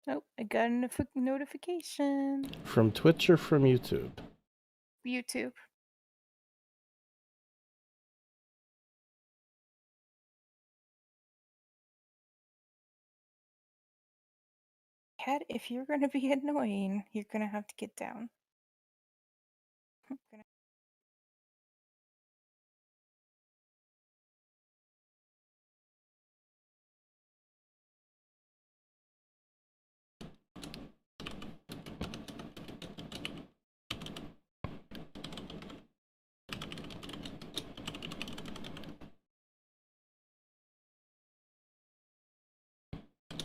Oh, I got a notification. From Twitch or from YouTube? YouTube. Cat, if you're gonna be annoying, you're gonna have to get down.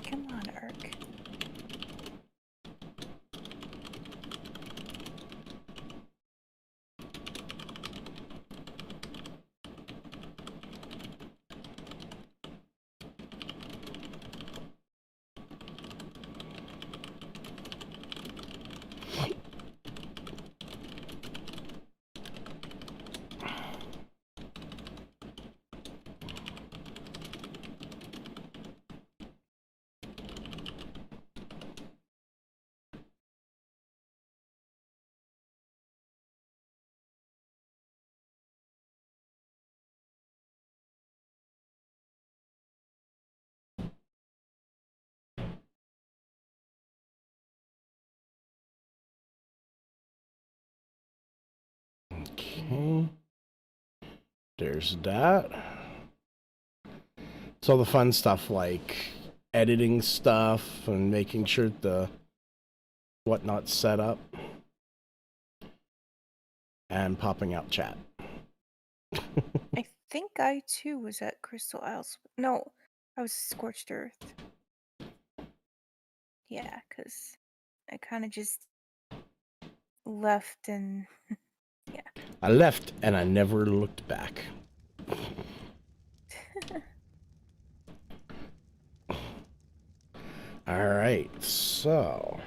Come on, Ark. Okay. There's that. It's all the fun stuff like editing stuff and making sure the whatnot's set up. And popping out chat. I think I too was at Crystal Isles. No, I was Scorched Earth. Yeah, because I kind of just left and yeah. I left and I never looked back. All right, so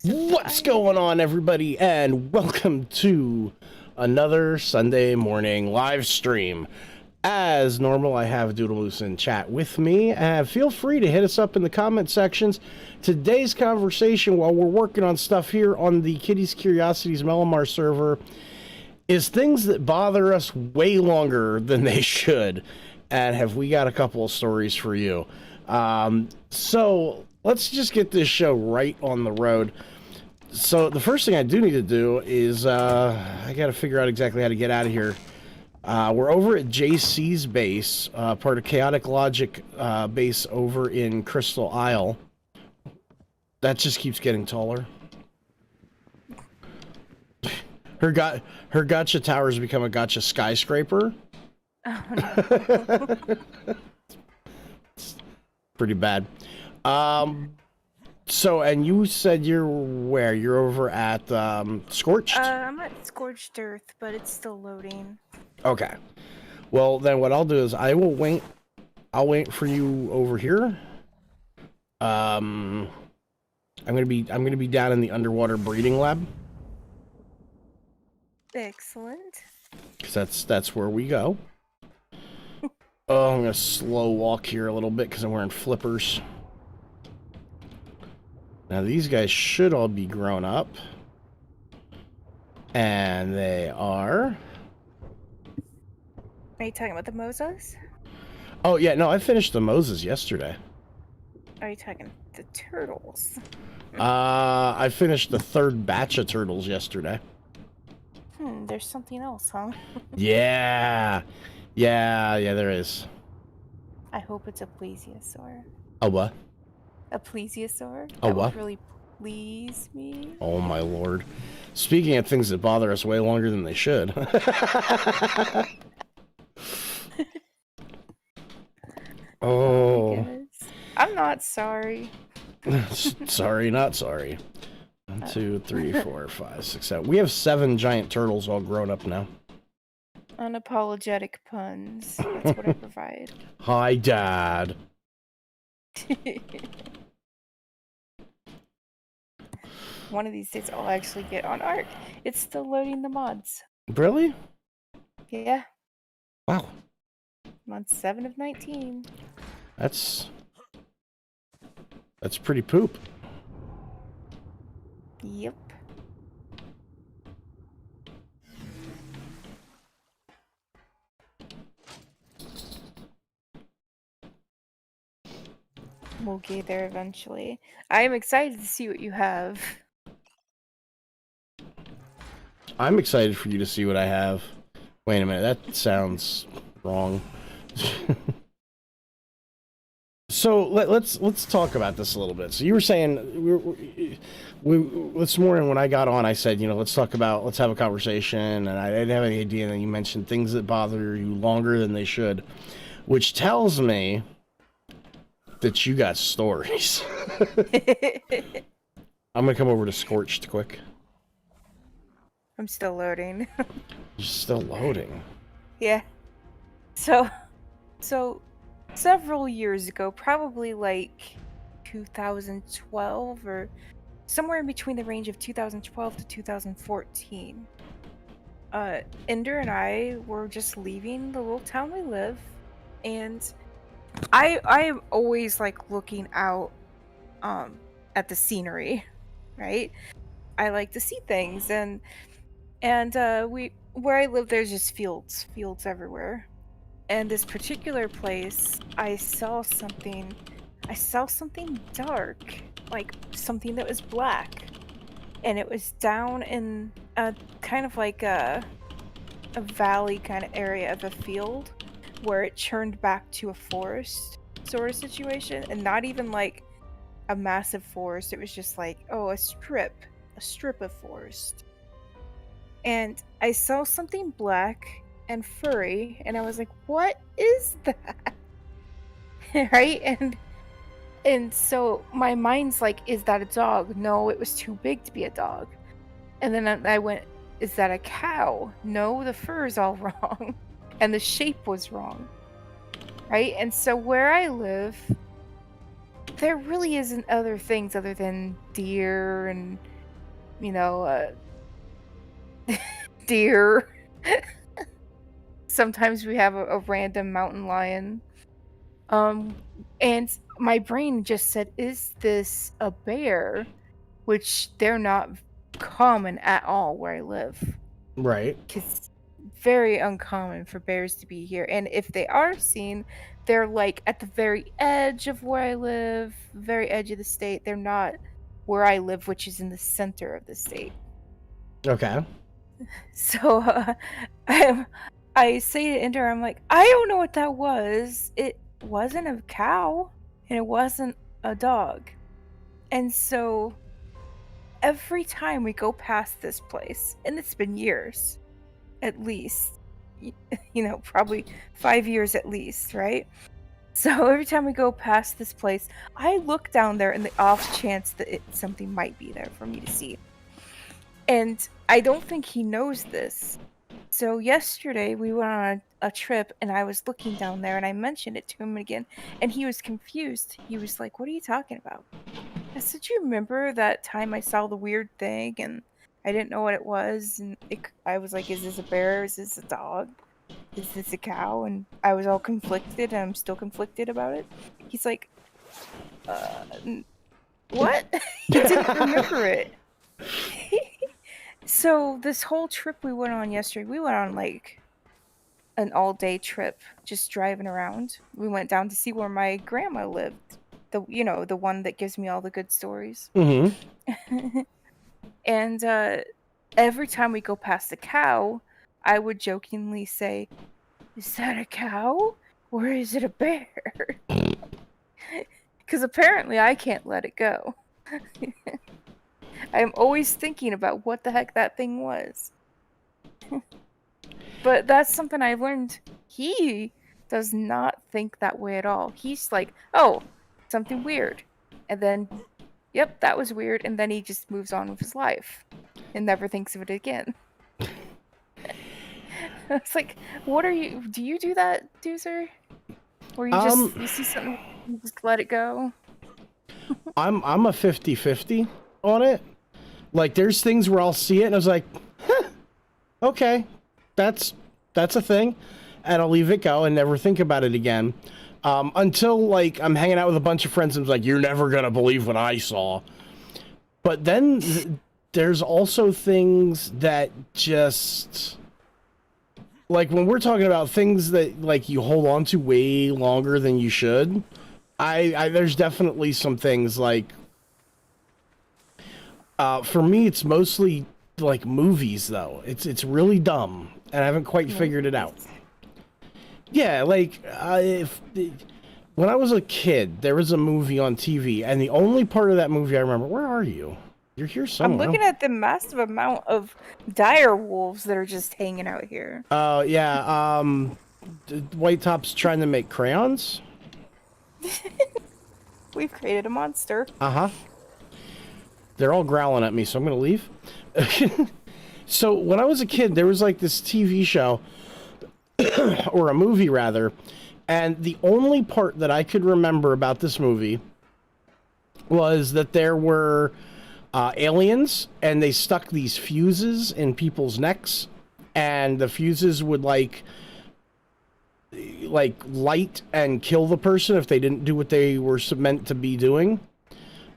what's going on, everybody, and welcome to another Sunday morning live stream. As normal, I have Doodle in chat with me. Feel free to hit us up in the comment sections. Today's conversation, while we're working on stuff here on the Kitties Curiosities Melamar server, is things that bother us way longer than they should. And have we got a couple of stories for you? So let's just get this show right on the road. So the first thing I do need to do is I got to figure out exactly how to get out of here. We're over at JC's base, part of Chaotic Logic base over in Crystal Isle. That just keeps getting taller. Her gotcha tower has become a gotcha skyscraper. Oh no. Pretty bad. So, and you said you're where? You're over at Scorched? I'm at Scorched Earth, but it's still loading. Okay. Well, then what I'll do is I will wait. I'll wait for you over here. I'm gonna be down in the underwater breeding lab. Excellent. Because that's where we go. Oh, I'm gonna slow walk here a little bit because I'm wearing flippers. Now these guys should all be grown up. And they are. Are you talking about the Mosas? Oh yeah, no, I finished the Moses yesterday. Are you talking the turtles? I finished the third batch of turtles yesterday. There's something else, huh? Yeah, there is. I hope it's a plesiosaur. A what? A plesiosaur? A what? Would really please me. Oh my lord. Speaking of things that bother us way longer than they should. Oh. I'm not sorry. Sorry, not sorry. 1, 2, 3, 4, 5, 6, 7. We have 7 giant turtles all grown up now. Unapologetic puns. That's what I provide. Hi, Dad. one of these days I'll actually get on Ark. It's still loading the mods. Really? Yeah, Wow. I'm on 7 of 19. That's pretty poop. Yep. We'll get there eventually. I am excited to see what you have. I'm excited for you to see what I have. Wait a minute, that sounds wrong. So let's talk about this a little bit. So you were saying this morning when I got on, I said, let's have a conversation, and I didn't have any idea. And then you mentioned things that bother you longer than they should, which tells me that you got stories. I'm gonna come over to Scorched quick. I'm still loading. You're still loading. Yeah. So several years ago, probably like 2012 or somewhere in between the range of 2012 to 2014, Ender and I were just leaving the little town we live, and I am always like looking out at the scenery, right? I like to see things, and where I live, there's just fields everywhere. And this particular place, I saw something dark, like something that was black, and it was down in a kind of like a valley kind of area of a field where it turned back to a forest sort of situation, and not even like a massive forest. It was just like, oh, a strip of forest. And I saw something black and furry, and I was like, what is that? Right? And so my mind's like, is that a dog? No, it was too big to be a dog. And then I went, is that a cow? No, the fur is all wrong. And the shape was wrong. Right? And so where I live, there really isn't other things other than deer and, deer. Sometimes we have a random mountain lion. And my brain just said, is this a bear? Which they're not common at all where I live. Right. Because very uncommon for bears to be here. And if they are seen, they're like at the very edge of where I live, very edge of the state. They're not where I live, which is in the center of the state. Okay. So I say to Ender, I'm like, I don't know what that was. It wasn't a cow, and it wasn't a dog. And so every time we go past this place, and it's been years, at least, probably 5 years at least, right? So every time we go past this place, I look down there in the off chance that something might be there for me to see. And I don't think he knows this. So yesterday we went on a trip, and I was looking down there, and I mentioned it to him again, and he was confused. He was like, what are you talking about? I said, do you remember that time I saw the weird thing, and I didn't know what it was, and I was like, is this a bear? Is this a dog? Is this a cow? And I was all conflicted, and I'm still conflicted about it. He's like, what? He didn't remember it. So this whole trip we went on yesterday, we went on like an all-day trip, just driving around. We went down to see where my grandma lived, the one that gives me all the good stories. Mm-hmm. And every time we go past the cow, I would jokingly say, is that a cow or is it a bear? Because apparently I can't let it go. I'm always thinking about what the heck that thing was. But that's something I've learned. He does not think that way at all. He's like, oh, something weird. And then, yep, that was weird. And then he just moves on with his life and never thinks of it again. It's like, do you do that, Doozer? Or you see something, you just let it go? I'm a 50-50 on it. Like, there's things where I'll see it and I was like, huh, okay, that's a thing, and I'll leave it go and never think about it again. Until, like, I'm hanging out with a bunch of friends and it's like, you're never gonna believe what I saw. But then there's also things that just, like, when we're talking about things that, like, you hold on to way longer than you should, there's definitely some things, like, for me, it's mostly, like, movies, though. It's really dumb, and I haven't quite figured it out. Yeah, like, when I was a kid, there was a movie on TV, and the only part of that movie I remember... Where are you? You're here somewhere. I'm looking at the massive amount of dire wolves that are just hanging out here. Oh, yeah, White Top's trying to make crayons? We've created a monster. Uh-huh. They're all growling at me, so I'm gonna leave. So, when I was a kid, there was, like, this TV show, or a movie, rather, and the only part that I could remember about this movie was that there were aliens, and they stuck these fuses in people's necks, and the fuses would, like light and kill the person if they didn't do what they were meant to be doing.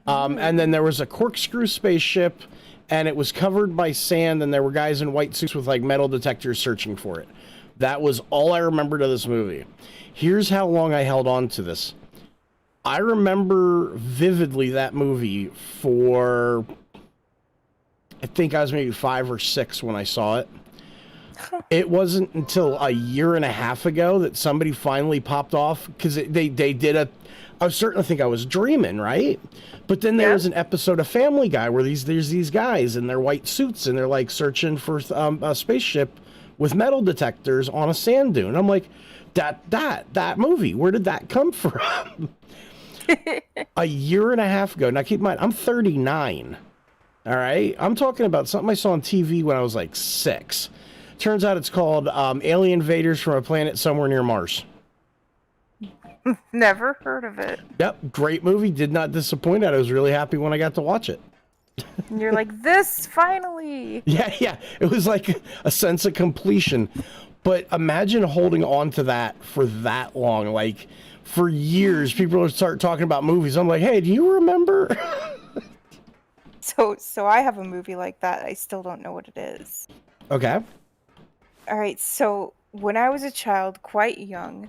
And then there was a corkscrew spaceship, and it was covered by sand, and there were guys in white suits with, like, metal detectors searching for it. That was all I remembered of this movie. Here's how long I held on to this. I remember vividly that movie for, I think I was maybe 5 or 6 when I saw it. It wasn't until a year and a half ago that somebody finally popped off, because they did a... I was starting to think I was dreaming, right? But then there was an episode of Family Guy where there's these guys in their white suits, and they're, like, searching for a spaceship with metal detectors on a sand dune. I'm like, that movie, where did that come from? A year and a half ago. Now, keep in mind, I'm 39. All right? I'm talking about something I saw on TV when I was, like, 6. Turns out it's called Alien Invaders from a Planet Somewhere Near Mars. Never heard of it. Yep, great movie. Did not disappoint. I was really happy when I got to watch it. And you're like, this, finally! Yeah. It was like a sense of completion. But imagine holding on to that for that long. Like, for years, people would start talking about movies. I'm like, hey, do you remember? So I have a movie like that. I still don't know what it is. Okay. All right, so when I was a child, quite young,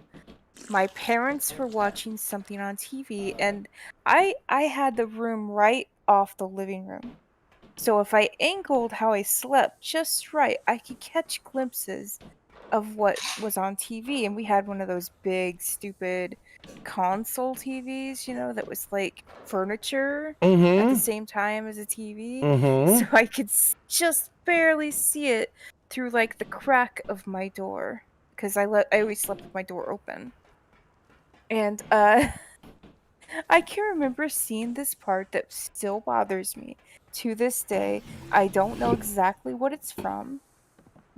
my parents were watching something on TV, and I had the room right off the living room. So if I angled how I slept just right, I could catch glimpses of what was on TV. And we had one of those big, stupid console TVs, you know, that was like furniture at the same time as a TV. So I could just barely see it through, like, the crack of my door, because I always slept with my door open. And I can remember seeing this part that still bothers me to this day. I don't know exactly what it's from,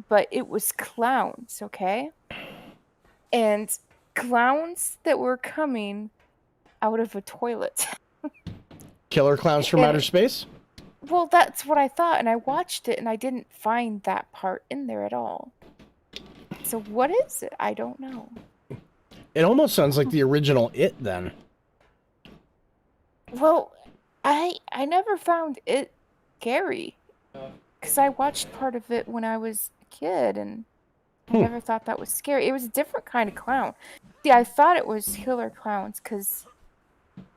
but it was clowns, okay? And clowns that were coming out of a toilet. Killer clowns from outer space? Well, that's what I thought, and I watched it, and I didn't find that part in there at all. So what is it? I don't know. It almost sounds like the original It, then. Well, I never found it scary, because I watched part of it when I was a kid, and I never thought that was scary. It was a different kind of clown. See, I thought it was killer clowns, because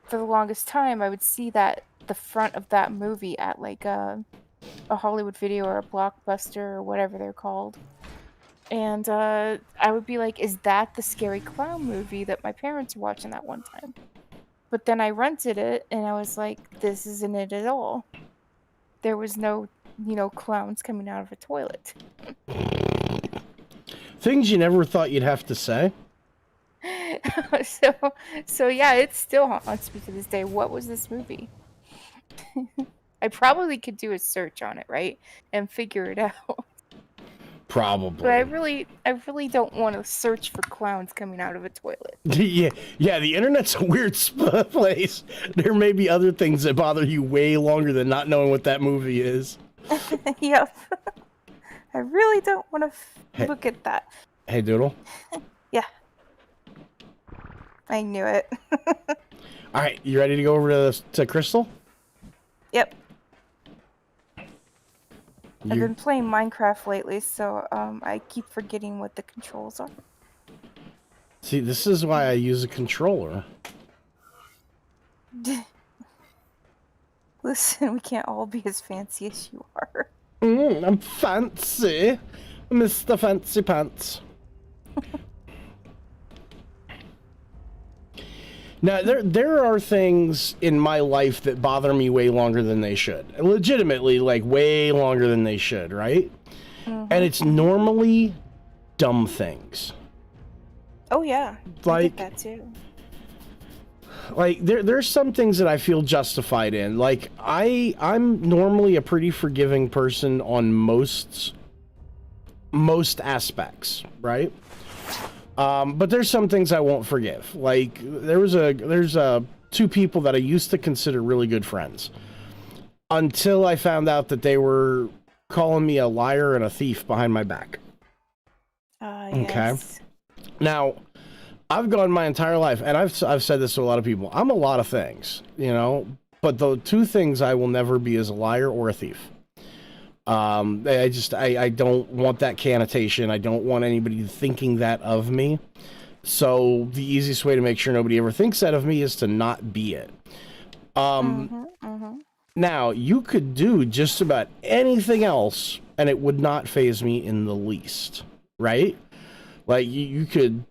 for the longest time, I would see the front of that movie at, like, a Hollywood Video or a Blockbuster or whatever they're called. And I would be like, is that the scary clown movie that my parents were watching that one time? But then I rented it, and I was like, this isn't it at all. There was no, clowns coming out of a toilet. Things you never thought you'd have to say. So yeah, it still haunts me to this day. What was this movie? I probably could do a search on it, right? And figure it out. Probably. But I really don't want to search for clowns coming out of a toilet. Yeah, the internet's a weird place. There may be other things that bother you way longer than not knowing what that movie is. Yep. I really don't want to look at that. Hey, Doodle. Yeah. I knew it. All right, you ready to go over to Crystal? Yep. I've been playing Minecraft lately, so I keep forgetting what the controls are. See, this is why I use a controller. Listen, we can't all be as fancy as you are. I'm fancy. Mr. Fancy Pants. Now, there are things in my life that bother me way longer than they should. Legitimately, like, way longer than they should, right? Mm-hmm. And it's normally dumb things. Oh, yeah. Like, I get that, too. Like, there's some things that I feel justified in. Like, I'm normally a pretty forgiving person on most aspects, right? But there's some things I won't forgive. Like, there's two people that I used to consider really good friends until I found out that they were calling me a liar and a thief behind my back. Okay. Yes. Now, I've gone my entire life, and I've said this to a lot of people. I'm a lot of things, you know, but the two things I will never be is a liar or a thief. I don't want that connotation. I don't want anybody thinking that of me. So the easiest way to make sure nobody ever thinks that of me is to not be it. Now, you could do just about anything else, and it would not faze me in the least, right? Like, you could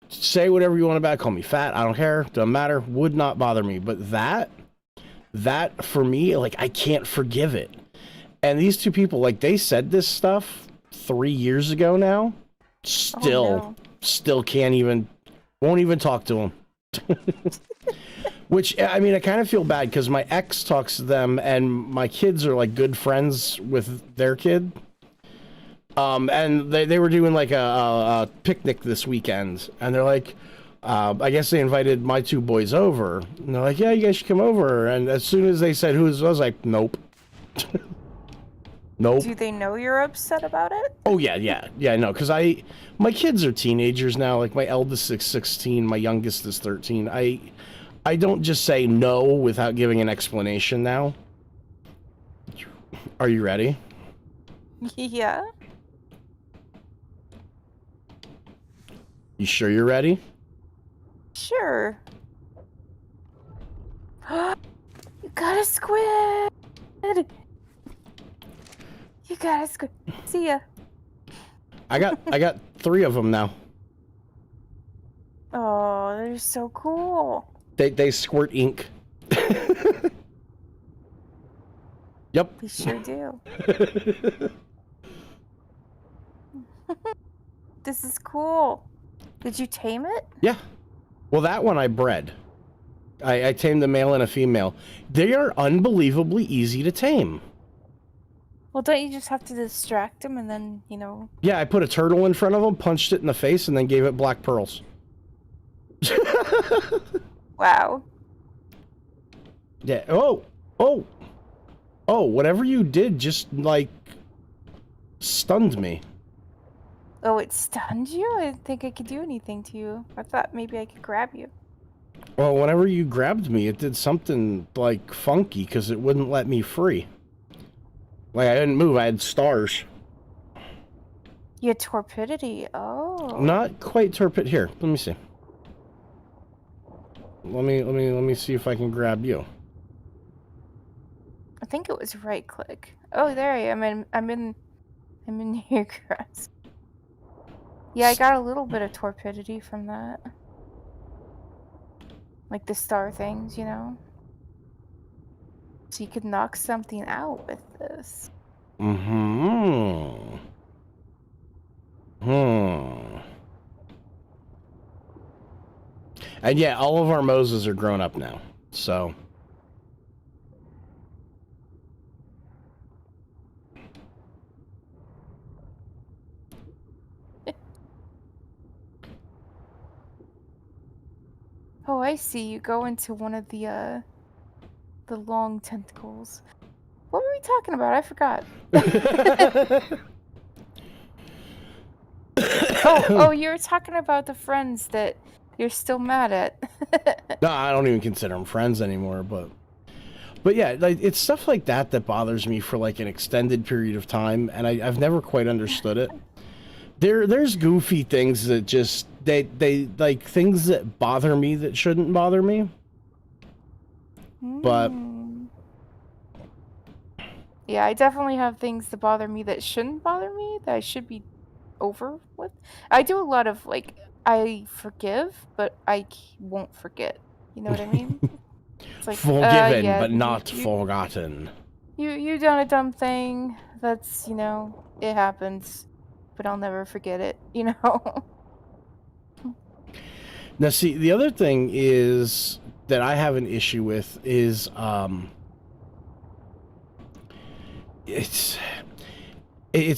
say whatever you want about it, call me fat, I don't care, doesn't matter, would not bother me. But that for me, like, I can't forgive it. And these two people, like, they said this stuff 3 years ago now. Still can't even, won't even talk to them. Which, I mean, I kind of feel bad because my ex talks to them and my kids are, like, good friends with their kid. And they were doing, like, a picnic this weekend. And they're like, I guess they invited my two boys over. And they're like, yeah, you guys should come over. And as soon as they said who it was, I was like, nope. Nope. Do they know you're upset about it? Oh, yeah, no, because my kids are teenagers now. Like, my eldest is 16, my youngest is 13. I don't just say no without giving an explanation now. Are you ready? Yeah. You sure you're ready? Sure. You got a squid! You got a squid. See ya. I got 3 of them now. Oh, they're so cool. They squirt ink. Yep. They sure do. This is cool. Did you tame it? Yeah. Well, that one I bred. I tamed a male and a female. They are unbelievably easy to tame. Well, don't you just have to distract them and then, you know... Yeah, I put a turtle in front of them, punched it in the face, and then gave it black pearls. Wow. Yeah. Oh, whatever you did just, like, stunned me. Oh, it stunned you? I didn't think I could do anything to you. I thought maybe I could grab you. Well, whenever you grabbed me, it did something, like, funky, because it wouldn't let me free. Like, I didn't move, I had stars. You had torpidity, oh. Not quite torpid. Here, let me see. Let me see if I can grab you. I think it was right click. Oh, there I am. I'm in your grasp. Yeah, I got a little bit of torpidity from that. Like the star things, you know? So you could knock something out with this. And yeah, all of our Moses are grown up now, so. I see. You go into one of the long tentacles. What were we talking about? I forgot. oh, you were talking about the friends that you're still mad at. No, I don't even consider them friends anymore, but yeah, like, it's stuff like that that bothers me for like an extended period of time, and I've never quite understood it. There's goofy things that just they like things that bother me that shouldn't bother me. But yeah, I definitely have things that bother me that shouldn't bother me, that I should be over with. I do a lot of like, I forgive, but I won't forget. You know what I mean? It's like, forgiven, yeah, but not forgotten. You done a dumb thing. That's, you know, it happens, but I'll never forget it. You know. Now, see, the other thing is that I have an issue with is it's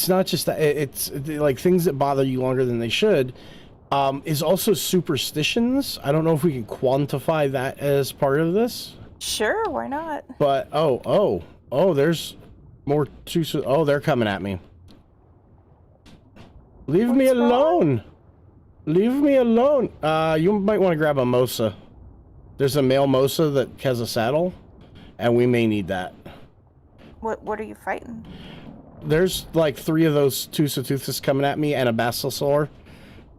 not just that, it's like things that bother you longer than they should. Is also superstitions. I don't know if we can quantify that as part of this. Sure, why not? But oh, there's more to. Oh, they're coming at me. Leave me alone. Leave me alone. You might want to grab a Mosa. There's a male Mosa that has a saddle, and we may need that. What are you fighting? There's like 3 of those Tusatooths coming at me and a Basilosaur.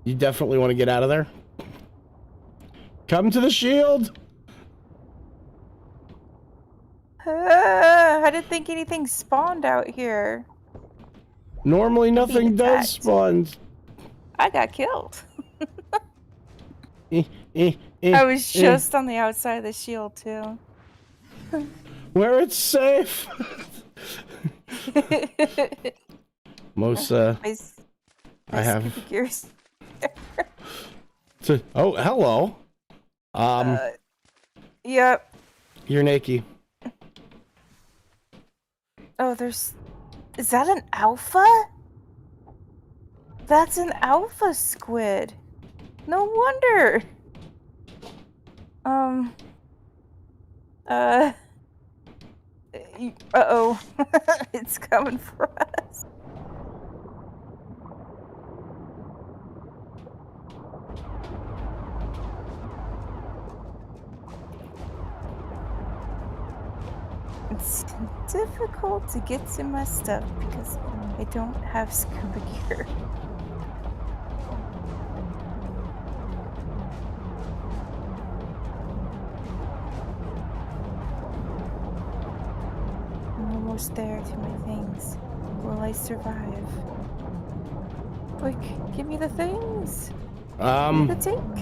You definitely want to get out of there. Come to the shield! I didn't think anything spawned out here. Normally nothing does spawn. I got killed. I was just on the outside of the shield too. Where it's safe. Mosa. I have. Oh, hello. Yep. You're naked. Oh, is that an alpha? That's an alpha squid. No wonder. Uh-oh. It's coming for us. It's difficult to get to my stuff because I don't have scuba gear. I'm almost there to my things. Will I survive? Quick, give me the things. Give me the tank.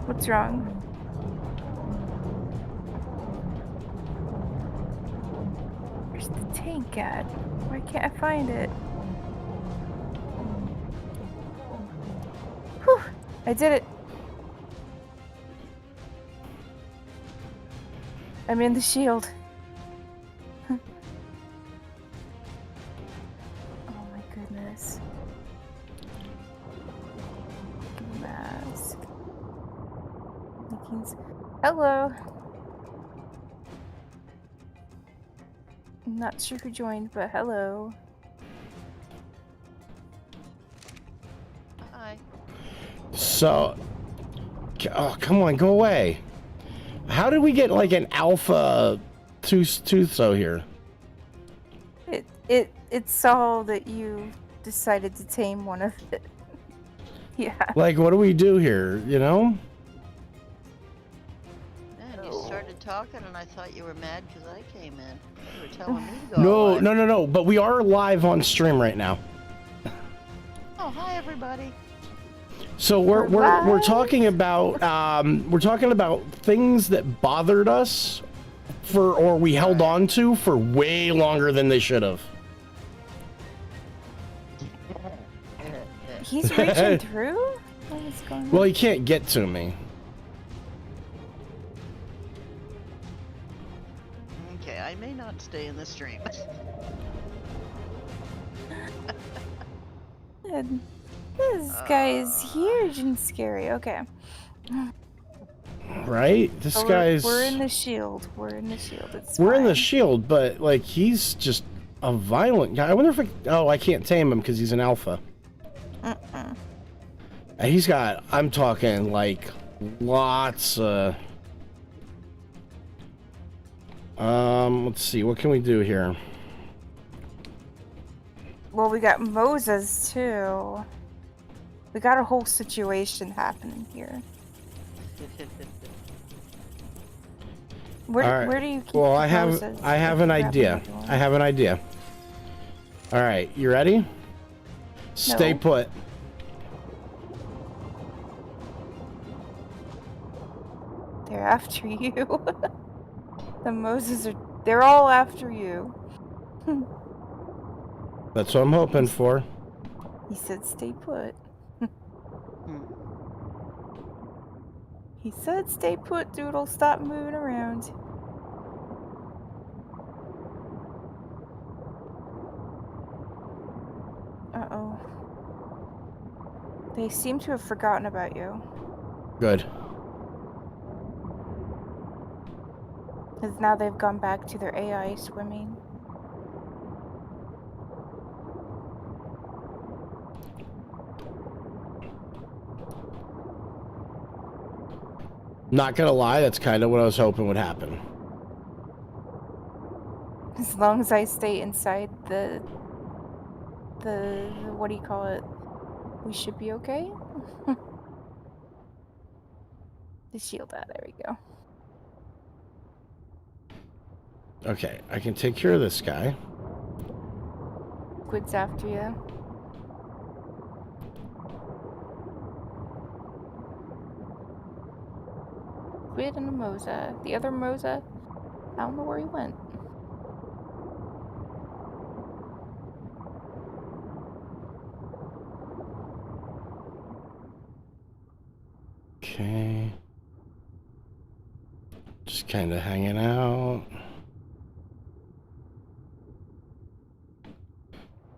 What's wrong? Where's the tank at? Why can't I find it? Whew! I did it! I'm in the shield. Oh my goodness. Mask. Hello! I'm not sure who joined, but hello. Hi. So, oh, come on, go away. How did we get like an alpha Tutho here? It saw that you decided to tame one of it. Yeah. Like, what do we do here, you know? Man, you started talking and I thought you were mad because I came in. You were telling me to go. No, but we are live on stream right now. Oh, hi everybody. So we're talking about things that bothered us or we held on to for way longer than they should have. He's reaching through? What is going on? Well, he can't get to me. Okay, I may not stay in the stream. This guy is huge and scary. Okay. Right? This Oh, guy's... We're in the shield. We're in the shield. It's We're in the fine. shield, but, like, he's just a violent guy. I wonder if I can't tame him because he's an alpha. Mm-mm. And he's got... I'm talking, like, lots of... let's see. What can we do here? Well, we got Moses, too. We got a whole situation happening here. Where do you keep Well, Moses? I have an idea. I have an idea. All right, you ready? Stay No. put. They're after you. The Moses they're all after you. That's what I'm hoping for. He said stay put. He said stay put, Doodle. Stop moving around. Uh-oh. They seem to have forgotten about you. Good. Because now they've gone back to their AI swimming. Not gonna lie, that's kind of what I was hoping would happen. As long as I stay inside the what do you call it? We should be okay. The shield out. There we go. Okay, I can take care of this guy. Squid's after you. Squid and a Mosa. The other Mosa, I don't know where he went. Okay. Just kind of hanging out.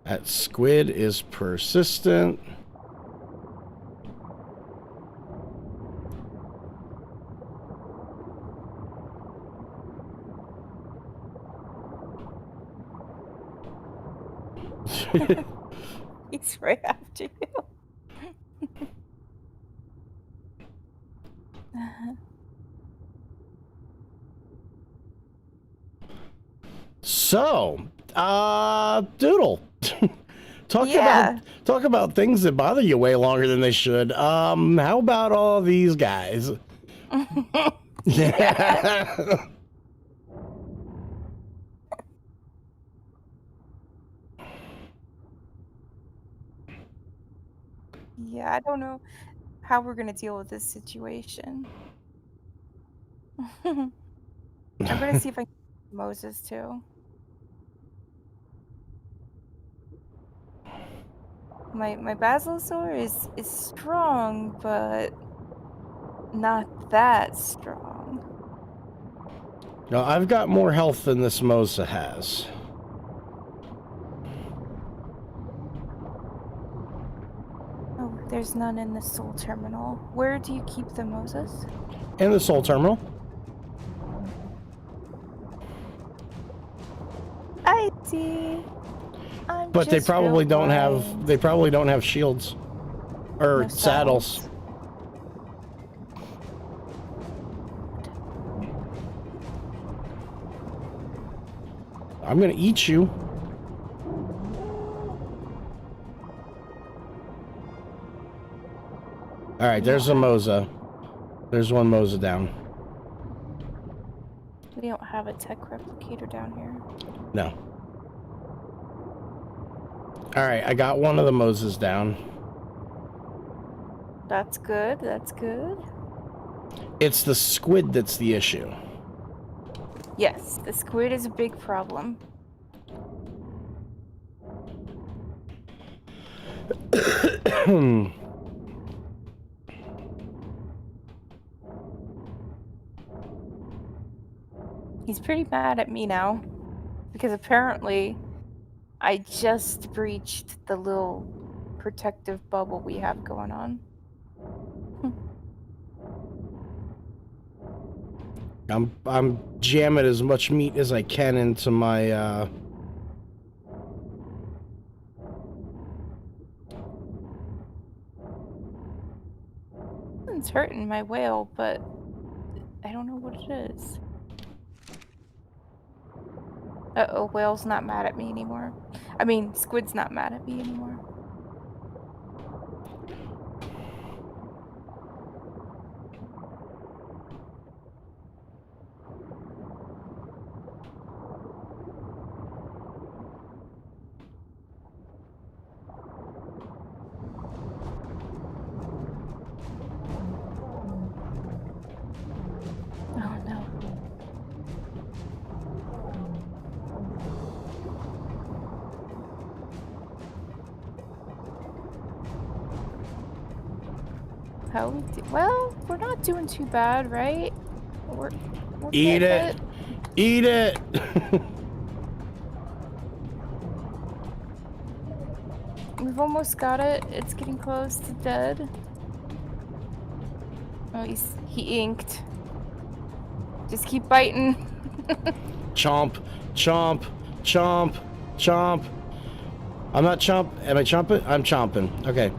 That squid is persistent. He's right after you. So, Doodle. Talk about things that bother you way longer than they should. How about all these guys? Yeah. Yeah, I don't know how we're gonna deal with this situation. I'm gonna see if I can get Moses too. My Basilosaur is strong, but not that strong. No, I've got more health than this Mosa has. Oh, there's none in the soul terminal. Where do you keep the Moses? In the soul terminal. I see. But they probably don't have. They probably don't have shields or No saddles. I'm gonna eat you. All right, there's a Mosa. There's one Mosa down. We don't have a tech replicator down here. No. All right, I got one of the Moses down. That's good. That's good. It's the squid that's the issue. Yes, the squid is a big problem. He's pretty mad at me now because apparently I just breached the little protective bubble we have going on. I'm jamming as much meat as I can into my It's hurting my whale, but I don't know what it is. Uh-oh, whale's not mad at me anymore. I mean, squid's not mad at me anymore. Oh no. How we do? Well, we're not doing too bad, right? We're eat it. Eat it. We've almost got it. It's getting close to dead. Oh, he inked. Just keep biting. Chomp, chomp, chomp, chomp. I'm not chomp. Am I chomping? I'm chomping. Okay.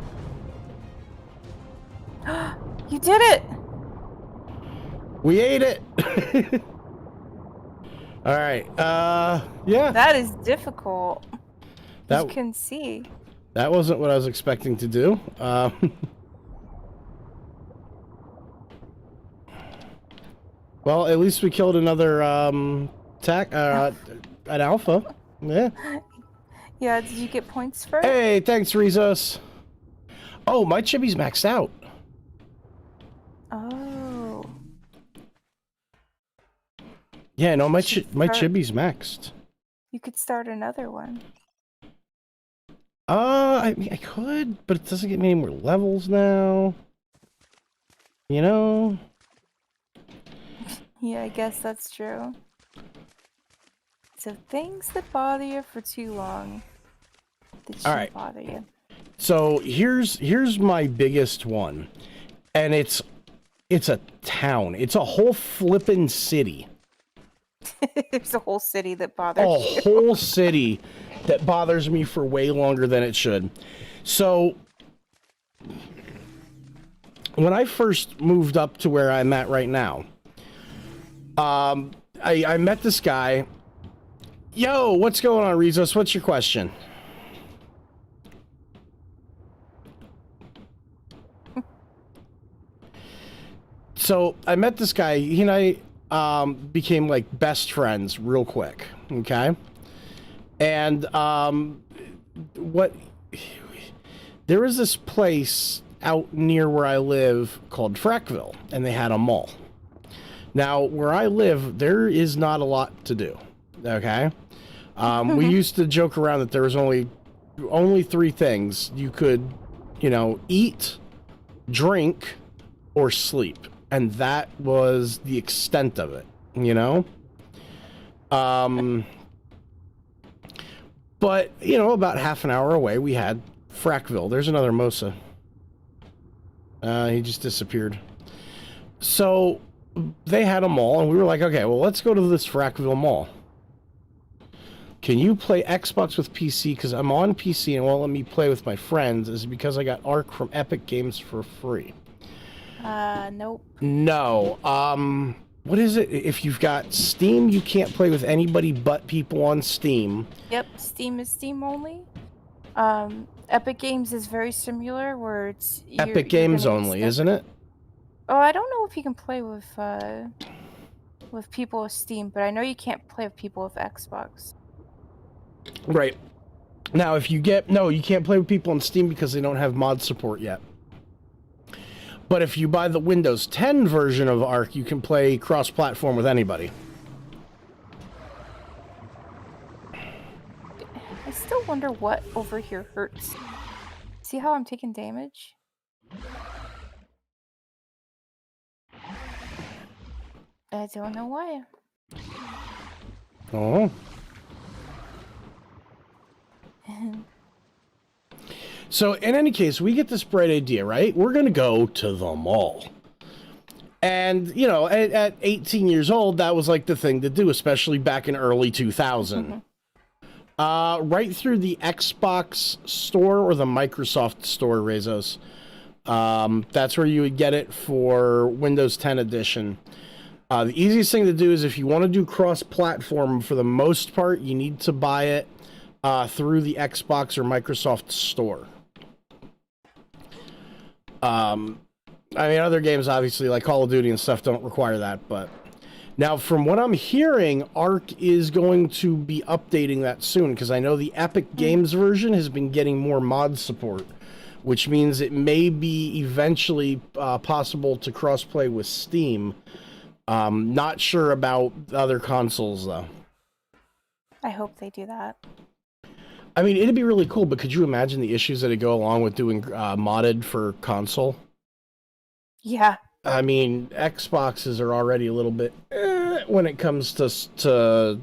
You did it! We ate it. All right. Yeah. That is difficult. That You can see. that wasn't what I was expecting to do. Well, at least we killed another an alpha. Yeah. Yeah, did you get points for it? Hey, thanks, Rizos. Oh, my chibi's maxed out. Oh. Yeah, no, my Should my start- chibi's maxed. You could start another one. I mean, I could, but it doesn't get me any more levels now. You know? Yeah, I guess that's true. So things that bother you for too long. That shouldn't Alright. bother you. So here's my biggest one. And it's a town. It's a whole flippin' city. There's a whole city that bothers A you. whole city that bothers me for way longer than it should. So when I first moved up to where I'm at right now, I met this guy. Yo, what's going on, Rizos? What's your question? So I met this guy. He and I became like best friends real quick. Okay, and what? There was this place out near where I live called Frackville, and they had a mall. Now, where I live, there is not a lot to do. Okay, we used to joke around that there was only three things you could, eat, drink, or sleep. And that was the extent of it, But, about half an hour away, we had Frackville. There's another Mosa. He just disappeared. So, they had a mall, and we were like, okay, well, let's go to this Frackville mall. Can you play Xbox with PC? Because I'm on PC and won't let me play with my friends. Is it because I got Ark from Epic Games for free? Nope. No. What is it? If you've got Steam, you can't play with anybody but people on Steam. Yep, Steam is Steam only. Epic Games is very similar, where it's Epic Games only, isn't it? Oh, I don't know if you can play with people with Steam, but I know you can't play with people with Xbox. Right. Now, if you get... No, you can't play with people on Steam because they don't have mod support yet. But if you buy the Windows 10 version of Ark, you can play cross-platform with anybody. I still wonder what over here hurts. See how I'm taking damage? I don't know why. Oh. So, in any case, we get this bright idea, right? We're going to go to the mall. And, you know, at 18 years old, that was like the thing to do, especially back in early 2000. Right through the Xbox store or the Microsoft store, Rezos. That's where you would get it for Windows 10 edition. The easiest thing to do is if you want to do cross-platform, for the most part, you need to buy it through the Xbox or Microsoft store. I mean, other games, obviously, like Call of Duty and stuff, don't require that, but... Now, from what I'm hearing, Ark is going to be updating that soon, because I know the Epic Games version has been getting more mod support, which means it may be eventually possible to crossplay with Steam. Not sure about other consoles, though. I hope they do that. I mean, it'd be really cool, but could you imagine the issues that would go along with doing modded for console? Yeah. I mean, Xboxes are already a little bit when it comes to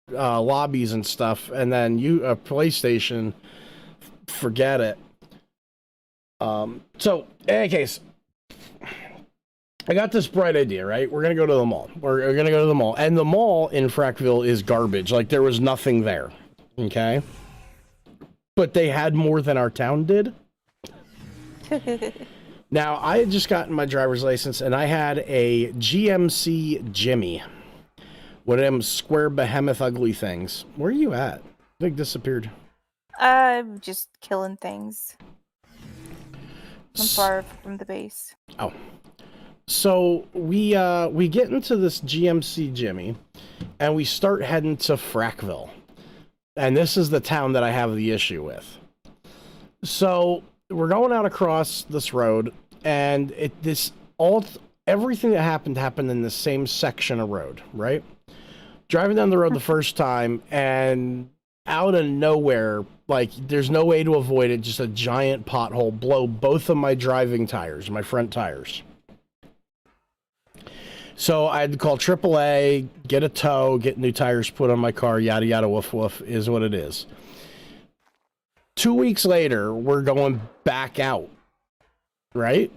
lobbies and stuff, and then PlayStation, forget it. So, in any case, I got this bright idea, right? We're gonna go to the mall. We're gonna go to the mall, and the mall in Frackville is garbage. Like, there was nothing there, okay? But they had more than our town did. Now, I had just gotten my driver's license, and I had a GMC Jimmy. One of them square behemoth ugly things. Where are you at? I think disappeared. I'm just killing things. I'm far from the base. Oh. So, we get into this GMC Jimmy, and we start heading to Frackville. And this is the town that I have the issue with. So... we're going out across this road, and everything that happened in the same section of road, right? Driving down the road the first time, and out of nowhere, like, there's no way to avoid it, just a giant pothole, blow both of my driving tires, my front tires. So I had to call AAA, get a tow, get new tires put on my car, yada yada woof woof, is what it is. 2 weeks later, we're going back out, right?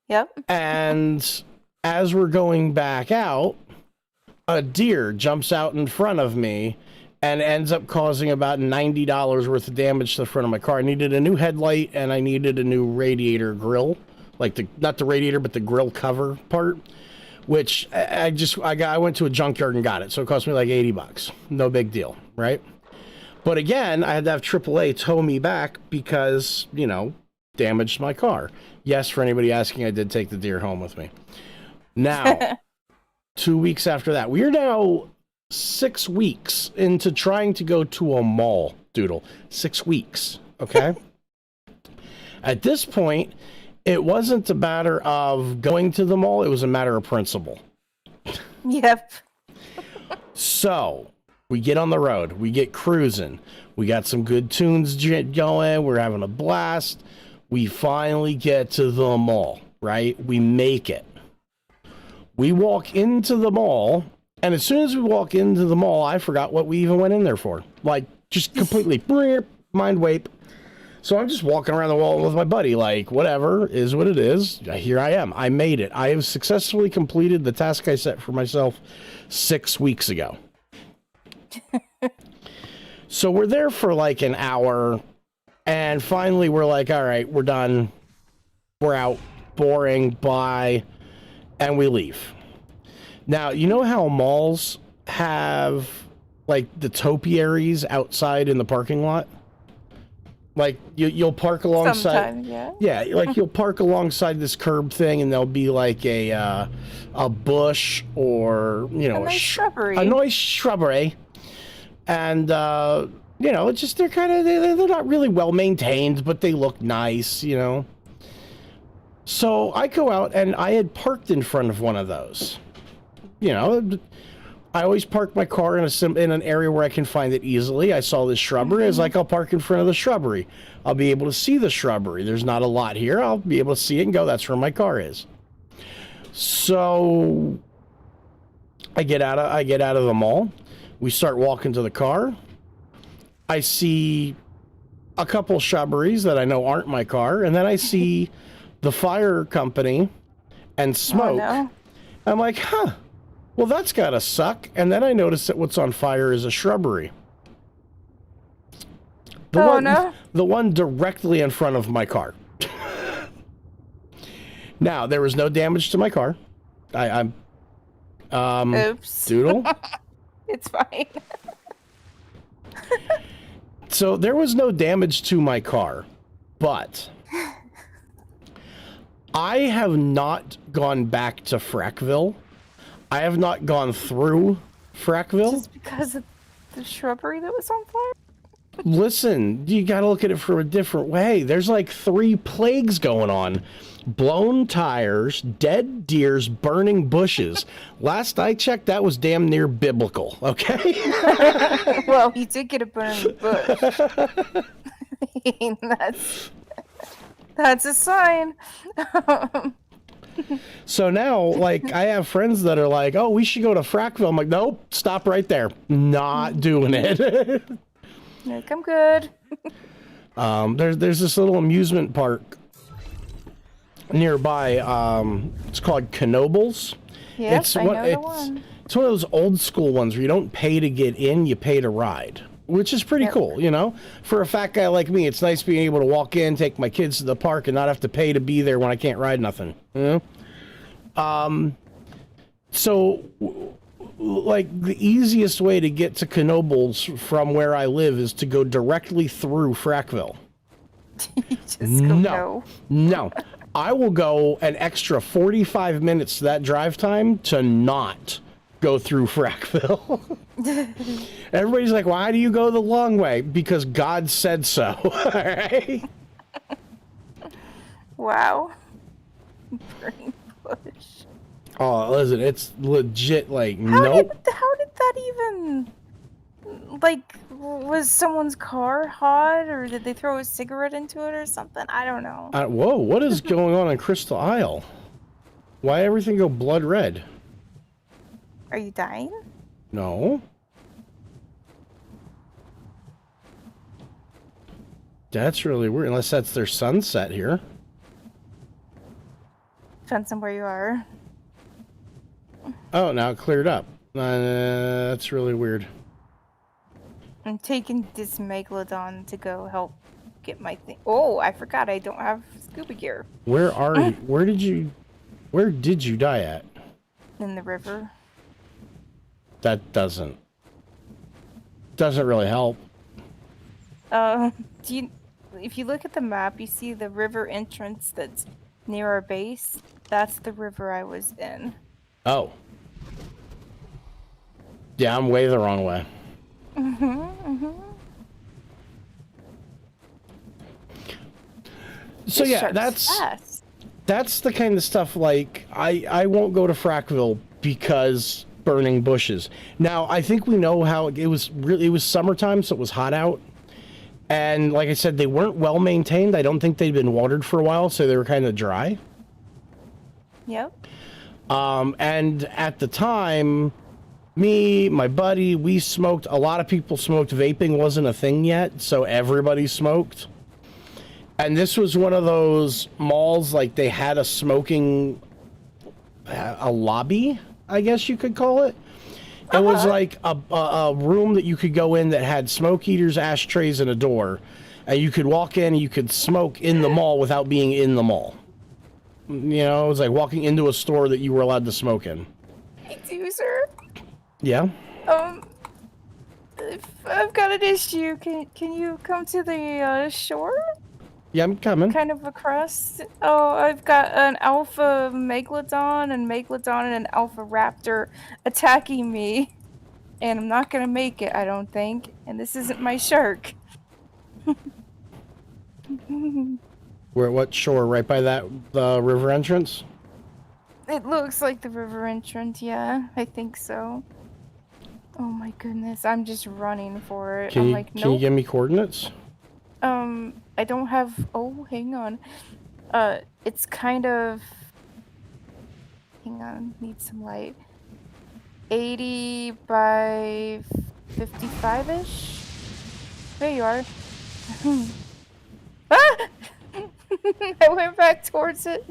Yep. And as we're going back out, a deer jumps out in front of me and ends up causing about $90 worth of damage to the front of my car. I needed a new headlight, and I needed a new radiator grill, like not the radiator, but the grill cover part, which I went to a junkyard and got it. So it cost me like $80. No big deal, right? But again, I had to have AAA tow me back because, you know, damaged my car. Yes, for anybody asking, I did take the deer home with me. Now, 2 weeks after that, we are now 6 weeks into trying to go to a mall, Doodle. 6 weeks, okay? At this point, it wasn't a matter of going to the mall, it was a matter of principle. Yep. So... we get on the road, we get cruising, we got some good tunes going, we're having a blast. We finally get to the mall, right? We make it. We walk into the mall, and as soon as we walk into the mall, I forgot what we even went in there for. Like, just completely mind wipe. So I'm just walking around the wall with my buddy, like, whatever, is what it is. Here I am. I made it. I have successfully completed the task I set for myself 6 weeks ago. So we're there for like an hour, and finally we're like, all right, we're done. We're out. Boring. Bye. And we leave. Now, you know how malls have like the topiaries outside in the parking lot? Like you'll park alongside. Sometimes, yeah. Yeah, like you'll park alongside this curb thing, and there'll be like a bush or, you know, a nice shrubbery. A nice shrubbery. And, you know, it's just, they're not really well maintained, but they look nice, you know. So I go out, and I had parked in front of one of those. You know, I always park my car in an area where I can find it easily. I saw this shrubbery. I was like, I'll park in front of the shrubbery. I'll be able to see the shrubbery. There's not a lot here. I'll be able to see it and go, that's where my car is. So I get out of the mall. We start walking to the car. I see a couple shrubberies that I know aren't my car, and then I see the fire company and smoke. Oh, no. I'm like, huh, well, that's gotta suck. And then I noticed that what's on fire is a shrubbery. The one directly in front of my car. Now, there was no damage to my car. Oops. Doodle? It's fine. So there was no damage to my car, but I have not gone back to Frackville. I have not gone through Frackville. Just because of the shrubbery that was on fire? Listen, you gotta look at it from a different way. There's like 3 plagues going on. Blown tires, dead deers, burning bushes. Last I checked, that was damn near biblical, okay? Well, you did get a burning bush. I mean, that's a sign. So now, like, I have friends that are like, oh, we should go to Frackville. I'm like, nope, stop right there. Not doing it. Like, I'm good. There's this little amusement park nearby. It's called Knobles. Yes, I know the one. It's one of those old school ones where you don't pay to get in, you pay to ride, which is pretty cool, you know? For a fat guy like me, it's nice being able to walk in, take my kids to the park, and not have to pay to be there when I can't ride nothing, you know? So, like, the easiest way to get to Knobles from where I live is to go directly through Frackville. You just go No. I will go an extra 45 minutes to that drive time to not go through Frackville. Everybody's like, why do you go the long way? Because God said so. All right? Wow. Burning bush. Oh, listen, it's legit, like, How nope. did that even... Like, was someone's car hot, or did they throw a cigarette into it or something? I don't know. Whoa, what is going on in Crystal Isle? Why everything go blood red? Are you dying? No. That's really weird, unless that's their sunset here. Depends on where you are. Oh, now it cleared up. That's really weird. I'm taking this Megalodon to go help get my thing. Oh, I forgot I don't have scuba gear. Where are you? Where did you die at? In the river. That doesn't really help. If you look at the map, you see the river entrance that's near our base. That's the river I was in. Oh. Yeah, I'm way the wrong way. So yeah, that's the kind of stuff, like, I won't go to Frackville because burning bushes. Now, I think we know how it was summertime, so it was hot out. And like I said, they weren't well maintained. I don't think they'd been watered for a while, so they were kind of dry. Yep. And at the time, me, my buddy, we smoked. A lot of people smoked. Vaping wasn't a thing yet, so everybody smoked. And this was one of those malls, like, they had a smoking, a lobby, I guess you could call it. It was like a room that you could go in that had smoke eaters, ashtrays, and a door. And you could walk in and you could smoke in the mall without being in the mall. You know, it was like walking into a store that you were allowed to smoke in. Hey, do, sir. Yeah? I've got an issue. Can you come to the shore? Yeah, I'm coming. Kind of across. Oh, I've got an alpha megalodon and an alpha raptor attacking me. And I'm not gonna make it, I don't think. And this isn't my shark. What shore? Right by that river entrance? It looks like the river entrance, yeah. I think so. Oh my goodness, I'm just running for it. Can nope. you give me coordinates? I don't have... Oh, hang on. It's kind of... Hang on, need some light. 80 by 55-ish? There you are. Ah! I went back towards it.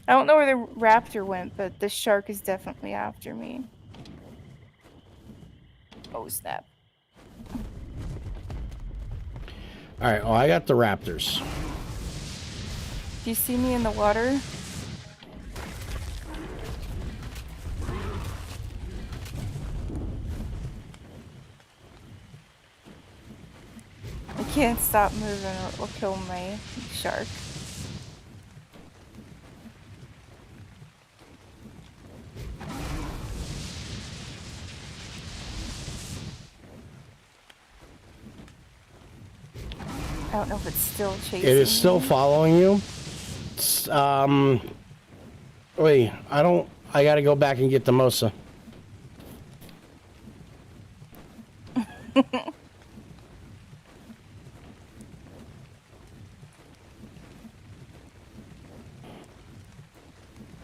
I don't know where the raptor went, but the shark is definitely after me. Oh, snap. Alright, well, I got the raptors. Do you see me in the water? I can't stop moving or it will kill my shark. I don't know if it's still chasing It is still me. following you. It's, wait, I gotta go back and get the Mosa.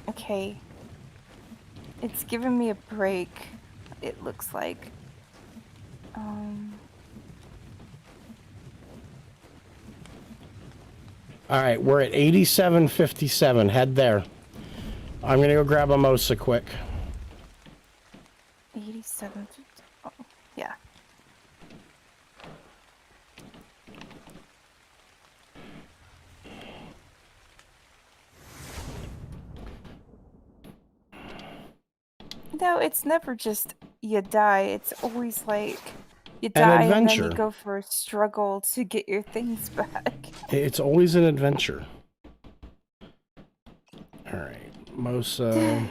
Okay. It's giving me a break, it looks like. Alright, we're at 87.57. Head there. I'm gonna go grab a Mosa quick. 87. Oh, yeah. No, it's never just you die. It's always like you die and then you adventure. go for a struggle to get your things back. It's always an adventure. Alright, Mosa.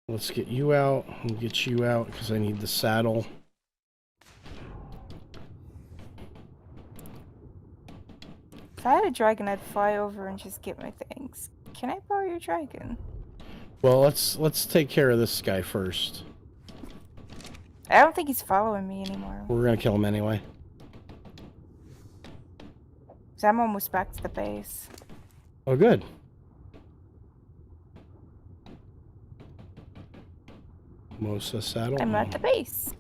Let's get you out. I'll get you out because I need the saddle. If I had a dragon, I'd fly over and just get my things. Can I borrow your dragon? Well, let's take care of this guy first. I don't think he's following me anymore. We're gonna kill him anyway. 'Cause I'm almost back to the base. Oh, good. Mosa saddle. I'm at the base.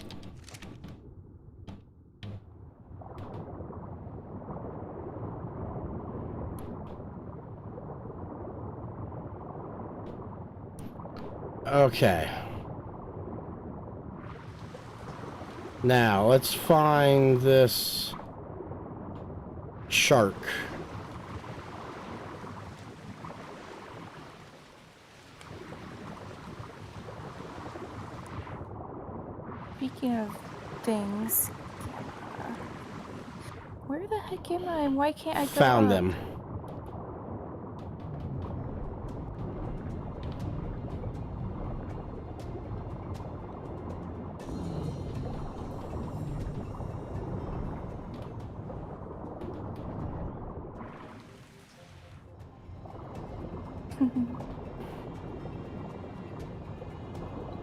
Okay. Now, let's find this shark. Speaking of things, where the heck am I and why can't I go Found up? them.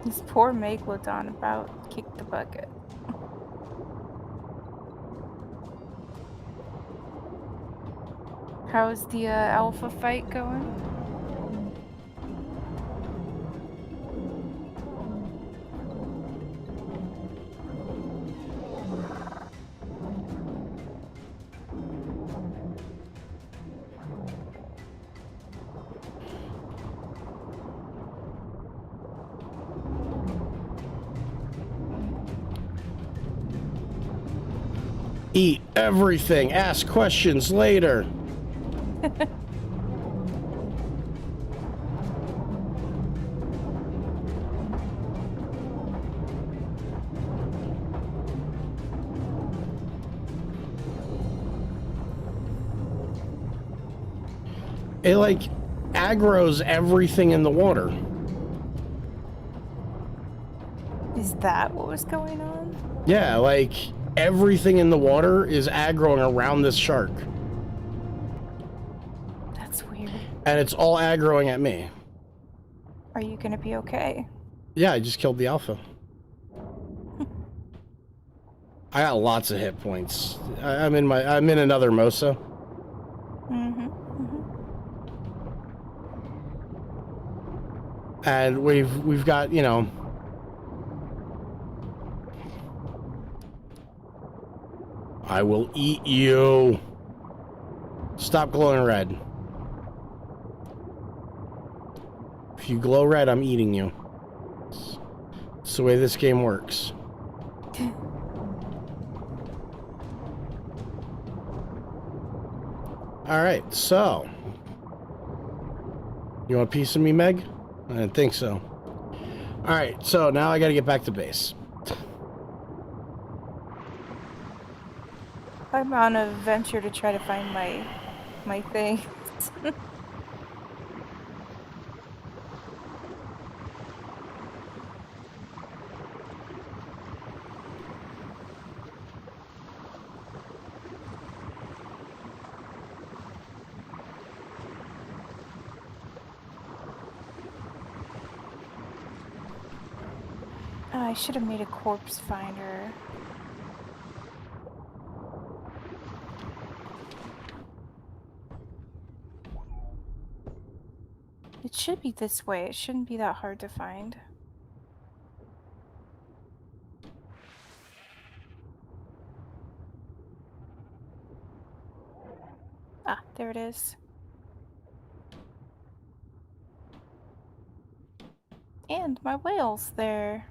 This poor Megalodon about kicked the bucket. How's the alpha fight going? Eat everything. Ask questions later. It like aggroes everything in the water. Is that what was going on? Yeah, like everything in the water is aggroing around this shark. That's weird. And it's all aggroing at me. Are you gonna be okay? Yeah, I just killed the alpha. I got lots of hit points. I'm in another Mosa. And we've got, you know, I will eat you. Stop glowing red. If you glow red, I'm eating you. It's the way this game works. Alright, so. You want a piece of me, Meg? I didn't think so. Alright, so now I gotta get back to base. I'm on a venture to try to find my thing. I should have made a corpse finder. It should be this way. It shouldn't be that hard to find. Ah, there it is. And my whale's there.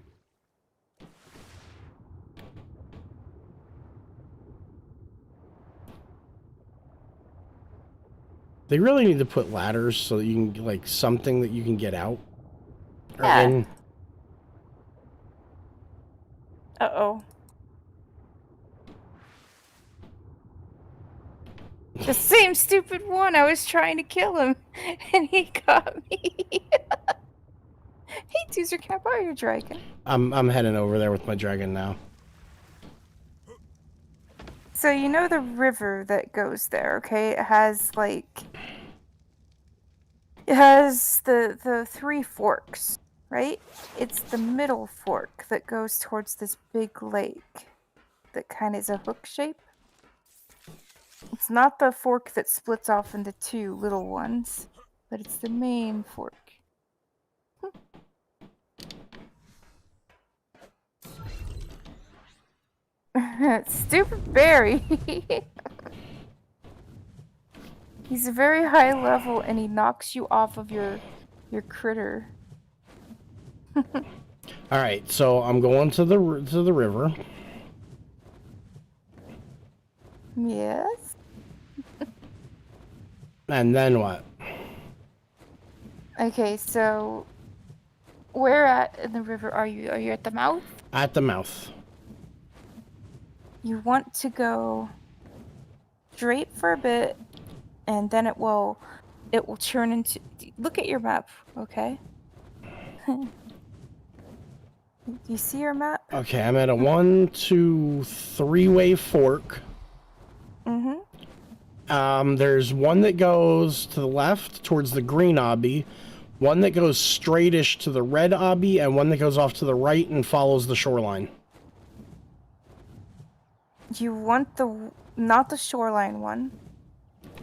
They really need to put ladders so that you can, like, something that you can get out. Yeah. Uh-oh. The same stupid one. I was trying to kill him, and he got me. Hey, Teaser, can I borrow your dragon? I'm heading over there with my dragon now. So you know the river that goes there, okay? It has like the three forks, right? It's the middle fork that goes towards this big lake that kind of is a hook shape. It's not the fork that splits off into two little ones, but it's the main fork. Stupid Barry. He's a very high level and he knocks you off of your critter. All right, so I'm going to the river. Yes. And then what? Okay, so where at in the river are you? Are you at the mouth? At the mouth. You want to go straight for a bit, and then it will turn into. Look at your map, okay? Do you see your map? Okay, I'm at a 1, 2, 3-way fork. Mm-hmm. There's one that goes to the left towards the green obby, one that goes straightish to the red obby, and one that goes off to the right and follows the shoreline. You want not the shoreline one,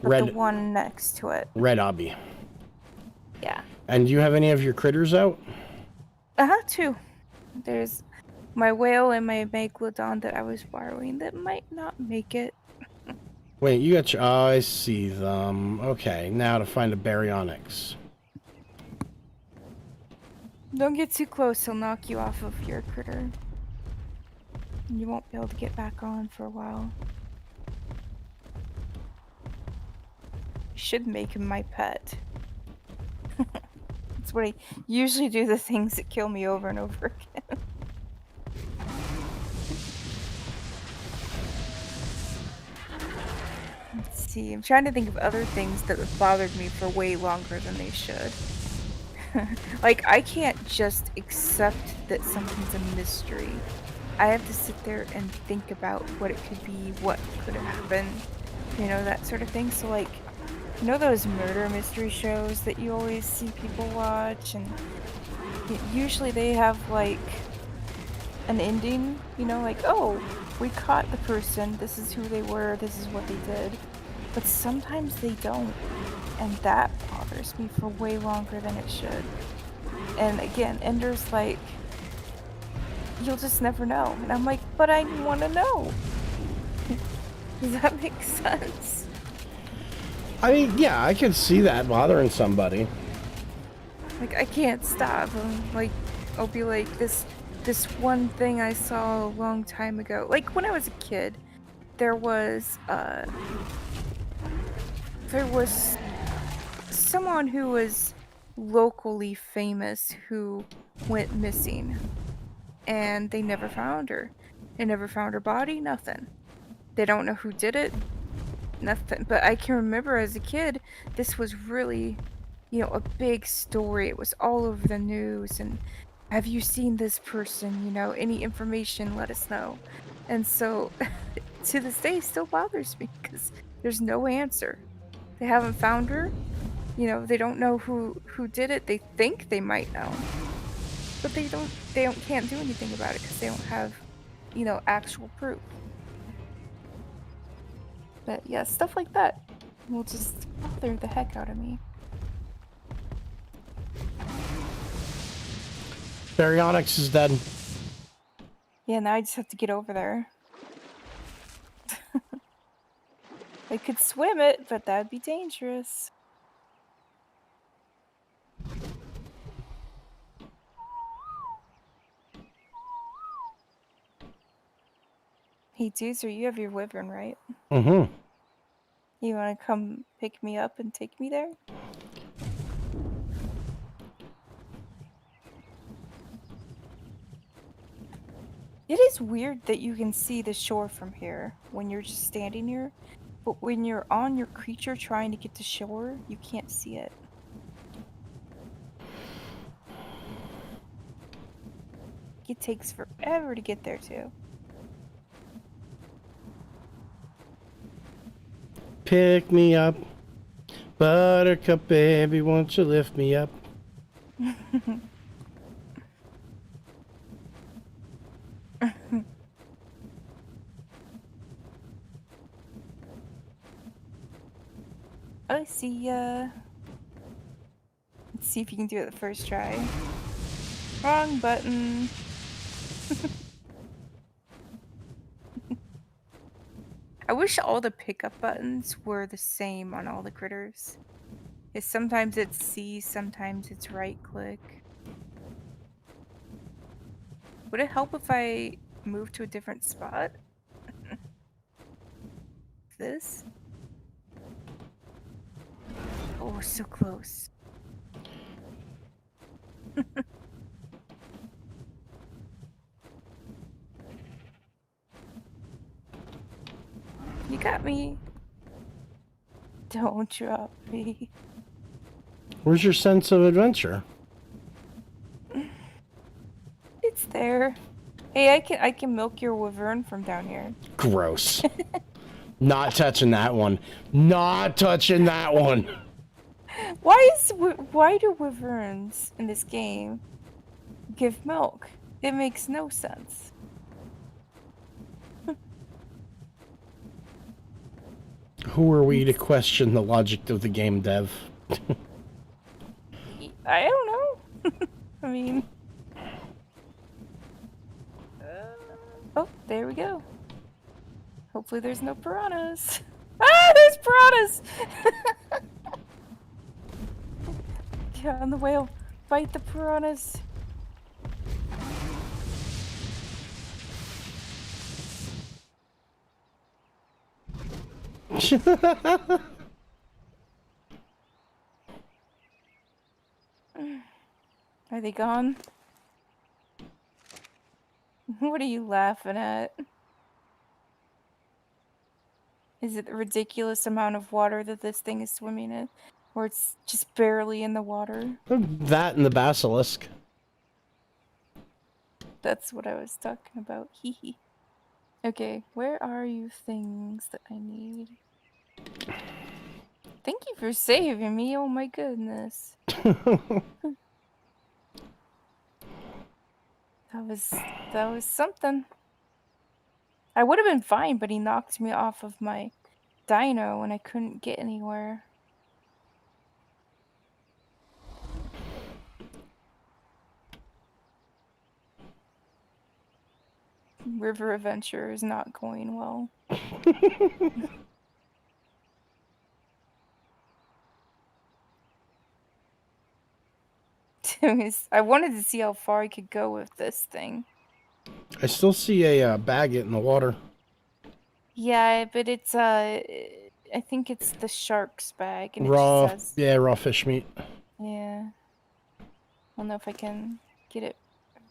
but Red, the one next to it. Red obby. Yeah. And do you have any of your critters out? Two. There's my whale and my megalodon that I was borrowing that might not make it. Wait, you got your... Oh, I see them. Okay, now to find a Baryonyx. Don't get too close, he'll knock you off of your critter. And you won't be able to get back on for a while. You should make him my pet. That's what I usually do, the things that kill me over and over again. Let's see, I'm trying to think of other things that have bothered me for way longer than they should. Like, I can't just accept that something's a mystery. I have to sit there and think about what it could be, what could have happened, you know, that sort of thing. So, like, you know those murder mystery shows that you always see people watch? And usually they have, like, an ending, you know, like, oh, we caught the person, this is who they were, this is what they did. But sometimes they don't. And that bothers me for way longer than it should. And again, Ender's like, you'll just never know. And I'm like, but I want to know. Does that make sense? I mean, yeah, I can see that bothering somebody. Like, I can't stop. Like, I'll be like, this one thing I saw a long time ago. Like, when I was a kid, there was someone who was locally famous who went missing. And they never found her. They never found her body, nothing. They don't know who did it, nothing. But I can remember as a kid, this was really, a big story. It was all over the news. And have you seen this person? Any information, let us know. And so to this day, it still bothers me because there's no answer. They haven't found her. They don't know who did it. They think they might know. But they can't do anything about it because they don't have, actual proof. But yeah, stuff like that will just bother the heck out of me. Baryonyx is dead. Yeah, now I just have to get over there. I could swim it, but that'd be dangerous. Hey, Doozer, you have your wyvern, right? Mm-hmm. You want to come pick me up and take me there? It is weird that you can see the shore from here when you're just standing here, but when you're on your creature trying to get to shore, you can't see it. It takes forever to get there, too. Pick me up, Buttercup baby, won't you lift me up? I see ya. Let's see if you can do it the first try. Wrong button. I wish all the pickup buttons were the same on all the critters. Because sometimes it's C, sometimes it's right click. Would it help if I moved to a different spot? This? Oh, we're so close. You got me. Don't drop me. Where's your sense of adventure? It's there. Hey, I can milk your wyvern from down here. Gross. Not touching that one. Not touching that one. Why do wyverns in this game give milk? It makes no sense. Who are we to question the logic of the game dev? I don't know. I mean... Oh, there we go. Hopefully there's no piranhas. Ah, there's piranhas! Get on the whale. Fight the piranhas. Are they gone? What are you laughing at? Is it the ridiculous amount of water that this thing is swimming in? Or it's just barely in the water? That and the basilisk. That's what I was talking about. Hee hee. Okay, where are you things that I need? Thank you for saving me. Oh my goodness. That was something. I would have been fine, but he knocked me off of my dino and I couldn't get anywhere. River adventure is not going well. I wanted to see how far I could go with this thing. I still see a baggot in the water. Yeah, but it's I think it's the shark's bag, and Raw, it just says raw fish meat. yeah. I don't know if I can get it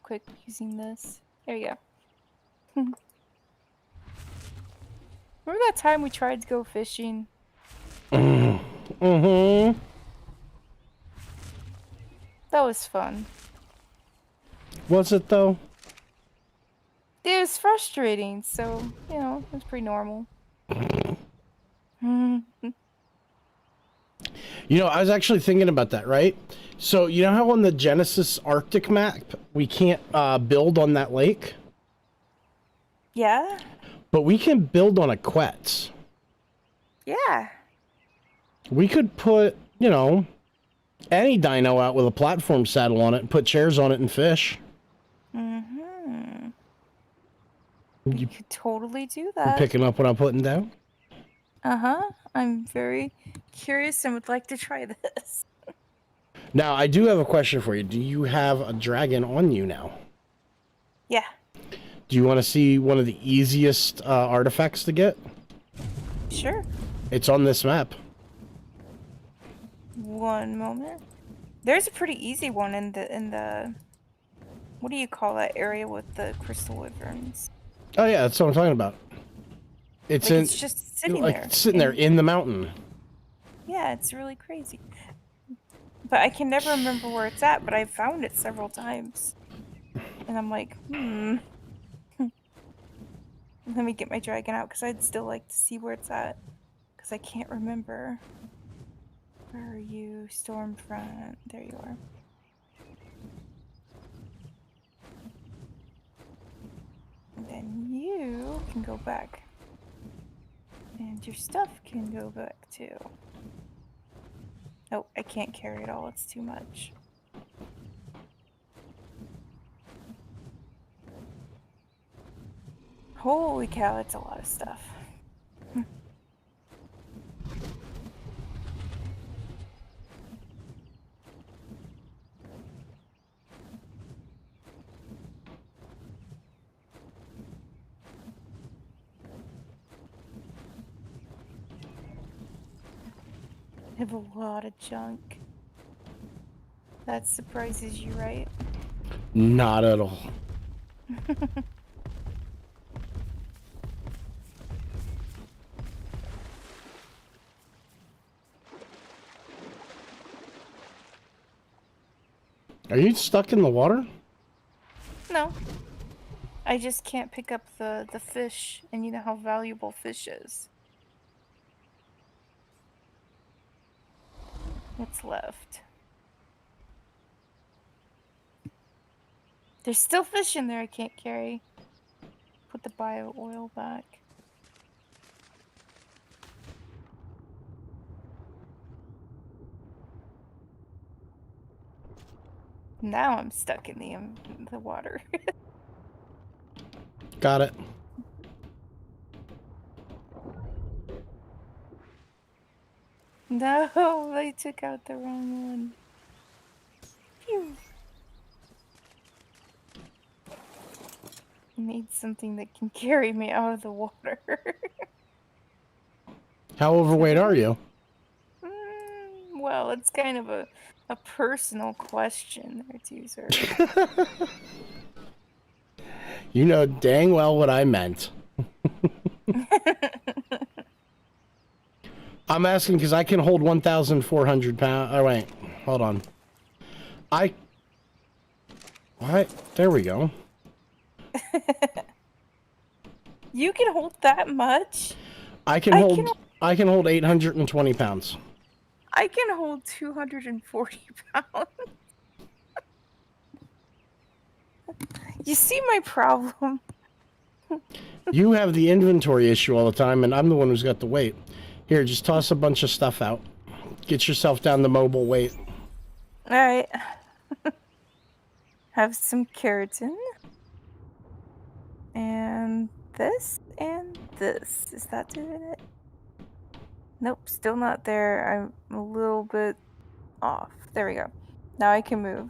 quick using this. There you go. Remember that time we tried to go fishing? Mm-hmm. That was fun. Was it though? It was frustrating, so you know, it was pretty normal. You know, I was actually thinking about that, right? So, you know how on the Genesis Arctic map, we can't build on that lake? Yeah? But we can build on a Quetz. Yeah. We could put, you know, any dino out with a platform saddle on it and put chairs on it and fish. Mm-hmm. You could totally do You that. picking up what I'm putting down? Uh-huh. I'm very curious and would like to try this. Now, I do have a question for you. Do you have a dragon on you now? Yeah. Do you want to see one of the easiest artifacts to get? Sure. It's on this map. One moment. There's a pretty easy one in the what do you call that area with the crystal wyverns? Oh yeah, that's what I'm talking about. It's like in, it's just sitting like there. sitting there in the mountain. Yeah, it's really crazy. But I can never remember where it's at, but I found it several times. And I'm like, Let me get my dragon out, because I'd still like to see where it's at. Because I can't remember. Where are you? Stormfront. There you are. And then you can go back. And your stuff can go back too. Oh, I can't carry it all. It's too much. Holy cow, that's a lot of stuff. I have a lot of junk. That surprises you, right? Not at all. Are you stuck in the water? No. I just can't pick up the fish, and you know how valuable fish is. What's left? There's still fish in there I can't carry. Put the bio oil back. Now I'm stuck in the water. Got it. No, I took out the wrong one. Phew. I need something that can carry me out of the water. How overweight are you? Well, it's kind of a personal question there too, sir. You know dang well what I meant. I'm asking because I can hold 1,400 pounds. Oh, wait. Hold on. What? There we go. You can hold that much? I can hold 820 pounds. I can hold 240 pounds. You see my problem? You have the inventory issue all the time, and I'm the one who's got the weight. Here, just toss a bunch of stuff out. Get yourself down to mobile weight. Alright. Have some keratin. And this and this. Is that doing it? Nope, still not there. I'm a little bit off. There we go. Now I can move.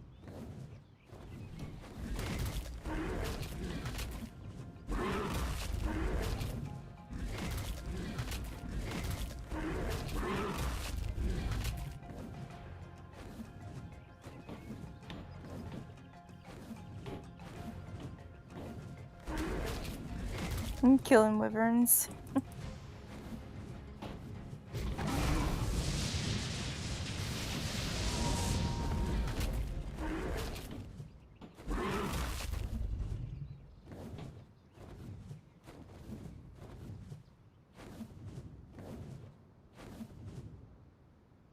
I'm killing wyverns.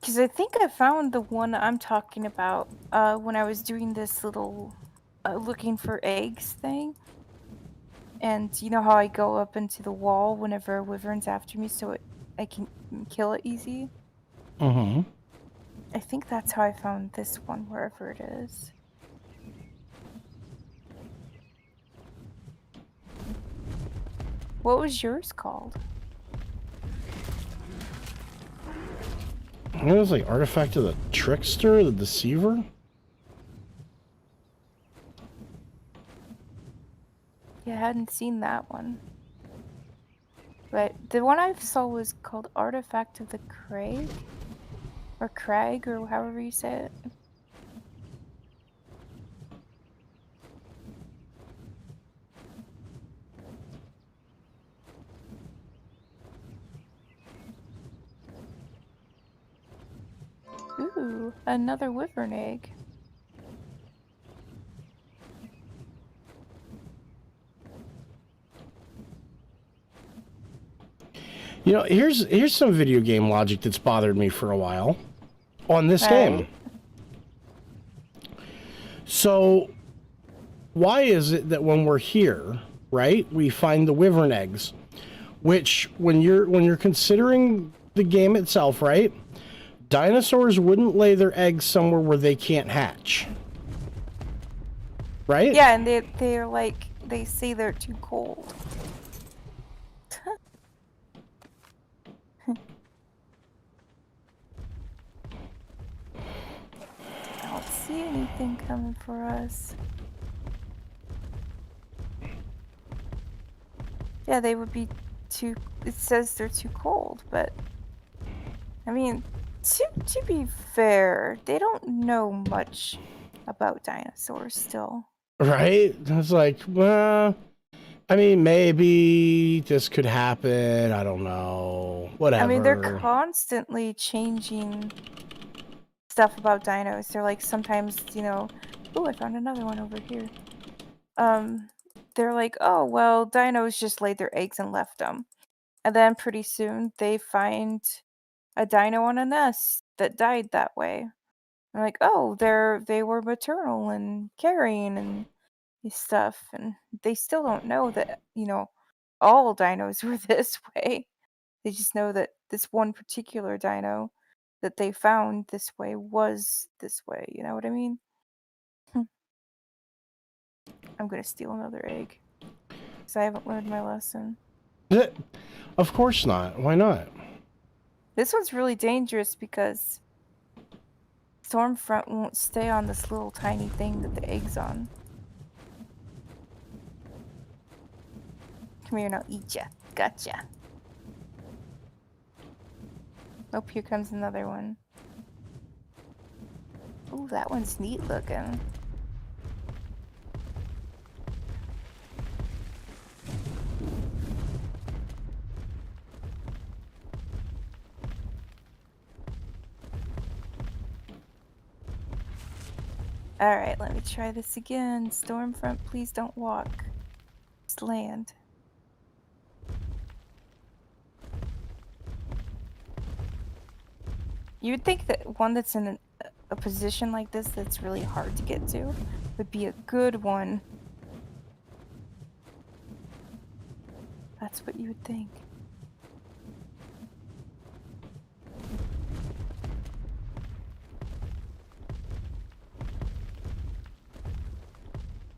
Because I think I found the one I'm talking about when I was doing this little looking for eggs thing. And you know how I go up into the wall whenever a wyvern's after me so I can kill it easy? Mm-hmm. I think that's how I found this one, wherever it is. What was yours called? It was like Artifact of the Trickster, the Deceiver. Yeah, I hadn't seen that one. But the one I saw was called Artifact of the Crag? Or Crag, or however you say it. Ooh, another wyvern egg. You know, here's some video game logic that's bothered me for a while on this game. So, why is it that when we're here, right, we find the wyvern eggs, which when you're considering the game itself, right, dinosaurs wouldn't lay their eggs somewhere where they can't hatch, right? Yeah, and they're like, they say they're too cold. I don't see anything coming for us. Yeah, they would be too, it says they're too cold, but I mean, to be fair, they don't know much about dinosaurs still. Right? It's like, well, I mean, maybe this could happen. I don't know. Whatever. I mean, they're constantly changing stuff about dinos. They're like, sometimes, you know, oh, I found another one over here. They're like, oh, well, dinos just laid their eggs and left them. And then pretty soon they find a dino on a nest that died that way. I'm like, oh, they were maternal and caring and stuff, and they still don't know that, you know, all dinos were this way. They just know that this one particular dino that they found this way was this way, you know what I mean? I'm gonna steal another egg. Because I haven't learned my lesson. Of course not. Why not? This one's really dangerous because Stormfront won't stay on this little tiny thing that the egg's on. Come here and I'll eat ya. Gotcha. Oh, here comes another one. Ooh, that one's neat looking. Alright, let me try this again. Stormfront, please don't walk. Just land. You would think that one that's in a position like this that's really hard to get to would be a good one. That's what you would think.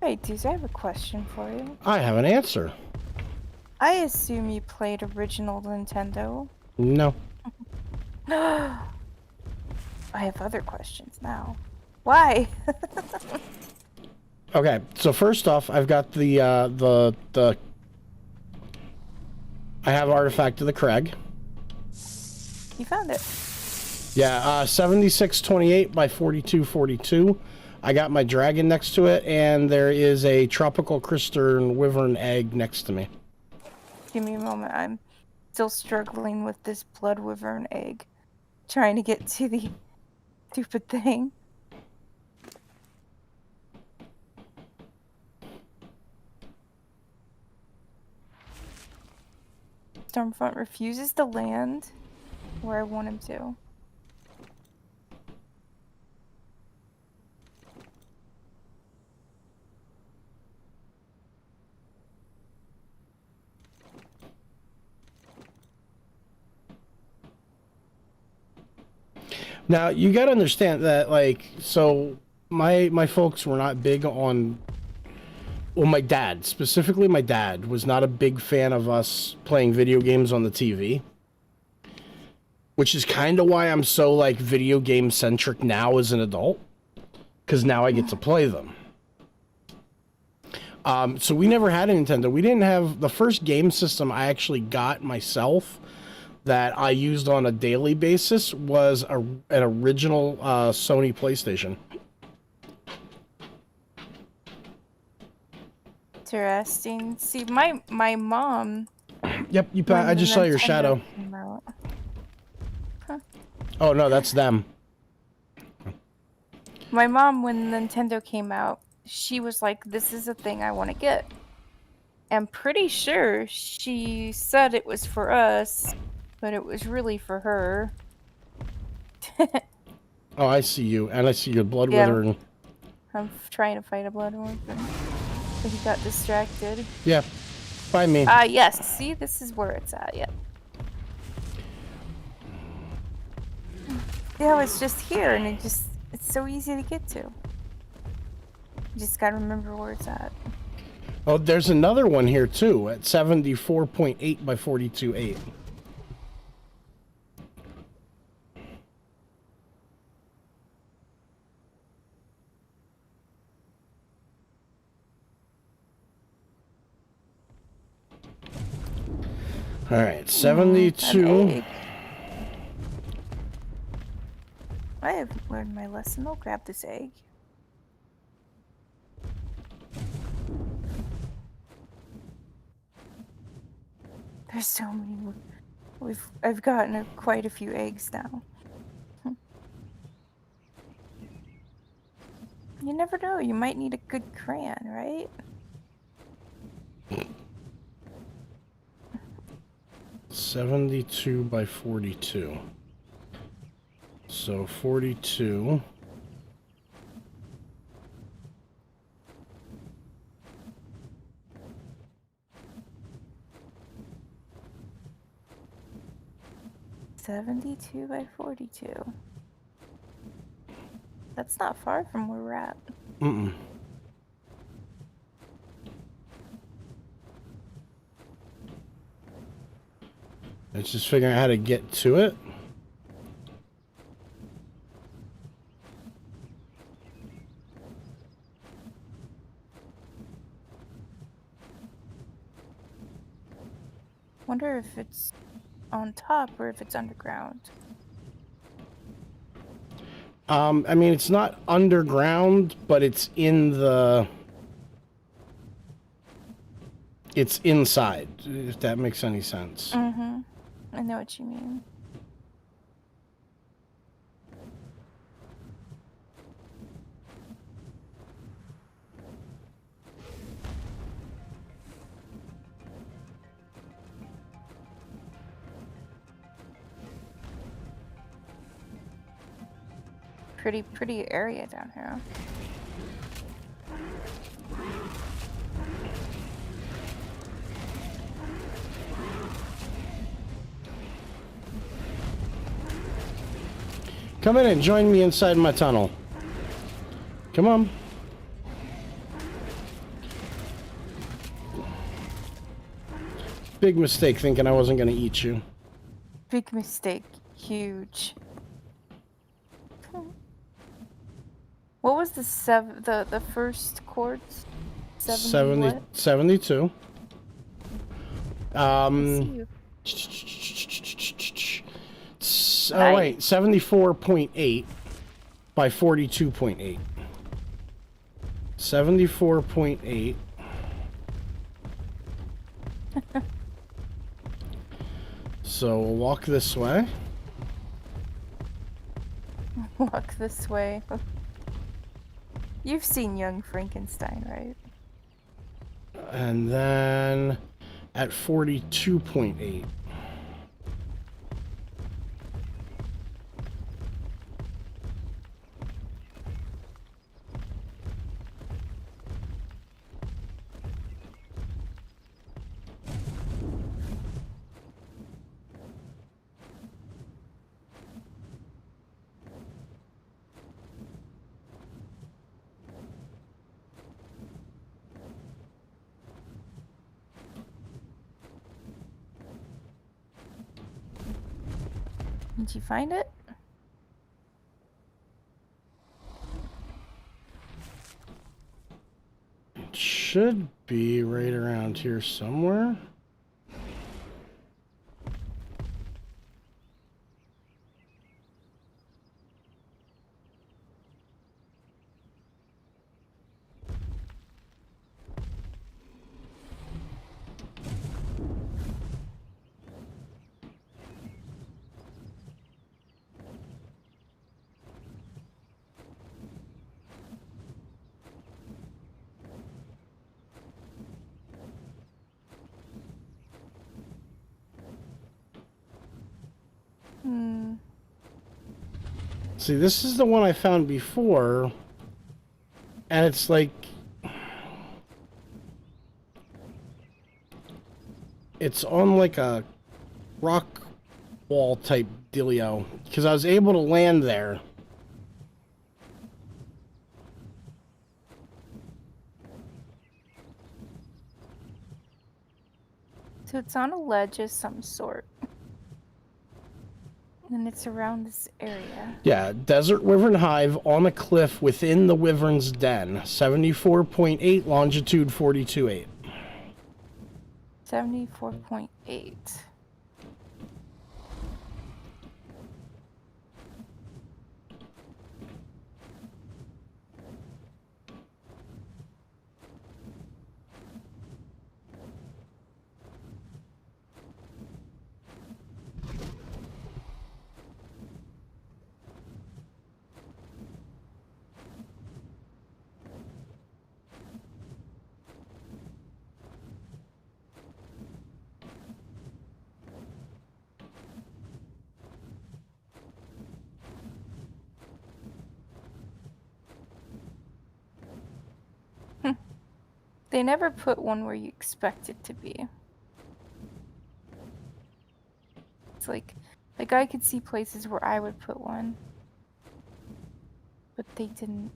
Hey, dudes, I have a question for you. I have an answer. I assume you played original Nintendo. No. I have other questions now. Why? Okay, so first off, I've got the I have Artifact of the Crag. You found it. Yeah, 7628 by 4242. I got my dragon next to it, and there is a tropical crystal wyvern egg next to me. Give me a moment. I'm still struggling with this blood wyvern egg. Trying to get to the stupid thing. Stormfront refuses to land where I want him to. Now, you gotta understand that, like, so my folks were not big on... Well, my dad, specifically my dad, was not a big fan of us playing video games on the TV. Which is kind of why I'm so, like, video game-centric now as an adult. Because now I get to play them. So we never had a Nintendo. We didn't have... The first game system I actually got myself... that I used on a daily basis was an original Sony PlayStation. Interesting. See, my mom... Yep, I just saw your shadow. Huh. Oh, no, that's them. My mom, when Nintendo came out, she was like, this is a thing I want to get. I'm pretty sure she said it was for us, but it was really for her. Oh, I see you, and I see your blood Yeah. withering. I'm trying to fight a blood wyvern, but he got distracted. Yeah, by me. Yes. See, this is where it's at. Yep. Yeah, it's just here, and it's so easy to get to. You just gotta remember where it's at. Oh, there's another one here, too, at 74.8 by 42.8. All right, 72. I have learned my lesson. I'll grab this egg. There's so many. I've gotten quite a few eggs now. You never know. You might need a good crayon, right? $72 by 42. So 42. $72 by 42. That's not far from where we're at. Mm-mm. It's just figuring out how to get to it. Wonder if it's on top or if it's underground. I mean, it's not underground, but it's in the... It's inside, if that makes any sense. Mm-hmm. I know what you mean. Pretty area down here. Come in and join me inside my tunnel. Come on. Big mistake thinking I wasn't going to eat you. Big mistake. Huge. What was the first chord? 72. Oh wait, 74.8 by 42.8. 74.8 So we'll walk this way. Walk this way. You've seen Young Frankenstein, right? And then at 42.8. Did you find it? It should be right around here somewhere. See, this is the one I found before, and it's like, it's on like a rock wall type dealio, because I was able to land there. So it's on a ledge of some sort. And it's around this area. Yeah, Desert Wyvern Hive on a cliff within the Wyvern's Den. 74.8, longitude 42.8. 74.8. They never put one where you expect it to be. It's like I could see places where I would put one, but they didn't.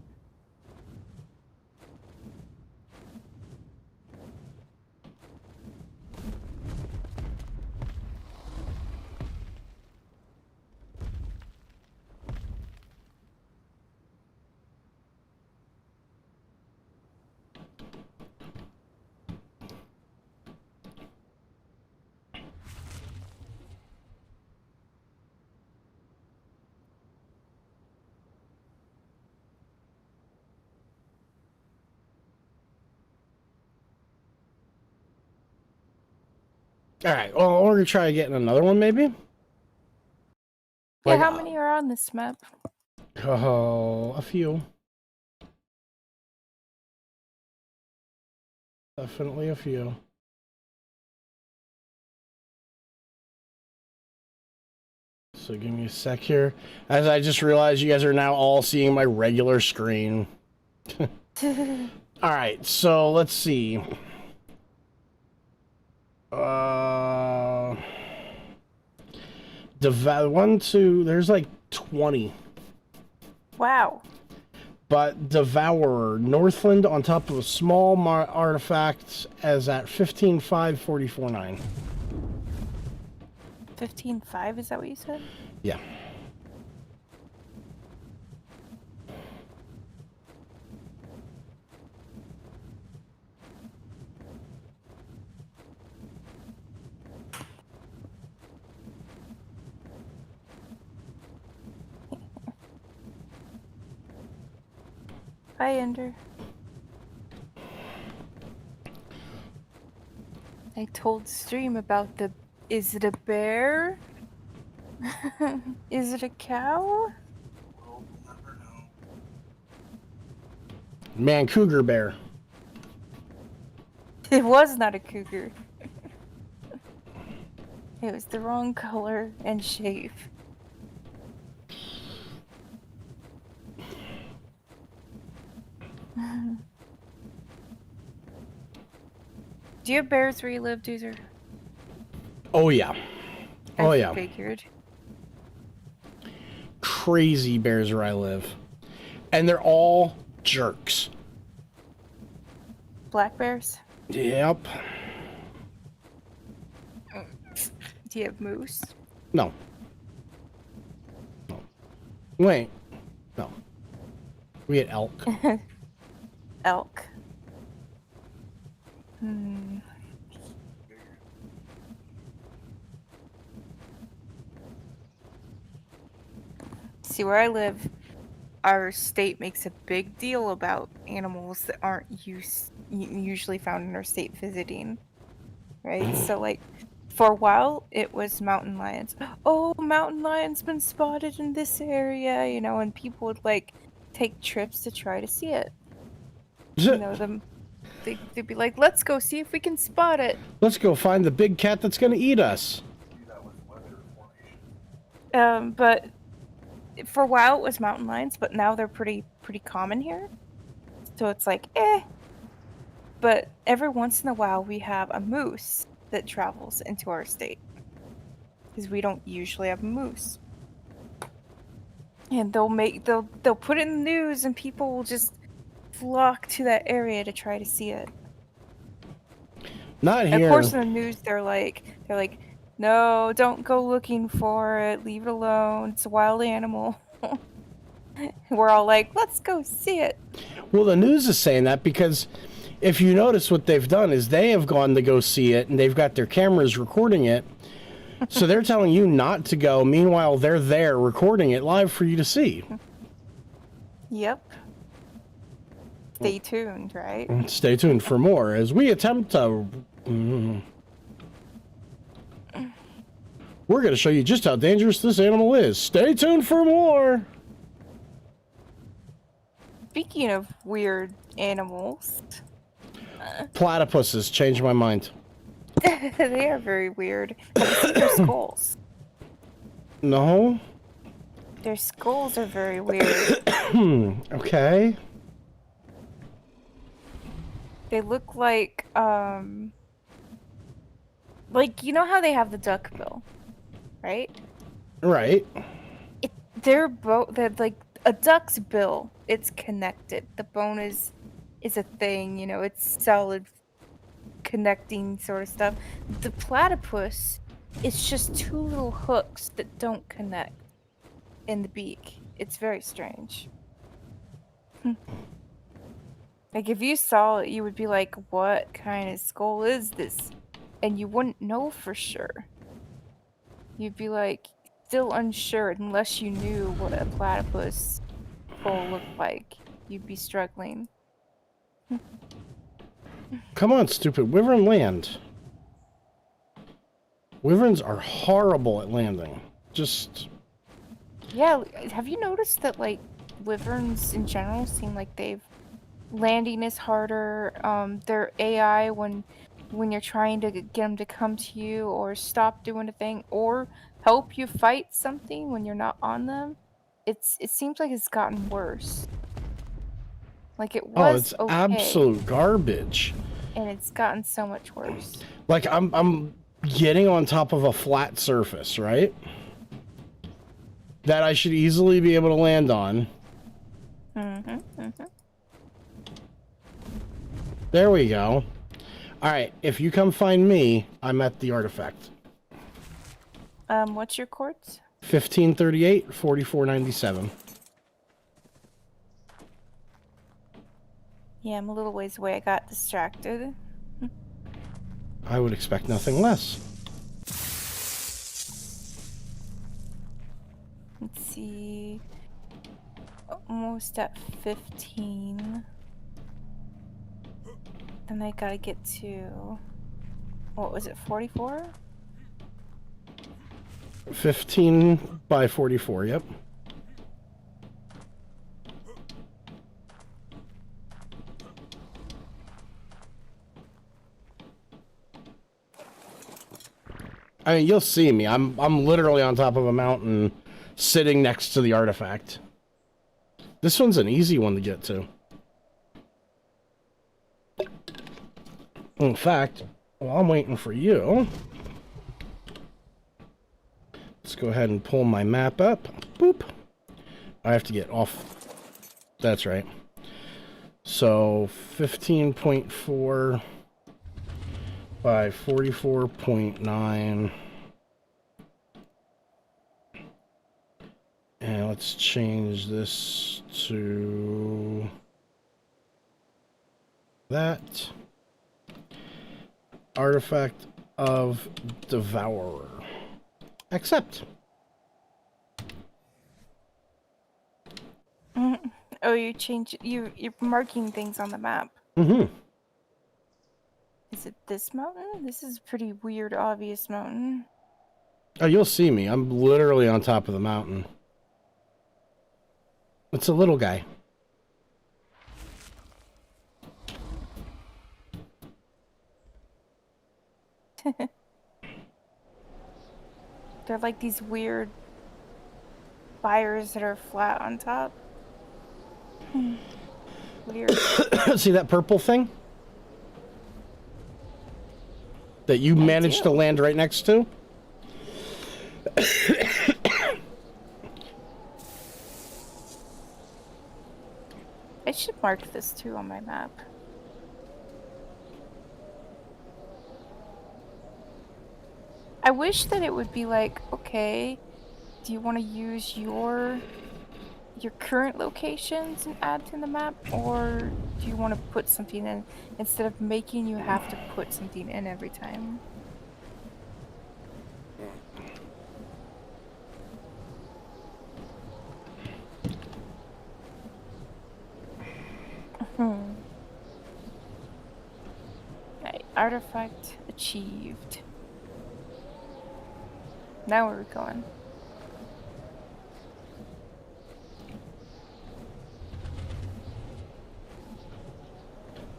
Alright, well, we're gonna try getting another one, maybe? Yeah, Like, how many are on this map? Oh, a few. Definitely a few. So give me a sec here. As I just realized you guys are now all seeing my regular screen. Alright, so let's see. There's like 20. Wow. But Devourer, Northland on top of a small artifact as at 15.5, 15.5, is that what you said? Yeah. Hi, Ender. I told Stream about the Is it a bear? Is it a cow? Man, cougar bear. It was not a cougar. It was the wrong color and shape. Do you have bears where you live, Doozer? Oh yeah. Oh I yeah. Figured. Crazy bears where I live. And they're all jerks. Black bears? Yep. Do you have moose? No. No. Wait. No. We had elk. Elk. See, where I live, our state makes a big deal about animals that aren't usually found in our state visiting, right? So, like, for a while, it was mountain lions. Oh, mountain lion's been spotted in this area, you know, and people would, like, take trips to try to see it. You know, they'd be like, let's go see if we can spot it. Let's go find the big cat that's gonna eat us. But for a while it was mountain lions, but now they're pretty common here. So it's like, eh. But every once in a while we have a moose that travels into our state. Because we don't usually have a moose. And they'll put it in the news and people will just flock to that area to try to see it. Not here. Of course in the news they're like, no, don't go looking for it, leave it alone, it's a wild animal. We're all like, let's go see it. Well, the news is saying that because if you notice what they've done is they have gone to go see it and they've got their cameras recording it. So they're telling you not to go. Meanwhile, they're there recording it live for you to see. Yep. Stay tuned, right? Stay tuned for more as we attempt to... We're going to show you just how dangerous this animal is. Stay tuned for more! Speaking of weird animals... Platypuses changed my mind. They are very weird. Have you seen their skulls? No? Their skulls are very weird. Okay. They look like, you know how they have the duck bill, right? Right. They're like a duck's bill. It's connected. The bone is a thing, you know, it's solid connecting sort of stuff. The platypus, it's just two little hooks that don't connect in the beak. It's very strange. Like if you saw it, you would be like, what kind of skull is this? And you wouldn't know for sure. You'd be like, still unsure unless you knew what a platypus skull looked like. You'd be struggling. Come on, stupid wyvern, land. Wyverns are horrible at landing. Just... Yeah, have you noticed that, like, wyverns in general seem like landing is harder, their AI when you're trying to get them to come to you or stop doing a thing or help you fight something when you're not on them, it seems like it's gotten worse. Like it was it's okay, absolute garbage. and it's gotten so much worse. Like I'm getting on top of a flat surface, right? That I should easily be able to land on. There we go. Alright, if you come find me, I'm at the artifact. What's your coords? 1538, 4497. Yeah, I'm a little ways away. I got distracted. I would expect nothing less. Let's see. Almost at 15. Then I gotta get to... What was it, 44? 15 by 44, yep. I mean, you'll see me. I'm literally on top of a mountain, sitting next to the artifact. This one's an easy one to get to. In fact, while I'm waiting for you, let's go ahead and pull my map up. Boop. I have to get off. That's right. So 15.4 by 44.9. And let's change this to that. Artifact of Devourer. Accept. Oh, you're marking things on the map. Mm-hmm. Is it this mountain? This is a pretty weird, obvious mountain. Oh, you'll see me. I'm literally on top of the mountain. It's a little guy. They're like these weird spires that are flat on top. Weird. See that purple thing? That you managed to land right next to? I should mark this too on my map. I wish that it would be like, okay, do you want to use your current locations and add to the map, or do you want to put something in instead of making you have to put something in every time? Right, artifact achieved. Now where are we going?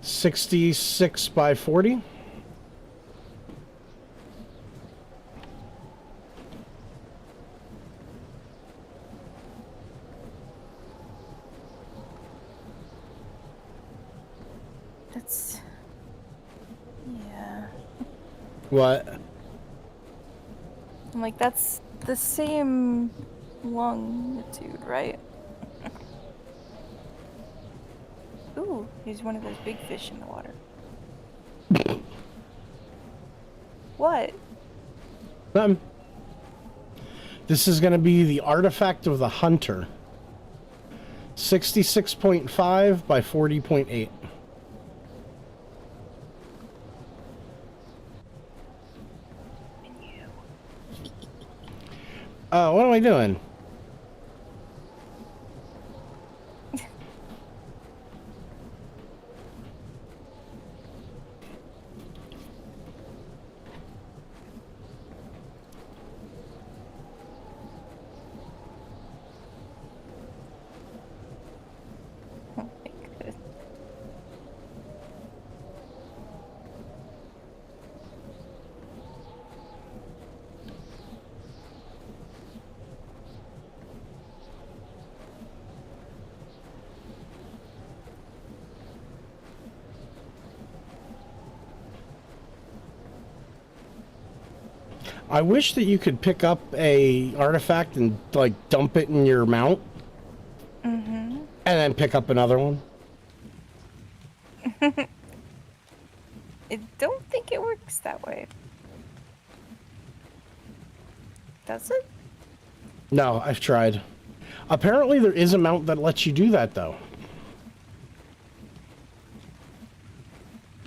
$66 by $40. That's... yeah. What? I'm like, that's the same longitude, right? Ooh, here's one of those big fish in the water. What? This is going to be the artifact of the hunter. 66.5 by 40.8. What am I doing? I wish that you could pick up a artifact and like dump it in your mount. Mm-hmm. And then pick up another one. I don't think it works that way. Does it? No, I've tried. Apparently there is a mount that lets you do that though.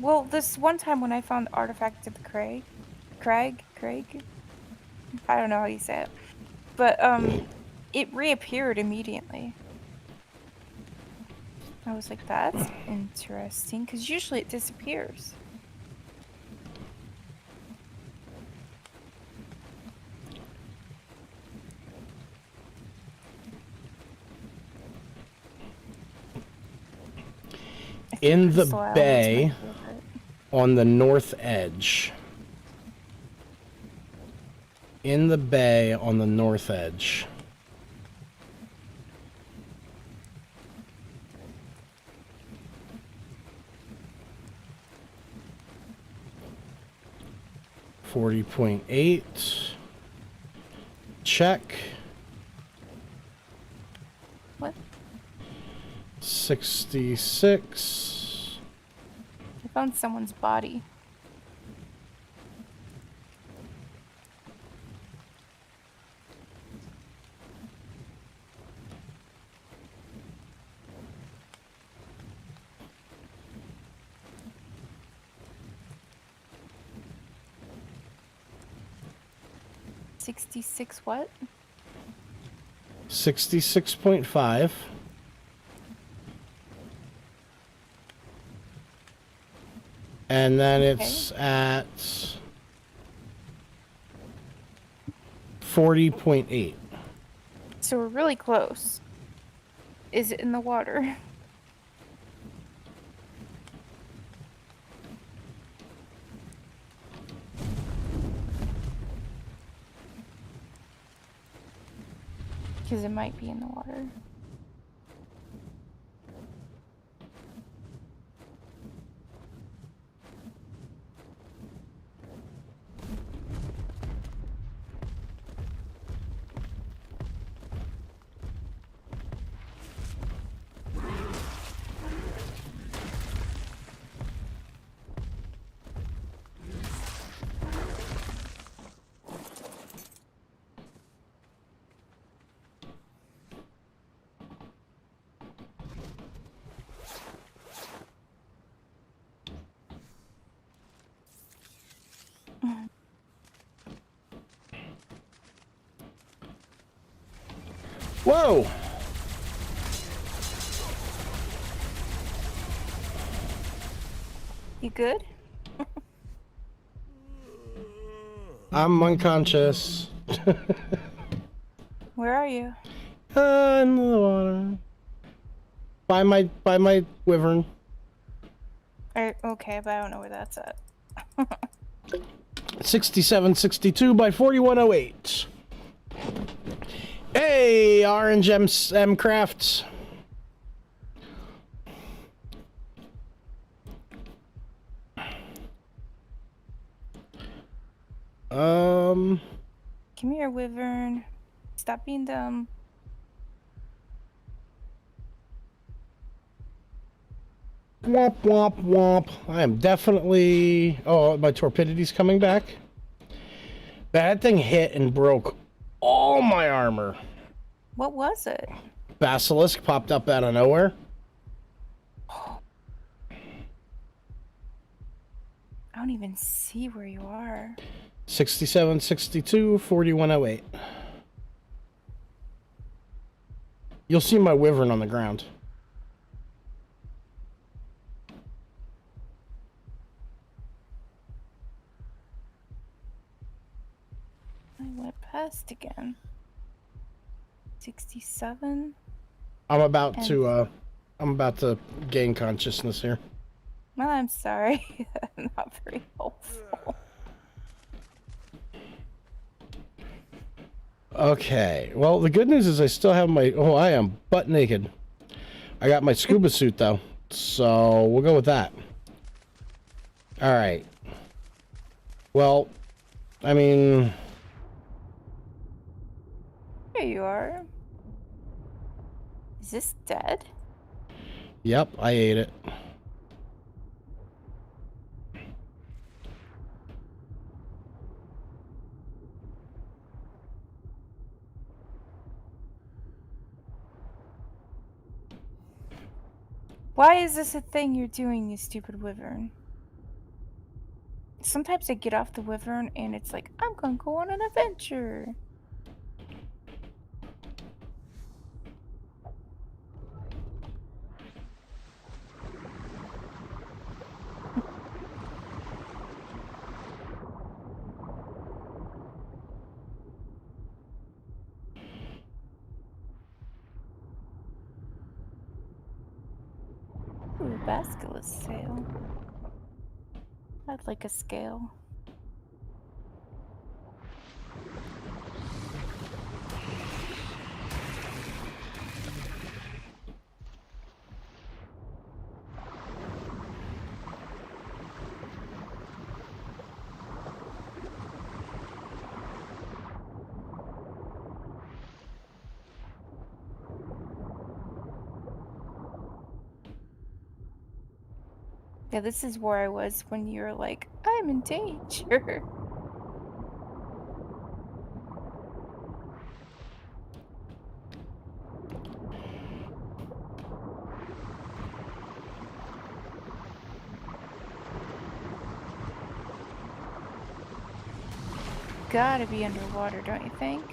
Well, this one time when I found Artifact of the Craig, I don't know how you say it, but it reappeared immediately. I was like, that's interesting, because usually it disappears. in the Coastal Island is my bay favorite. on the north edge. In the bay on the north edge. $40.8. Check. What? 66. I found someone's body. $66 what? 66.5. And then it's at 40.8. So we're really close. Is it in the water? Because it might be in the water. Whoa! You good? I'm unconscious. Where are you? In the water. By my wyvern. Okay, but I don't know where that's at. 67.62 by 41.08. Hey, Orange M Crafts. Come here, wyvern. Stop being dumb. Womp womp womp. I am definitely... Oh, my torpidity's coming back. That thing hit and broke all my armor. What was it? Basilisk popped up out of nowhere. I don't even see where you are. 67.62, 41.08. You'll see my wyvern on the ground. I went past again. 67. I'm about to gain consciousness here. Well, I'm sorry. Not very helpful. Okay. Well, the good news is I still have my... Oh, I am butt naked. I got my scuba suit, though. So, we'll go with that. Alright. Well, I mean... There you are. Is this dead? Yep, I ate it. Why is this a thing you're doing, you stupid wyvern? Sometimes I get off the wyvern and it's like, I'm gonna go on an adventure. Ooh, basilisk tail. I'd like a scale. Yeah, this is where I was when you were like, I'm in danger. Gotta be underwater, don't you think?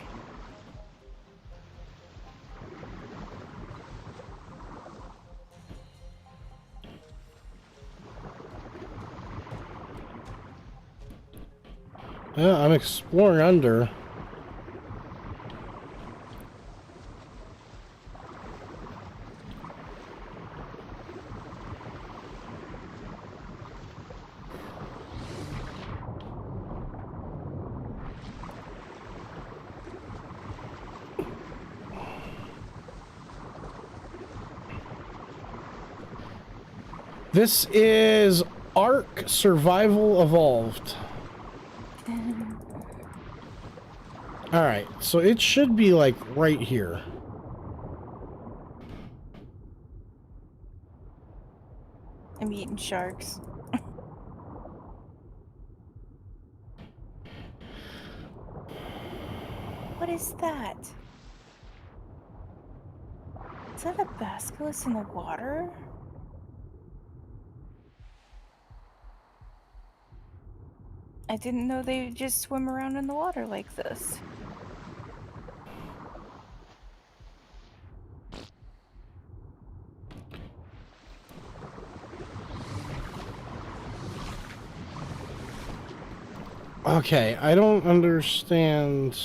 Yeah, I'm exploring under. This is Ark Survival Evolved. Alright, so it should be like right here. I'm eating sharks. What is that? Is that a basilisk in the water? I didn't know they just swim around in the water like this. Okay, I don't understand.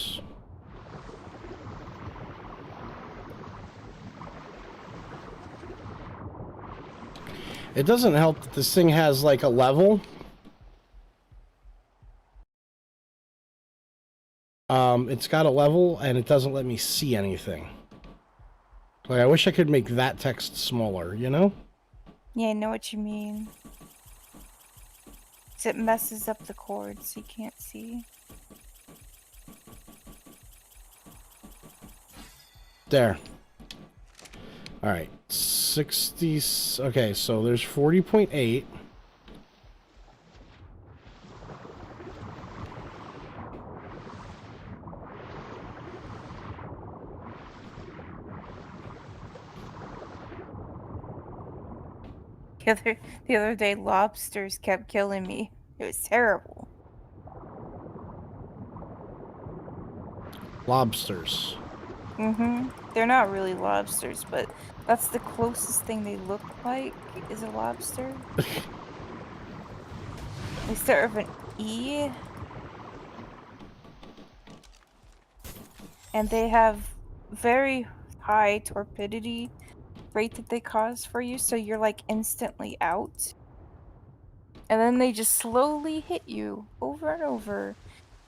It doesn't help that this thing has like a level. It's got a level and it doesn't let me see anything. Like, I wish I could make that text smaller, you know? Yeah, I know what you mean. 'Cause it messes up the chords so you can't see. There. Alright, 60... Okay, so there's 40.8. The other day, lobsters kept killing me. It was terrible. Lobsters. They're not really lobsters, but that's the closest thing they look like is a lobster. They start with an E. And they have very high torpidity rate that they cause for you, so you're like instantly out. And then they just slowly hit you over and over,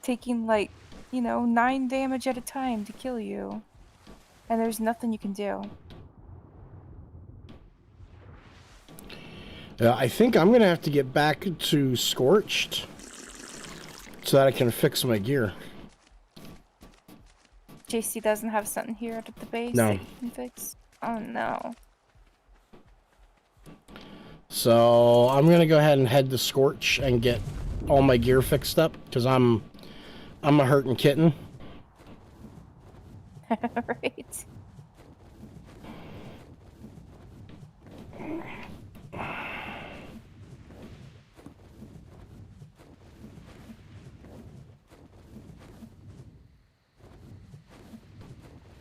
taking like, 9 damage at a time to kill you. And there's nothing you can do. I think I'm gonna have to get back to Scorched so that I can fix my gear. JC doesn't have something here at the base No. that you can fix? Oh no. So I'm gonna go ahead and head to Scorch and get all my gear fixed up because I'm a hurting kitten. Right.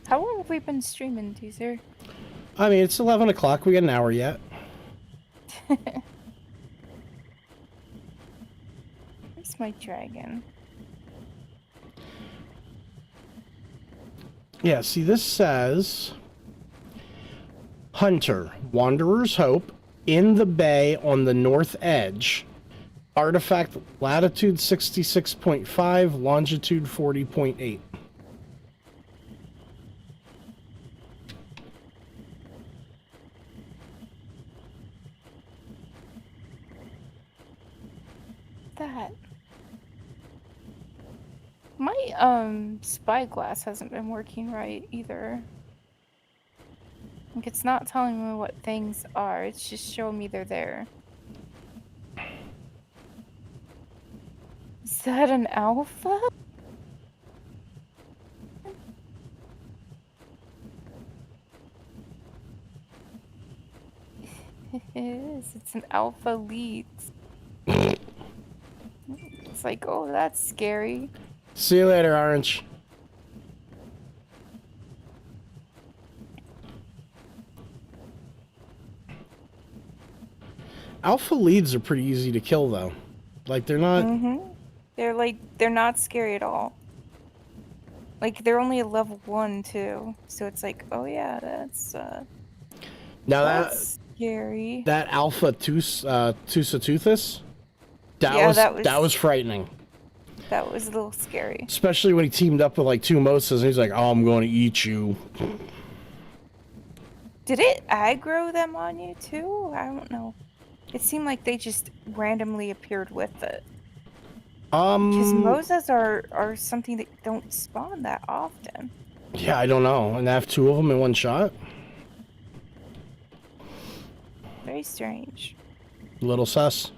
How long have we been streaming, Teaser? I mean, it's 11 o'clock. We got an hour yet. Where's my dragon? Yeah, see, this says Hunter, Wanderer's Hope, in the bay on the north edge. Artifact latitude 66.5, longitude 40.8. That. My spyglass hasn't been working right either. Like, it's not telling me what things are, it's just showing me they're there. Is that an alpha? It is. It's an alpha lead. It's like, oh, that's scary. See you later, Orange. Alpha leads are pretty easy to kill, though. Like, they're not... They're not scary at all. Like, they're only a level 1, too. So it's like, oh yeah, that's scary. That Alpha Tusatoothus, that was frightening. That was a little scary. Especially when he teamed up with, like, two Mosas, and he's like, oh, I'm going to eat you. Did it aggro them on you, too? I don't know. It seemed like they just randomly appeared with it. Because Mosas are something that don't spawn that often. Yeah, I don't know. And I have two of them in one shot? Very strange. Little sus.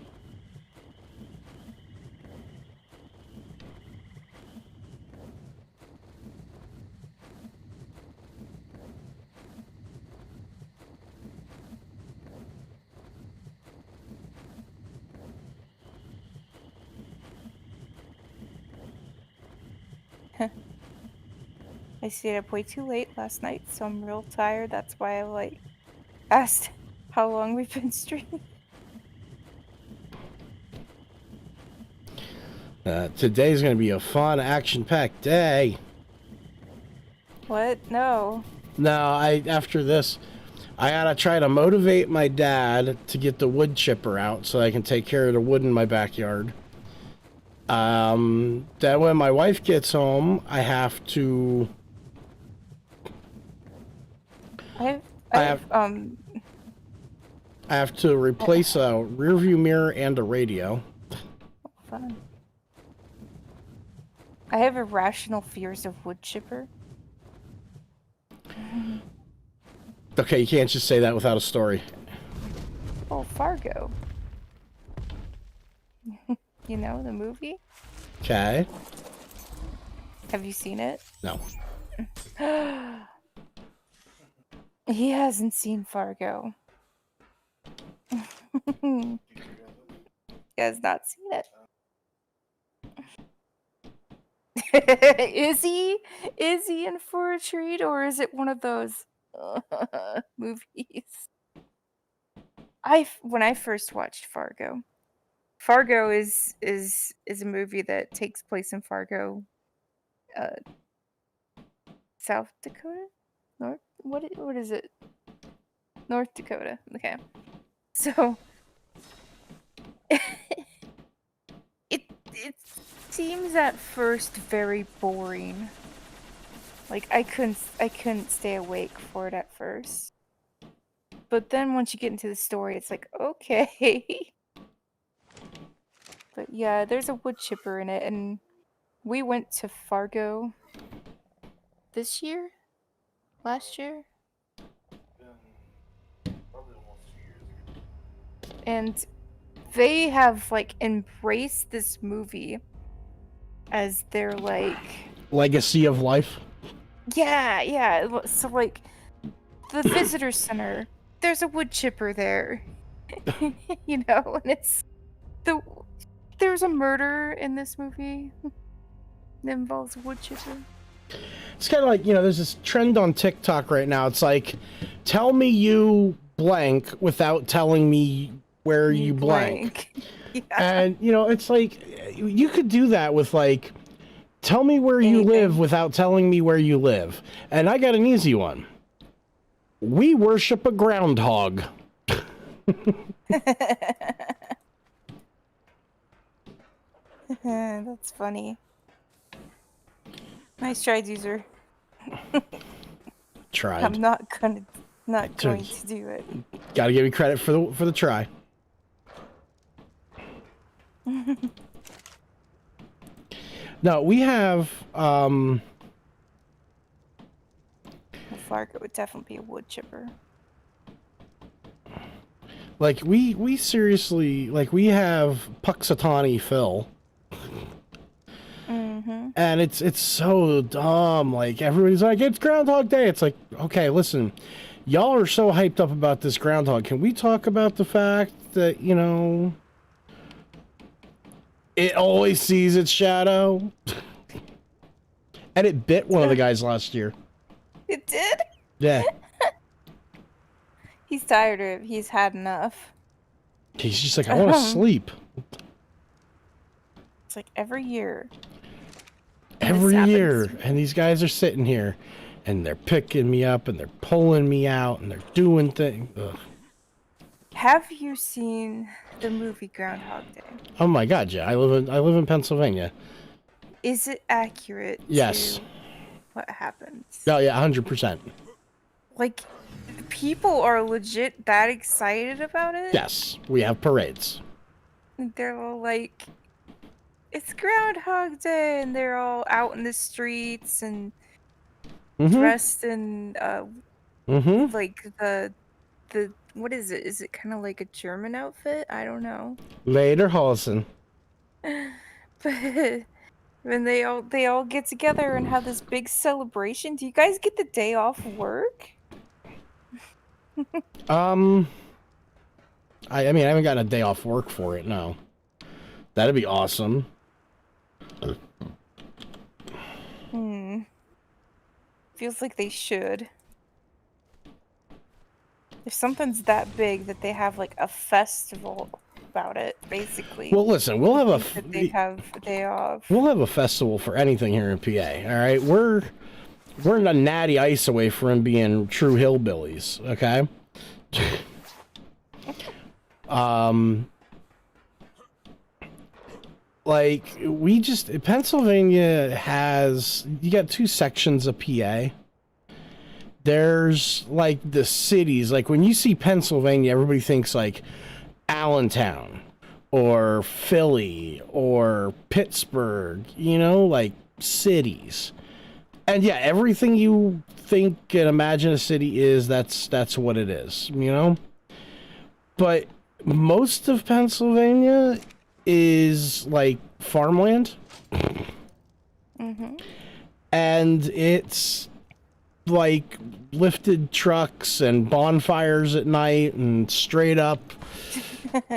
I stayed up way too late last night, so I'm real tired. That's why I, like, asked how long we've been streaming. Today's going to be a fun, action-packed day. What? No. No, after this, I gotta try to motivate my dad to get the wood chipper out so I can take care of the wood in my backyard. Then when my wife gets home, I have to... I have to replace a rear view mirror and a radio. Fun. I have irrational fears of wood chipper. Okay, you can't just say that without a story. Oh, Fargo. You know, the movie? Okay. Have you seen it? No. He hasn't seen Fargo. He has not seen it. Is he in for a treat, or is it one of those movies? When I first watched Fargo is a movie that takes place in Fargo, South Dakota, what is it? North Dakota. Okay, so it seems at first very boring. Like, I couldn't stay awake for it at first. But then once you get into the story, it's like, okay. But yeah, there's a wood chipper in it, and we went to Fargo this year? Last year? And they have, like, embraced this movie as their, like... Legacy of life? Yeah. So, like, the visitor center, there's a wood chipper there. You know, and there's a murder in this movie that involves a wood chipper. It's kind of like, you know, there's this trend on TikTok right now. It's like, tell me you blank without telling me where you blank. Yeah. And, you know, it's like, you could do that with, like, tell me where you live without telling me where you live. And I got an easy one. We worship a groundhog. That's funny. Nice try, user. Tried. I'm not going to do it. Gotta give me credit for the try. No, we have Fargo would definitely be a wood chipper. like we seriously, like, we have Puxatawny Phil. And it's so dumb. Like, everybody's like, it's Groundhog Day. It's like, okay, listen, y'all are so hyped up about this groundhog. Can we talk about the fact that, you know, it always sees its shadow? And it bit one of the guys last year. It did? Yeah. He's tired of it. He's had enough. He's just like, I want to sleep. It's like every year. Every year. And these guys are sitting here, and they're picking me up, and they're pulling me out, and they're doing things. Ugh. Have you seen the movie Groundhog Day? Oh my God, yeah. I live in Pennsylvania. Is it accurate Yes. to what happens? Oh yeah, 100%. Like, people are legit that excited about it? Yes, we have parades. They're all like, it's Groundhog Day, and they're all out in the streets and dressed in like the what is it? Is it kind of like a German outfit? I don't know. Lederhosen. But when they all get together and have this big celebration, do you guys get the day off work? I mean, I haven't gotten a day off work for it, no. That'd be awesome. Feels like they should. If something's that big that they have like a festival about it, basically. Well, listen, we'll have they have a day off. We'll have a festival for anything here in PA. All right, we're a natty ice away from being true hillbillies. Okay. Like, Pennsylvania has, you got two sections of PA. There's like the cities, like when you see Pennsylvania, everybody thinks like Allentown or Philly or Pittsburgh, you know, like cities. And yeah, everything you think and imagine a city is, that's what it is, you know? But most of Pennsylvania is like farmland. And it's like lifted trucks and bonfires at night and straight up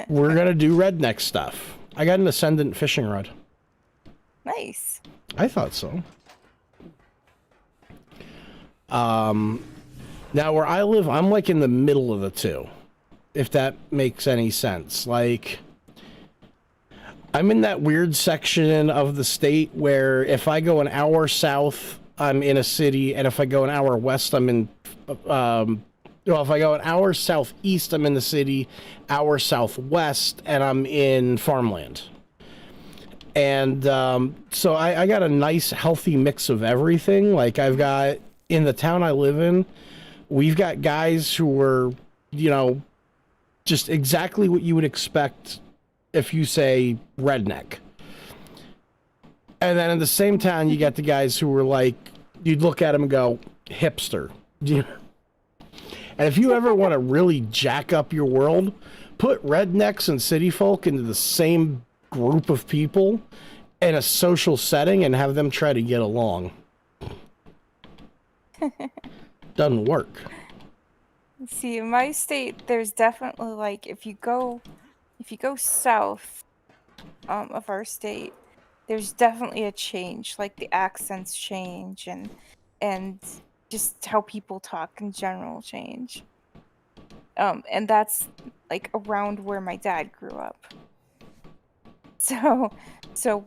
we're gonna do redneck stuff. I got an Ascendant fishing rod. Nice. I thought so. Now where I live, I'm like in the middle of the two, if that makes any sense. Like, I'm in that weird section of the state where if I go an hour south, I'm in a city, and if I go an hour west, I'm in, well, if I go an hour southeast, I'm in the city, hour southwest, and I'm in farmland. And so I got a nice, healthy mix of everything. Like, I've got, in the town I live in, we've got guys who are, you know, just exactly what you would expect if you say redneck. And then in the same town, you got the guys who were like, you'd look at them and go, hipster. And if you ever want to really jack up your world, put rednecks and city folk into the same group of people in a social setting and have them try to get along. Doesn't work. See, in my state, there's definitely like, if you go south of our state, there's definitely a change. Like, the accents change, and just how people talk in general change. And that's like around where my dad grew up. So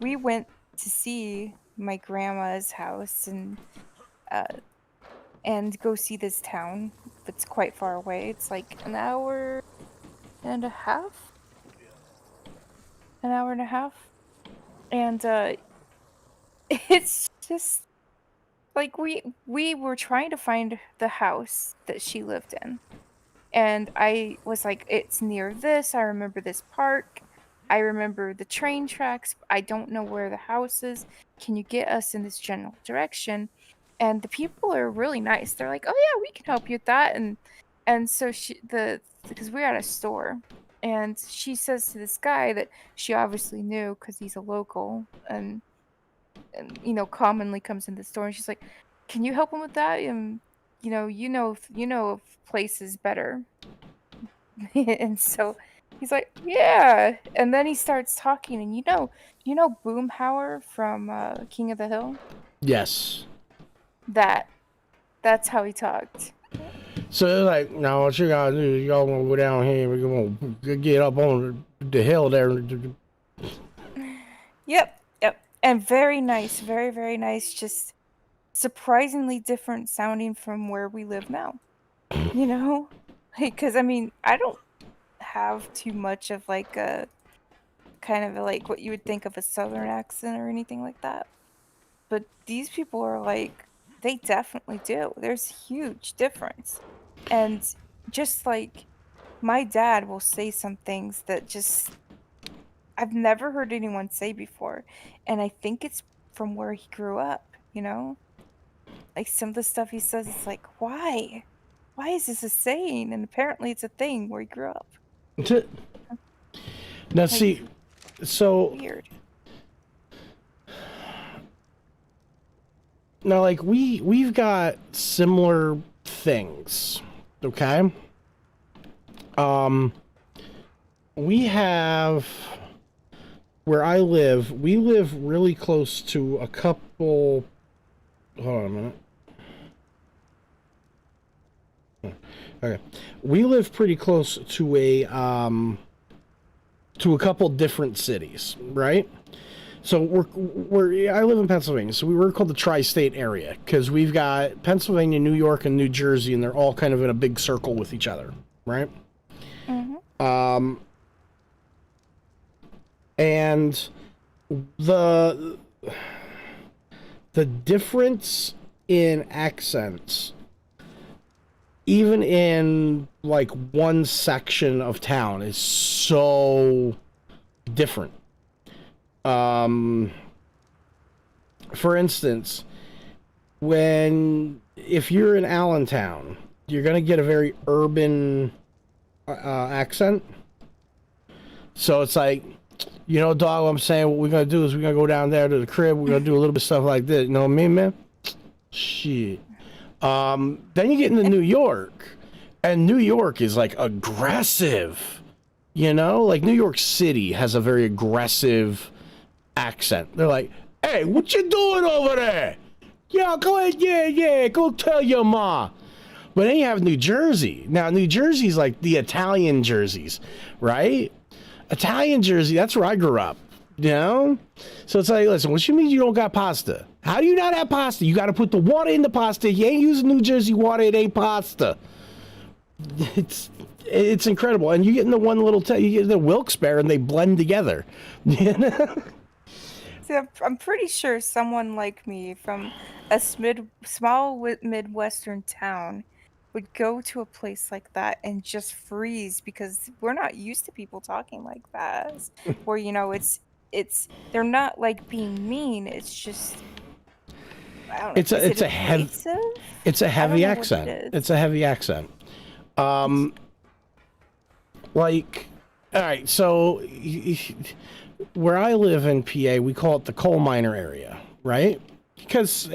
we went to see my grandma's house and go see this town that's quite far away. It's like an hour and a half, an hour and a half, and it's just like we were trying to find the house that she lived in. And I was like, it's near this. I remember this park. I remember the train tracks. I don't know where the house is. Can you get us in this general direction? And the people are really nice. They're like, oh yeah, we can help you with that. And so because we're at a store, and she says to this guy that she obviously knew because he's a local and commonly comes in the store, and she's like, can you help him with that? And you know of places better. And so he's like, yeah. And then he starts talking, and you know Boomhauer from King of the Hill? Yes. That's how he talked. So they're like, now what you gotta do is y'all gonna go down here, we're gonna get up on the hill there. Yep. And very nice, very, very nice, just surprisingly different sounding from where we live now. Because I mean, I don't have too much of like a kind of like what you would think of a southern accent or anything like that. But these people are like, they definitely do. There's a huge difference. And just like my dad will say some things that just I've never heard anyone say before. And I think it's from where he grew up, Like some of the stuff he says, it's like, why? Why is this a saying? And apparently it's a thing where he grew up. Now see, so weird. Now, like we've got similar things, okay? We have where I live. We live really close to a couple. Hold on a minute. Okay, we live pretty close to a couple different cities, right? So I live in Pennsylvania, so we're called the tri-state area because we've got Pennsylvania, New York, and New Jersey, and they're all kind of in a big circle with each other, right? Mm-hmm. And the difference in accents, even in like one section of town, is so different. For instance, if you're in Allentown, you're gonna get a very urban accent. So it's like, dog, what I'm saying, what we're gonna do is we're gonna go down there to the crib, we're gonna do a little bit of stuff like this. You know what I mean, man? Shit. Then you get into New York, and New York is like aggressive. Like New York City has a very aggressive accent. They're like, hey, what you doing over there? Yeah, go ahead, yeah, go tell your ma. But then you have New Jersey. Now, New Jersey's like the Italian jerseys, right? Italian Jersey, that's where I grew up, So it's like, listen, what you mean you don't got pasta? How do you not have pasta? You got to put the water in the pasta. You ain't using New Jersey water, it ain't pasta. It's incredible. And you get in the one little, you get the Wilkes-Barre, and they blend together. See, I'm pretty sure someone like me from a small Midwestern town would go to a place like that and just freeze because we're not used to people talking like that. Where, it's they're not like being mean. It's just, I don't know. It's a heavy accent. It's a heavy accent. Like, all right, so where I live in PA, we call it the coal miner area, right? Because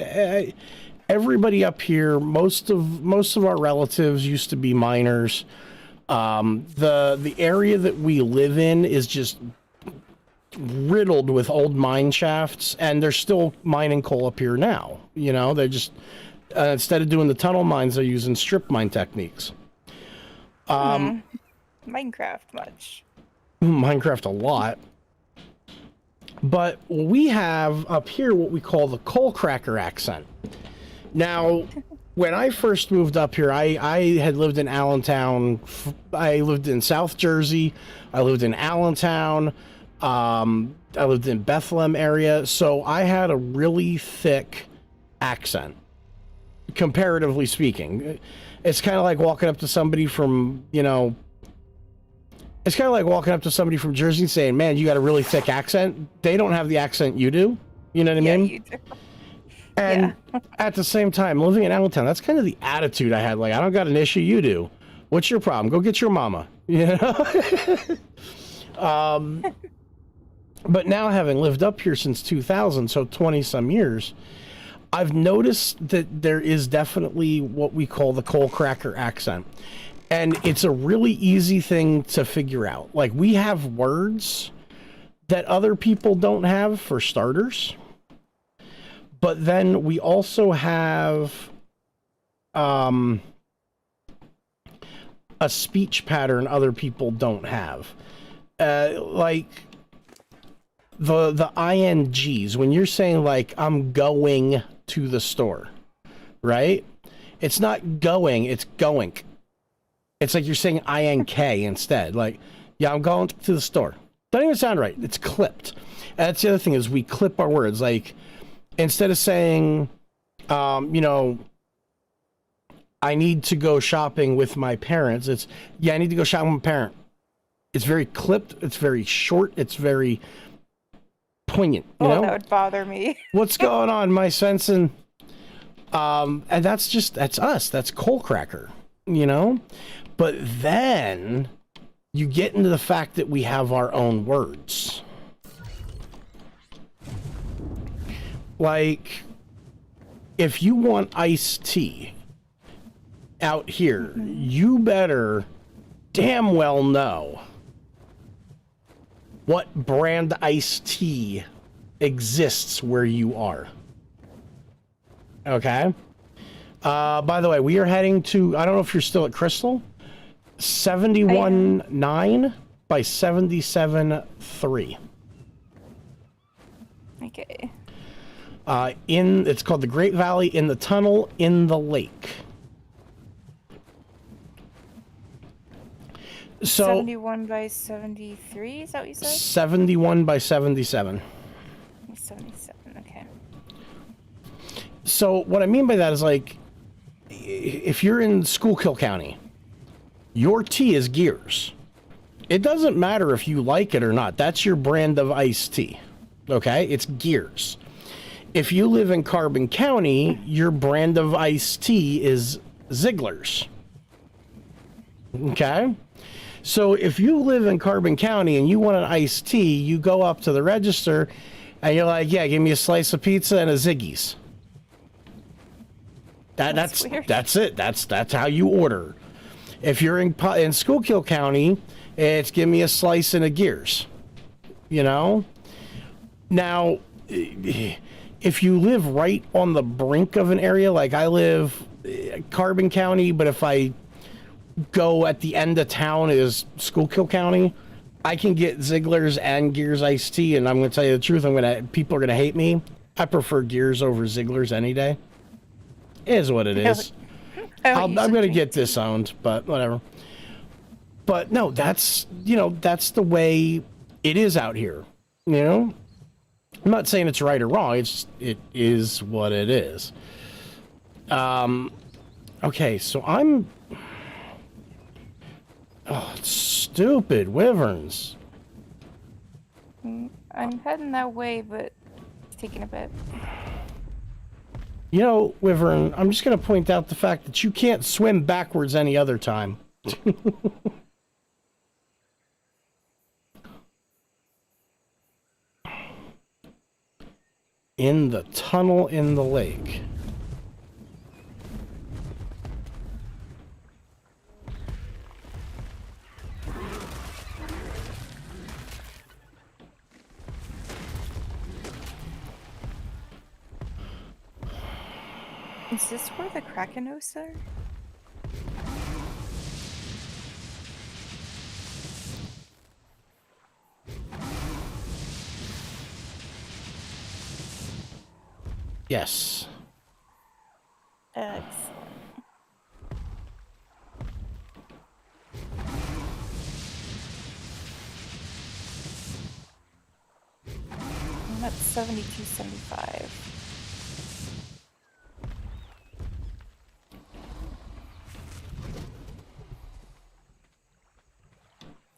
everybody up here, most of our relatives used to be miners. The area that we live in is just riddled with old mine shafts, and they're still mining coal up here now. They're just instead of doing the tunnel mines, they're using strip mine techniques. Minecraft much. Minecraft a lot. But we have up here what we call the coal cracker accent. Now, when I first moved up here, I had lived in Allentown. I lived in South Jersey. I lived in Allentown. I lived in Bethlehem area. So I had a really thick accent, comparatively speaking. It's kind of like walking up to somebody from, you know, it's kind of like walking up to somebody from Jersey and saying, man, you got a really thick accent. They don't have the accent you do. You know what I mean? Yeah, you do. And at the same time, living in Allentown, that's kind of the attitude I had. Like, I don't got an issue, you do. What's your problem? Go get your mama. You know? But now, having lived up here since 2000, so 20-some years, I've noticed that there is definitely what we call the coal cracker accent. And it's a really easy thing to figure out. Like, we have words that other people don't have, for starters. But then we also have a speech pattern other people don't have. Like the INGs, when you're saying like, I'm going to the store, right? It's not going, it's going. It's like you're saying INK instead. Like, yeah, I'm going to the store. Doesn't even sound right. It's clipped. And that's the other thing, is we clip our words. Like, instead of saying, you know, I need to go shopping with my parents, it's, yeah, I need to go shopping with my parent. It's very clipped. It's very short. It's very poignant. You know? That would bother me. What's going on, my Svensson? And that's us. That's coal cracker, you know? But then you get into the fact that we have our own words. Like, if you want iced tea out here, you better damn well know what brand iced tea exists where you are. Okay? By the way, we are heading to, I don't know if you're still at Crystal, 71.9 by 77.3. Okay. It's called the Great Valley, in the tunnel in the lake. So 71 by 73, is that what you said? 71 by 77. 77, okay. So what I mean by that is, like, if you're in Schuylkill County, your tea is Gears. It doesn't matter if you like it or not. That's your brand of iced tea. Okay? It's Gears. If you live in Carbon County, your brand of iced tea is Ziegler's. Okay? So if you live in Carbon County and you want an iced tea, you go up to the register and you're like, yeah, give me a slice of pizza and a Ziggy's. That's it. That's how you order. If you're in Schuylkill County, it's give me a slice and a Gears. You know? Now, if you live right on the brink of an area, like I live Carbon County, but if I go at the end of town is Schuylkill County, I can get Ziegler's and Gears iced tea, and I'm going to tell you the truth, people are going to hate me. I prefer Gears over Ziegler's any day. It is what it is. I'm going to get disowned, but whatever. But no, that's the way it is out here. You know? I'm not saying it's right or wrong. It is what it is. Okay, so I'm... Oh, stupid wyverns. I'm heading that way, but it's taking a bit. You know, Wyvern, I'm just going to point out the fact that you can't swim backwards any other time. In the tunnel in the lake. Is this where the Krakenos are? Yes. Excellent. 72.75.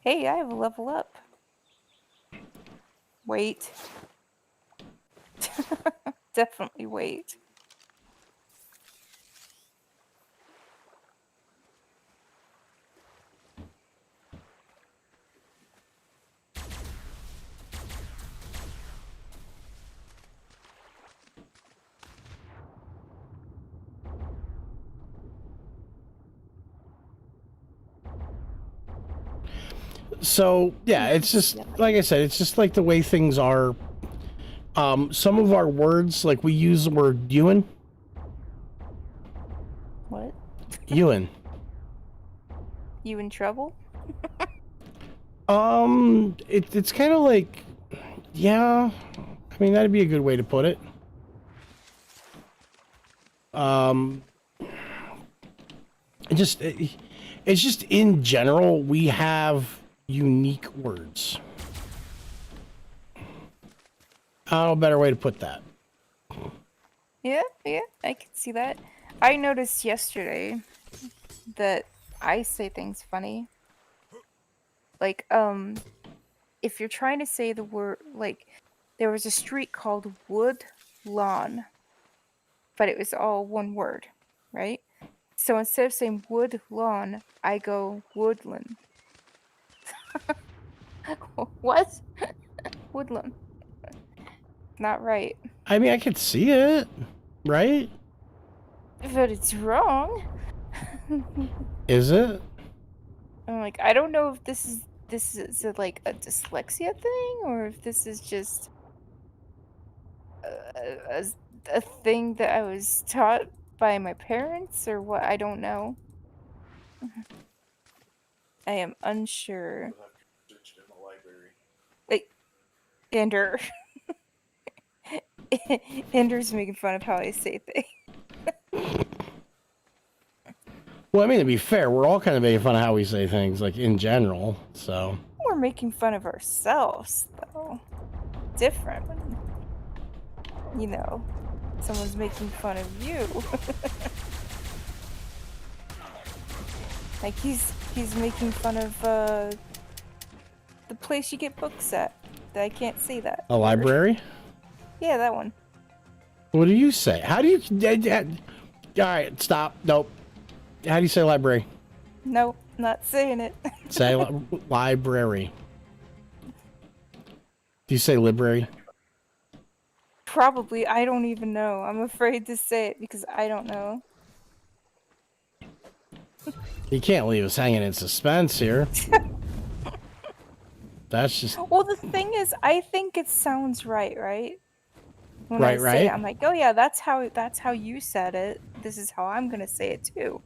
Hey, I have a level up. Wait. Definitely wait. So yeah, it's just like I said, it's just like the way things are. Some of our words, like we use the word Ewan. What? Ewan. You in trouble? It's kind of like, yeah. I mean, that'd be a good way to put it. It's just in general we have unique words. I don't know a better way to put that. Yeah, I can see that. I noticed yesterday that I say things funny. Like, if you're trying to say the word, like, there was a street called Wood Lawn, but it was all one word, right? So instead of saying wood lawn, I go woodland. What? Woodland. Not right. I mean, I could see it, right? But it's wrong. Is it? I'm like, I don't know if this is like a dyslexia thing, or if this is just a thing that I was taught by my parents, or what. I don't know. I am unsure. Like, Ender. Ender's making fun of how I say things. Well, I mean, to be fair, we're all kind of making fun of how we say things, like, in general, so... We're making fun of ourselves, though. Different when, you know, someone's making fun of you. Like, he's making fun of, the place you get books at. That I can't say that. A library? Yeah, that one. What do you say? How do you... Alright, stop. Nope. How do you say library? Nope, not saying it. Say library. Do you say library? Probably. I don't even know. I'm afraid to say it because I don't know. You can't leave us hanging in suspense here. That's just... Well, the thing is, I think it sounds right? When I say Right? it, I'm like, oh yeah, that's how you said it. This is how I'm gonna say it too.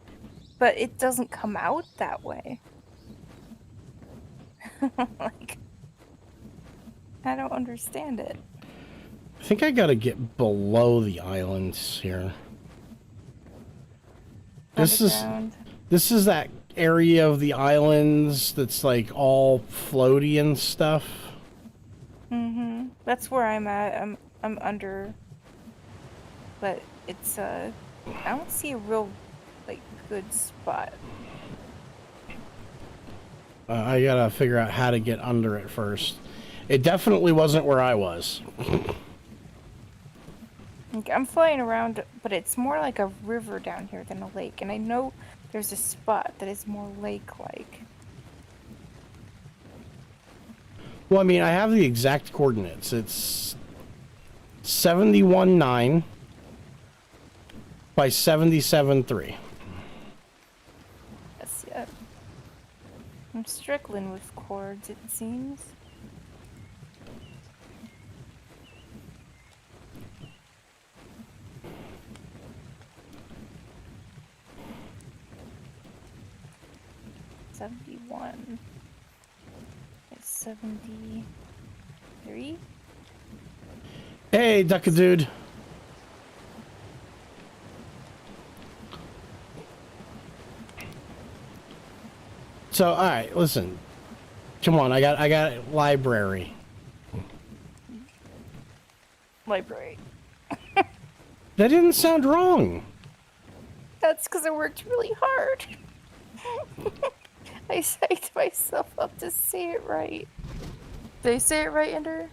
But it doesn't come out that way. Like, I don't understand it. I think I gotta get below the islands here. This is that area of the islands that's like all floaty and stuff. Mm-hmm. That's where I'm at. I'm under, but it's I don't see a real like good spot. I gotta figure out how to get under it first. It definitely wasn't where I was. Like, I'm flying around, but it's more like a river down here than a lake, and I know there's a spot that is more lake-like. Well, I mean, I have the exact coordinates. It's 71.9 by 77.3. Yes, yeah. I'm struggling with chords, it seems. $71. It's 73. Hey, Duck-a-Dude. So, all right, listen. Come on, I got library. library. That didn't sound wrong. That's because I worked really hard. I psyched myself up to say it right. Did I say it right, Ender?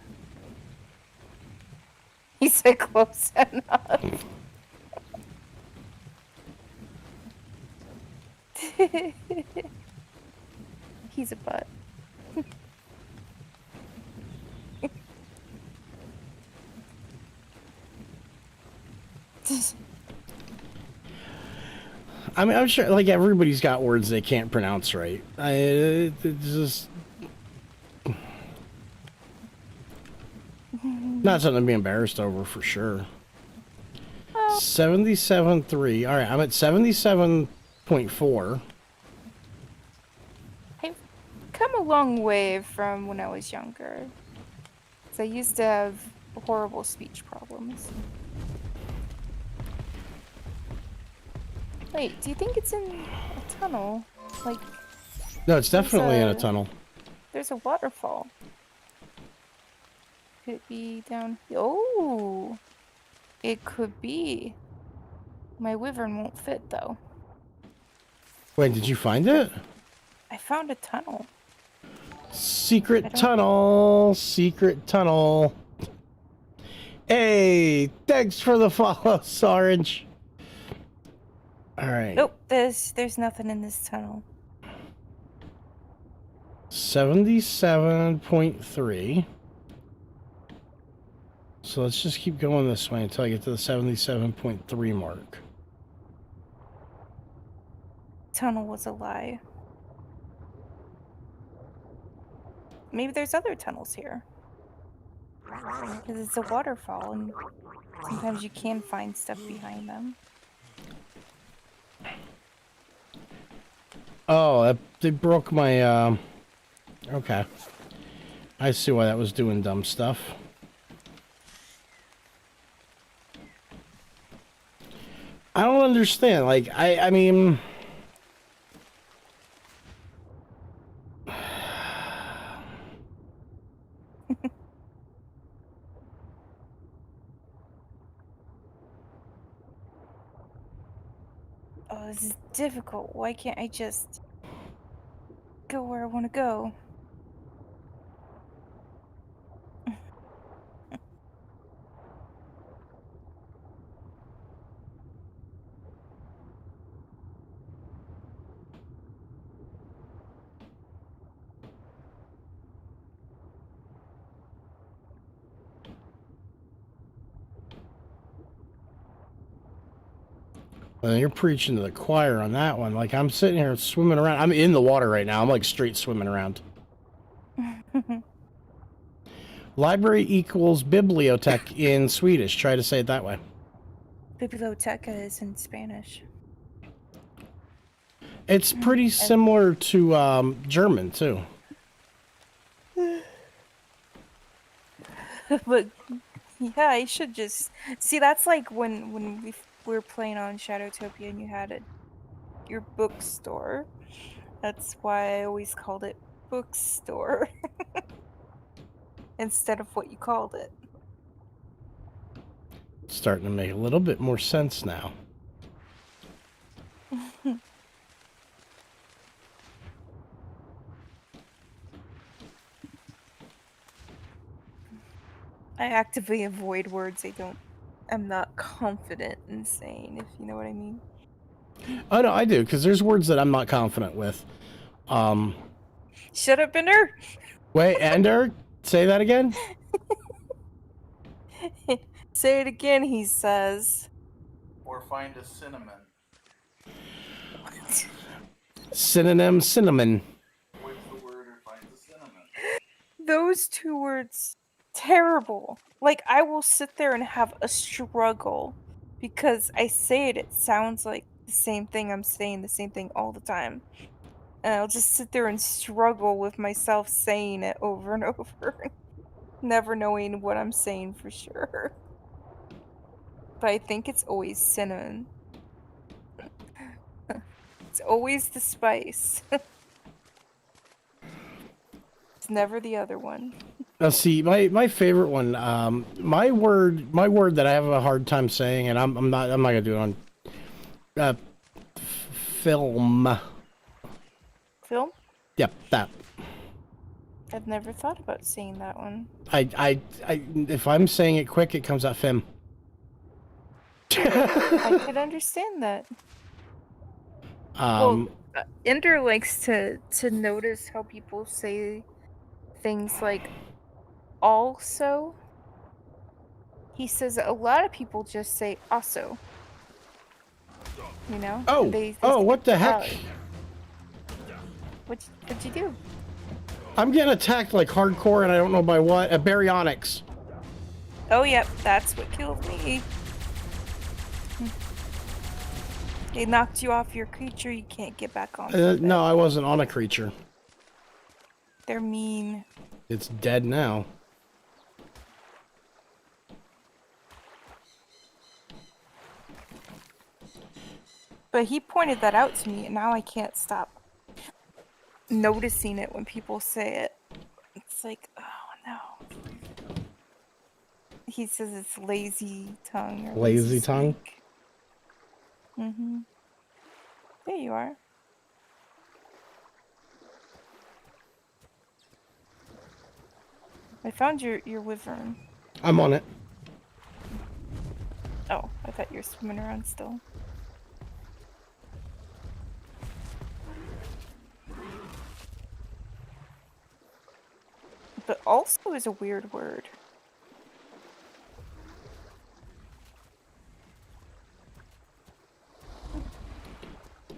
He said close enough. He's a butt. I mean, I'm sure, like, everybody's got words they can't pronounce right. It's just not something to be embarrassed over, for sure. 77.3. All right, I'm at 77.4. I've come a long way from when I was younger. 'Cause I used to have horrible speech problems. Wait, do you think it's in a tunnel? Like, No, it's definitely in a tunnel. there's a waterfall. Could it be down? Oh, it could be. My wyvern won't fit though. Wait, did you find it? I found a tunnel. Secret tunnel. Secret tunnel. Hey, thanks for the follow, Orange. All right. Nope, there's nothing in this tunnel. 77.3. So let's just keep going this way until I get to the 77.3 mark. Tunnel was a lie. Maybe there's other tunnels here. Because it's a waterfall and sometimes you can find stuff behind them. Oh, they broke my, okay. I see why that was doing dumb stuff. I don't understand. Like, I mean... Oh, this is difficult. Why can't I just go where I want to go? Well, you're preaching to the choir on that one. Like, I'm sitting here swimming around. I'm in the water right now. I'm, like, straight swimming around. Library equals bibliothek in Swedish. Try to say it that way. Biblioteca is in Spanish. It's pretty similar to German, too. But, yeah, I should just... See, that's like when we were playing on Shadowtopia and you had your bookstore. That's why I always called it bookstore. Instead of what you called it. Starting to make a little bit more sense now. I actively avoid words I'm not confident in saying, if you know what I mean. Oh, no, I do, because there's words that I'm not confident with. Shut up, Ender! Wait, Ender? Say that again? Say it again, he says. Or find a cinnamon. What? Synonym, cinnamon. What's the word or find a cinnamon? Those two words, terrible. Like, I will sit there and have a struggle because I say it sounds like the same thing. I'm saying the same thing all the time. And I'll just sit there and struggle with myself saying it over and over, never knowing what I'm saying for sure. But I think it's always cinnamon. It's always the spice. It's never the other one. Let's see, my favorite one. My word that I have a hard time saying, and I'm not gonna do it on. Film. Film? Yep, that. I've never thought about saying that one. If I'm saying it quick, it comes out film. I could understand that. Well, Ender likes to notice how people say things like also. He says a lot of people just say also. You know? Oh, they what the heck? What'd you do? I'm getting attacked like hardcore, and I don't know by what. A Baryonyx. Oh, yep, that's what killed me. They knocked you off your creature, you can't get back on. No, I wasn't on a creature. They're mean. It's dead now. But he pointed that out to me, and now I can't stop noticing it when people say it. It's like, oh no. He says it's lazy tongue. Or Lazy tongue? Mm-hmm. There you are. I found your wyvern. I'm on it. Oh, I thought you were swimming around still. But also is a weird word.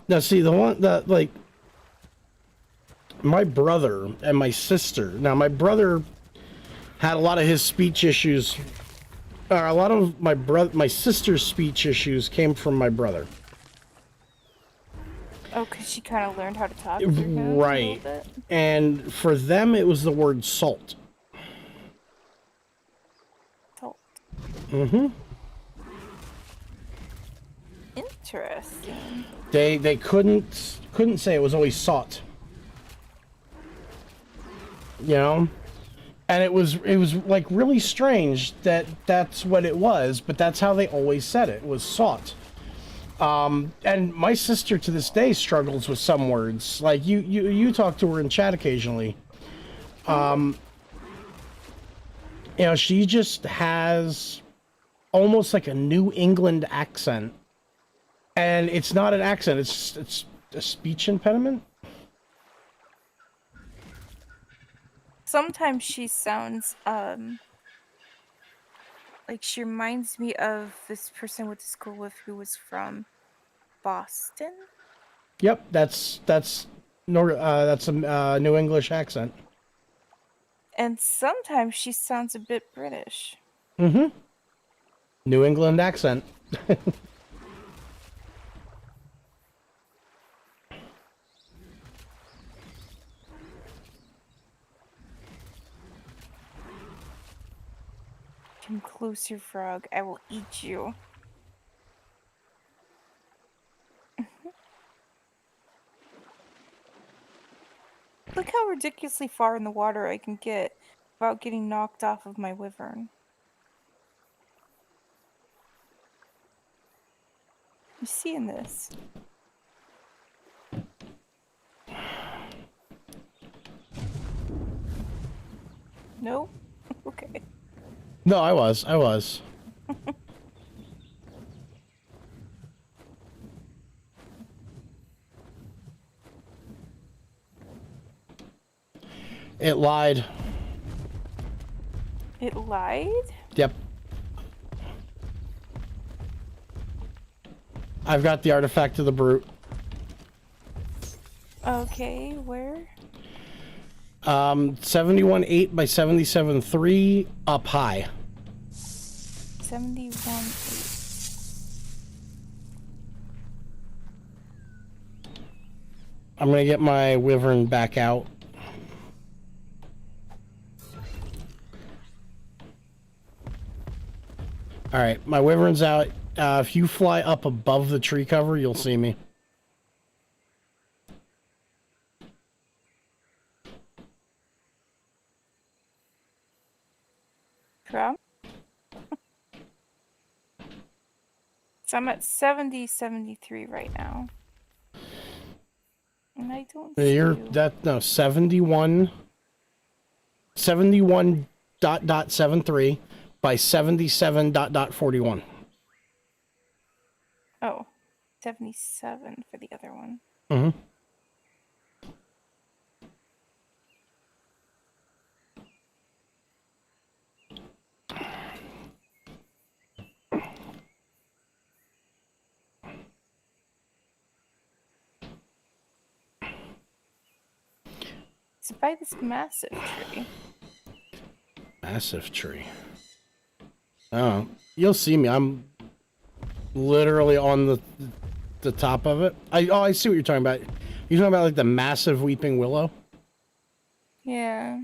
Now, see, the one that, like, my brother and my sister. Now, my brother had a lot of his speech issues. Or a lot of my sister's speech issues came from my brother. Oh, because she kind of learned how to talk through him Right. a little bit? And for them, it was the word salt. Salt. Mm-hmm. Interesting. They couldn't say it was always salt. You know? And it was like really strange that that's what it was, but that's how they always said it was salt. And my sister to this day struggles with some words. Like you talk to her in chat occasionally. You know, she just has almost like a New England accent. And it's not an accent, it's a speech impediment. Sometimes she sounds like she reminds me of this person I went to school with who was from Boston. Yep, that's a New English accent. And sometimes she sounds a bit British. Mm-hmm. New England accent. Come closer, frog. I will eat you. Look how ridiculously far in the water I can get without getting knocked off of my wyvern. You seeing this? No? Okay. No, I was. It lied. It lied? Yep. I've got the artifact of the brute. Okay, where? 71.8 by 77.3 up high. 71.8. I'm gonna get my wyvern back out. Alright, my wyvern's out. If you fly up above the tree cover, you'll see me. problem. So I'm at 70, 73 right now. And I don't see You're you. that no 71 .73 by 77 .41. Oh, 77 for the other one. Mm-hmm. It's by this massive tree. Massive tree. Oh, you'll see me. I'm literally on the top of it. I see what you're talking about. You're talking about like the massive weeping willow. Yeah.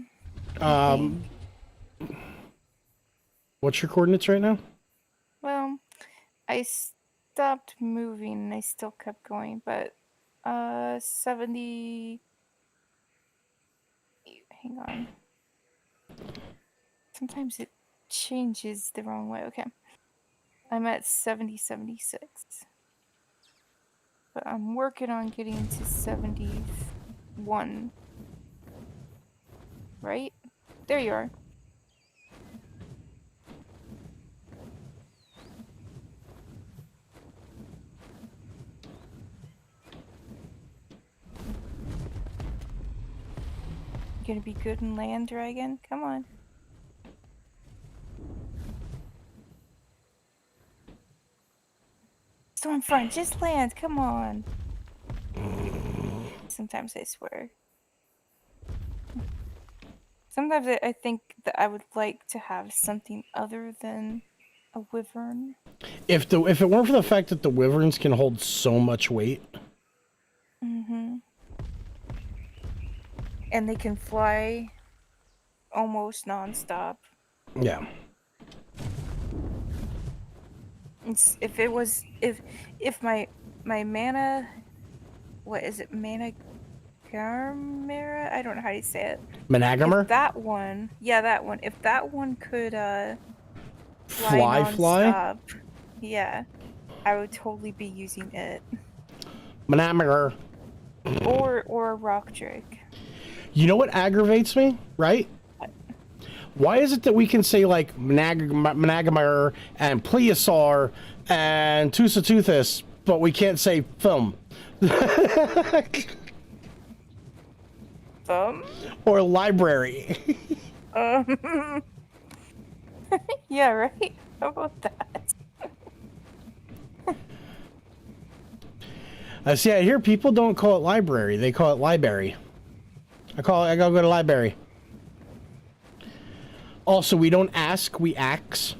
What's your coordinates right now? Well, I stopped moving and I still kept going, but 70. Hang on. Sometimes it changes the wrong way. Okay. I'm at 70, 76. But I'm working on getting to 71. Right? There you are. You gonna be good in land, dragon? Come on. Stormfront, just land, come on. Sometimes I swear. Sometimes I think that I would like to have something other than a wyvern. If it weren't for the fact that the wyverns can hold so much weight. Mm-hmm. And they can fly almost non-stop. Yeah. If my mana, what is it, mana Garmera? I don't know how you say it. Managamer? That one, yeah, that one. If that one could fly? non-stop, yeah, I would totally be using it. Managamer. Or a rock drake. You know what aggravates me, right? Why is it that we can say like Managamer and Plesiosaur and Tusatoothus, but we can't say film? Or library. Yeah, right? How about that? See, I hear people don't call it library, they call it library. I gotta go to library. Also, we don't ask, we ax.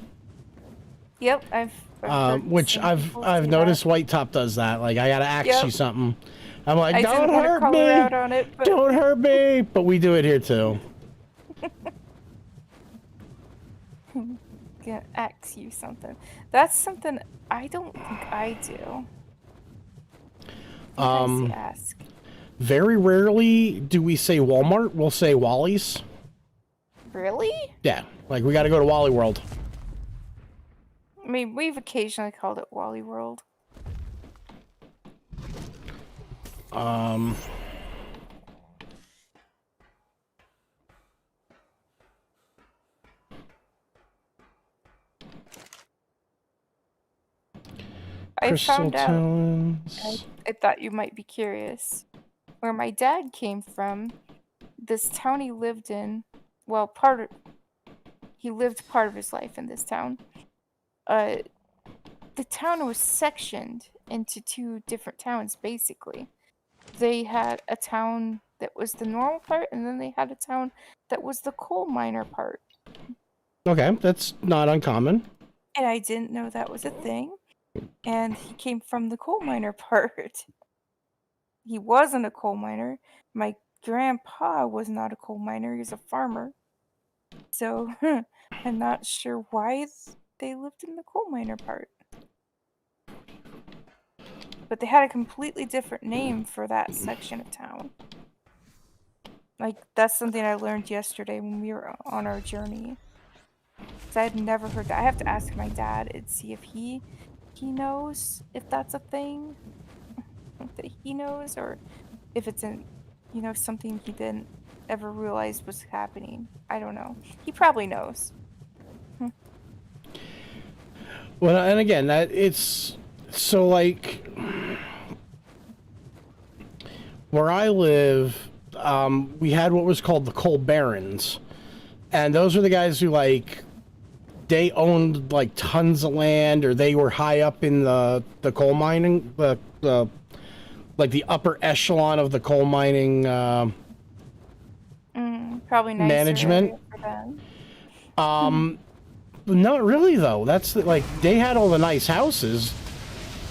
Yep, I've which I've noticed White Top does that. Like, I gotta ask you something. I'm like, don't hurt me! Don't hurt me! But we do it here too. Gonna ask you something. That's something I don't think I do. Ask. Very rarely do we say Walmart. We'll say Wally's. Really? Yeah, like we got to go to Wally World. I mean, we've occasionally called it Wally World. I found out. I thought you might be curious. Where my dad came from, this town he lived in, well, he lived part of his life in this town. The town was sectioned into two different towns, basically. They had a town that was the normal part, and then they had a town that was the coal miner part. Okay, that's not uncommon. And I didn't know that was a thing. And he came from the coal miner part. He wasn't a coal miner. My grandpa was not a coal miner. He was a farmer. So I'm not sure why they lived in the coal miner part. But they had a completely different name for that section of town. Like, that's something I learned yesterday when we were on our journey. 'Cause I've never heard that. I have to ask my dad and see if he knows if that's a thing that he knows, or if it's something he didn't ever realize was happening. I don't know. He probably knows. Well, and again, that it's so like where I live, we had what was called the coal barons, and those are the guys who like they owned like tons of land, or they were high up in the coal mining, the like the upper echelon of the coal mining Probably nicer management. area for them. Not really though. That's like they had all the nice houses,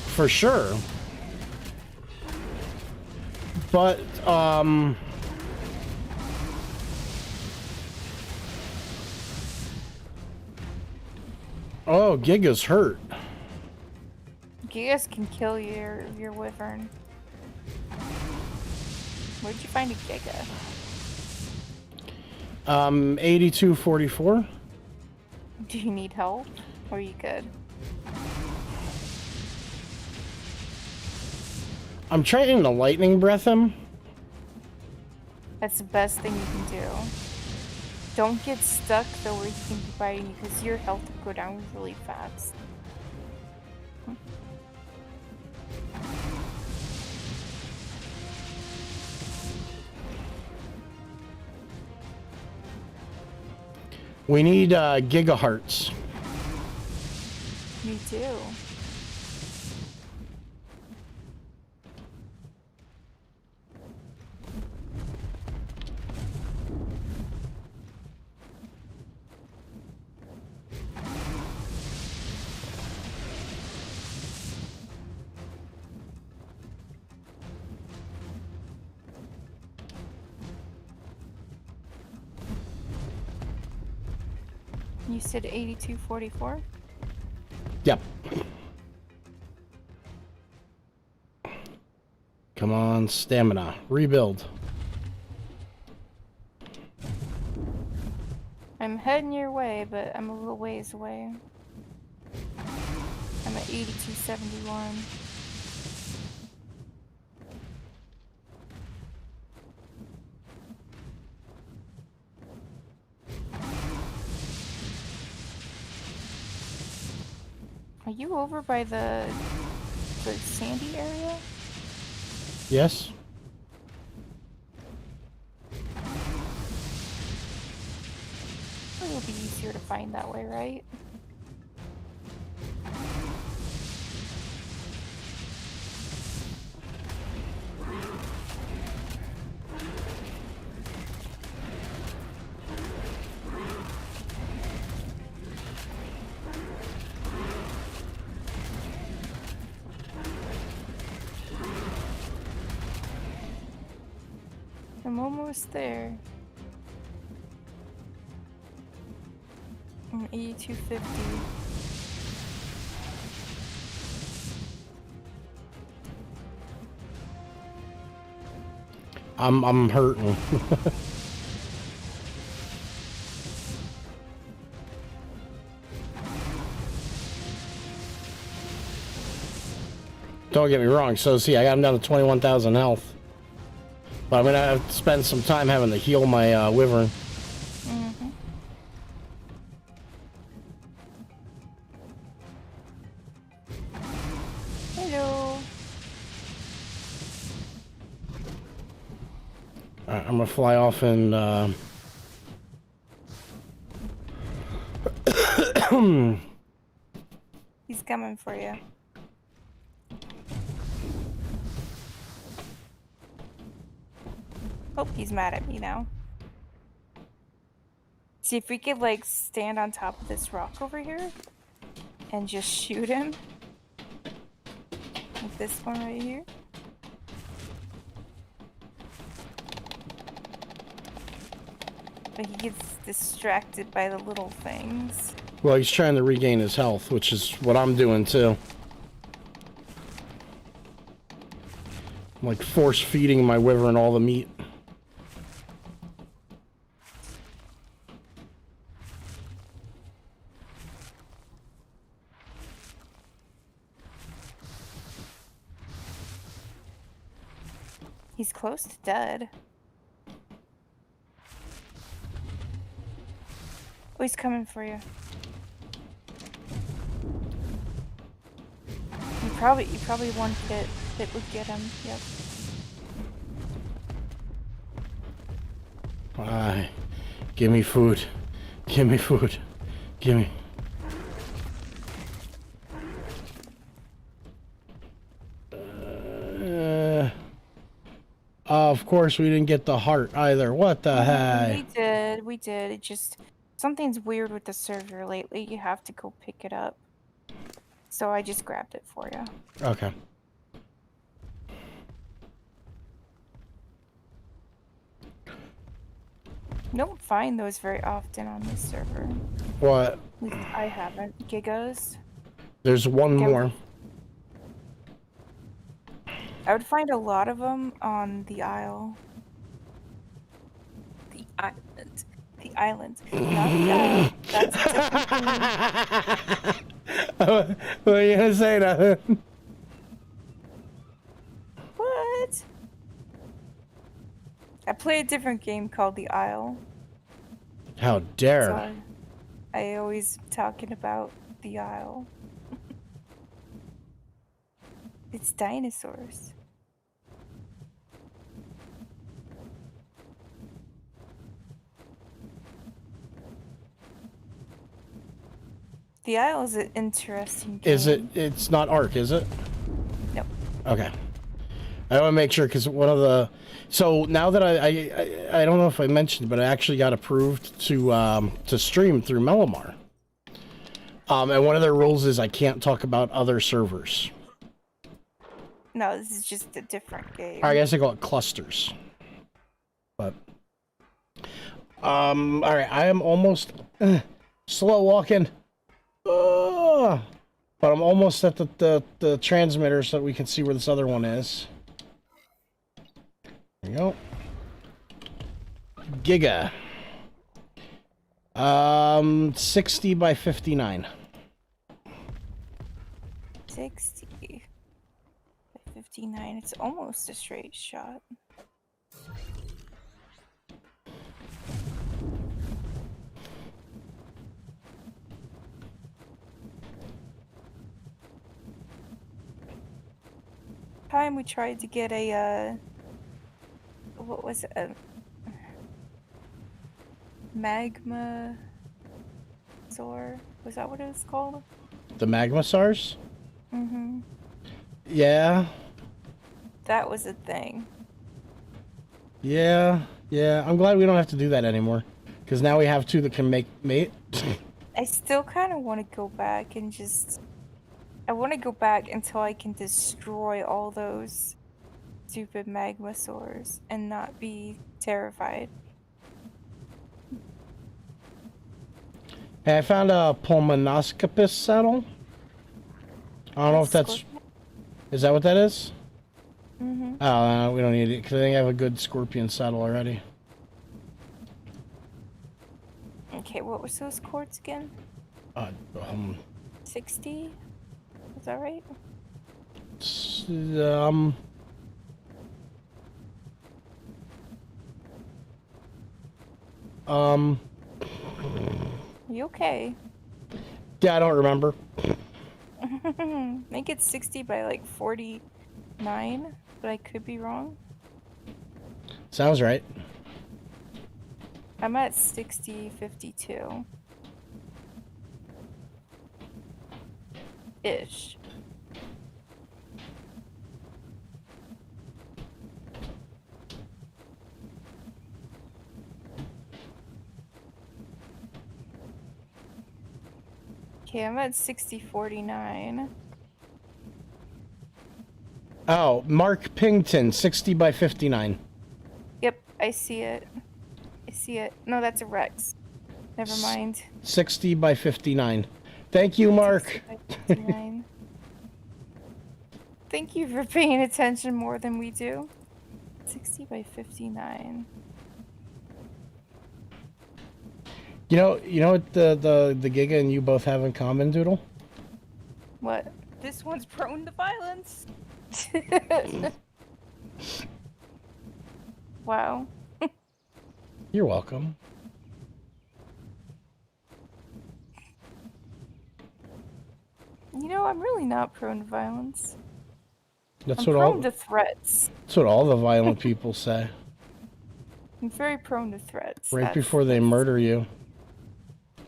for sure. But oh, Giga's hurt. Gigas can kill your wyvern. Where'd you find a Giga? 8244. Do you need help? Or are you good? I'm trying to lightning breath him. That's the best thing you can do. Don't get stuck though where he can be biting you, because your health will go down really fast. We need gigahertz. Me too. You said 8244? Yep. Come on, stamina. Rebuild. I'm heading your way, but I'm a little ways away. I'm at 8271. Are you over by the sandy area? Yes. It'll be easier to find that way, right? I'm almost there. I'm 8250. I'm hurting. Don't get me wrong. So see, I got him down to 21,000 health. But I'm gonna have to spend some time having to heal my wyvern. Mm-hmm. Hello. Alright, I'm gonna fly off and He's coming for you. Hope he's mad at me now. See if we could like stand on top of this rock over here and just shoot him. Like this one right here. But he gets distracted by the little things. well, he's trying to regain his health, which is what I'm doing too. I'm like force feeding my wyvern all the meat. He's close to dead. Oh, he's coming for you. You probably wanted it. It would get him. Yep. Give me food. Give me food. Give me. Of course, we didn't get the heart either. What the heck? We did. It just something's weird with the server lately. You have to go pick it up. So I just grabbed it for you. Okay. Don't find those very often on this server. What? At least I haven't. Gigas. There's one more. I would find a lot of them on the Isle. The island. The island. Not the Isle. That's a different thing. What are you gonna say, nothing? What? I play a different game called the Isle. How dare! So I always talking about the Isle. It's dinosaurs. The Isle is an interesting game. Is it? It's not Ark, is it? No. Okay. I want to make sure because one of the. So now that I don't know if I mentioned, but I actually got approved to stream through Melamar. And one of their rules is I can't talk about other servers. No, this is just a different game. I guess I call it clusters. But all right, I am almost slow walking. But I'm almost at the transmitter so that we can see where this other one is. There you go. Giga. 60 by 59. 60 by 59. It's almost a straight shot. Time we tried to get a what was it? A magma zor? Was that what it was called? The Magmasaurs? Mm-hmm. Yeah. That was a thing. Yeah. I'm glad we don't have to do that anymore. Because now we have two that can make mate. I still kind of want to go back and just... I want to go back until I can destroy all those stupid magmasaurs and not be terrified. Hey, I found a Pulmonoscopus saddle. I don't know if that's... Is that what that is? Mm-hmm. Oh, we don't need it, because I think I have a good scorpion saddle already. Okay, what was those quartz again? 60? Is that right? You okay? Yeah, I don't remember. I think it's 60 by like 49, but I could be wrong. Sounds right. I'm at 60-52. Ish. Okay, I'm at 60-49. Oh, Mark Pington, 60 by 59. Yep, I see it. I see it. No, that's a Rex. Never mind. 60 by 59. Thank you, Mark. 60 by 59. Thank you for paying attention more than we do. 60 by 59. You know what the Giga and you both have in common, Doodle? What? This one's prone to violence. Wow. You're welcome. You know, I'm really not prone to violence. That's I'm what all. prone to threats. That's what all the violent people say. I'm very prone to threats. Right before they murder you.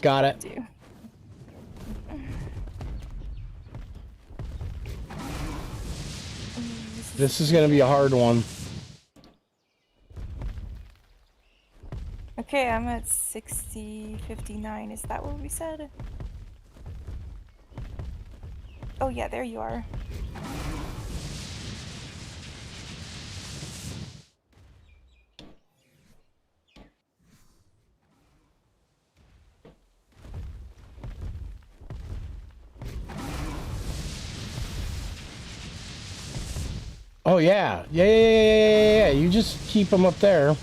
Got it. Do. This is gonna be a hard one. Okay, I'm at 60-59. Is that what we said? Oh yeah, there you are. Oh yeah. Yeah. You just keep them up there.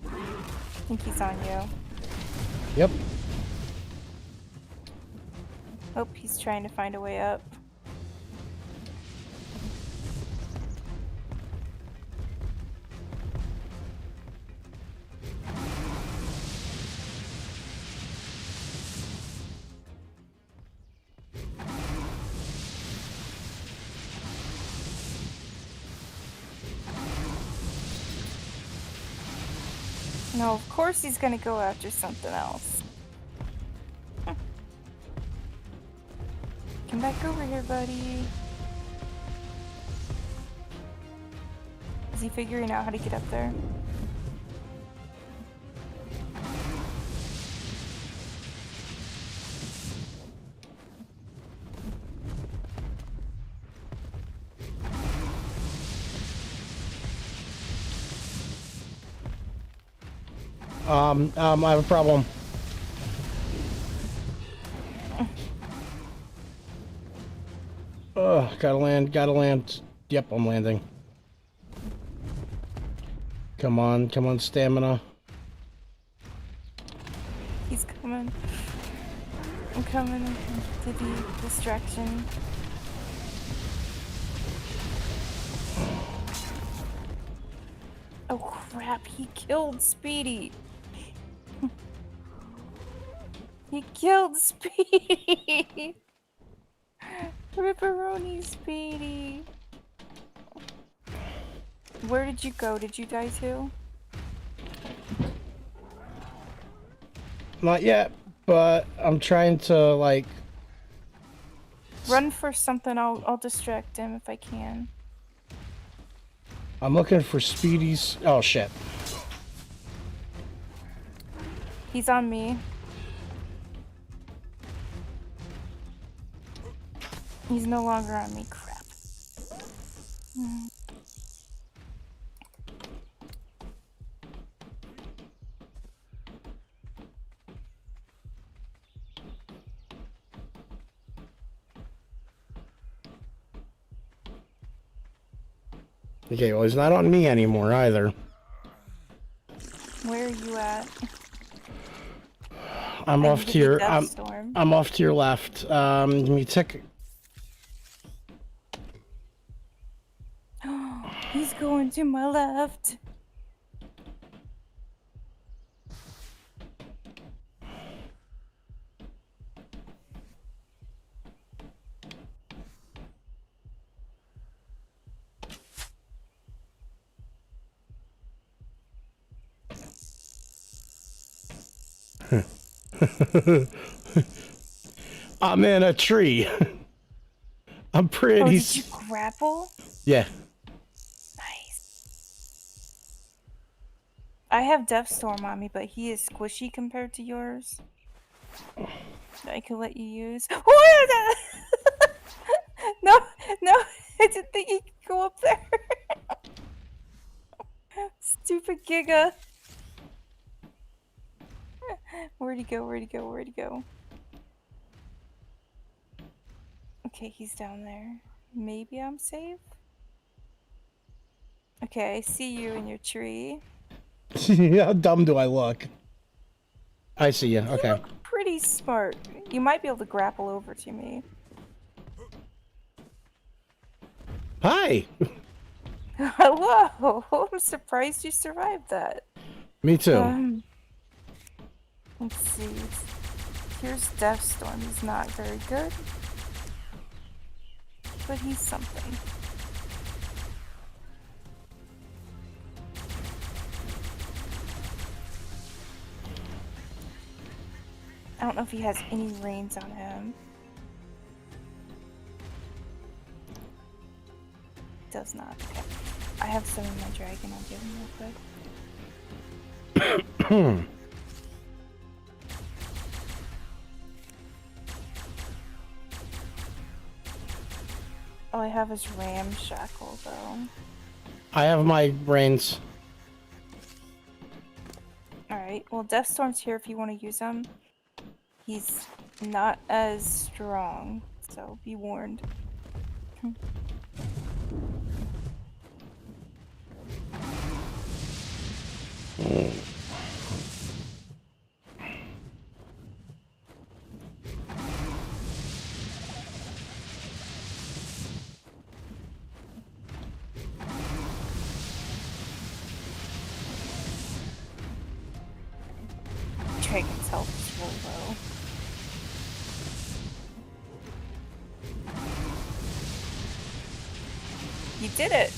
I think he's on you. Yep. Oh, he's trying to find a way up. No, of course he's gonna go after something else. Come back over here, buddy. Is he figuring out how to get up there? I have a problem. Ugh, gotta land. Yep, I'm landing. Come on, stamina. He's coming. I'm coming to the distraction. Oh crap, he killed Speedy. He killed Speedy. Ripperoni Speedy. Where did you go? Did you die too? Not yet, but I'm trying to like Run for something. I'll distract him if I can. I'm looking for Speedy's. Oh shit. He's on me. He's no longer on me. Crap. Okay, well he's not on me anymore either. Where are you at? I'm I off need to be your Deathstorm. I'm off to your left. Let me check. He's going to my left. I'm in a tree. I'm pretty. Oh, did you grapple? Yeah. Nice. I have Deathstorm on me, but he is squishy compared to yours. I could let you use. What is that? No, I didn't think he could go up there. Stupid Giga. Where'd he go? Okay, he's down there. Maybe I'm safe? Okay, I see you in your tree. How dumb do I look? I see you. Okay. You look pretty smart. You might be able to grapple over to me. Hi. Hello! I'm surprised you survived that. Me too. Let's see. Here's Deathstorm. He's not very good. But he's something. I don't know if he has any reins on him. Does not. Okay. I have some in my dragon. I'll give him real quick. Oh, I have his ramshackle though. I have my reins. Alright, well Deathstorm's here if you want to use him. He's not as strong, so be warned. Dragon's health is really low. You did it!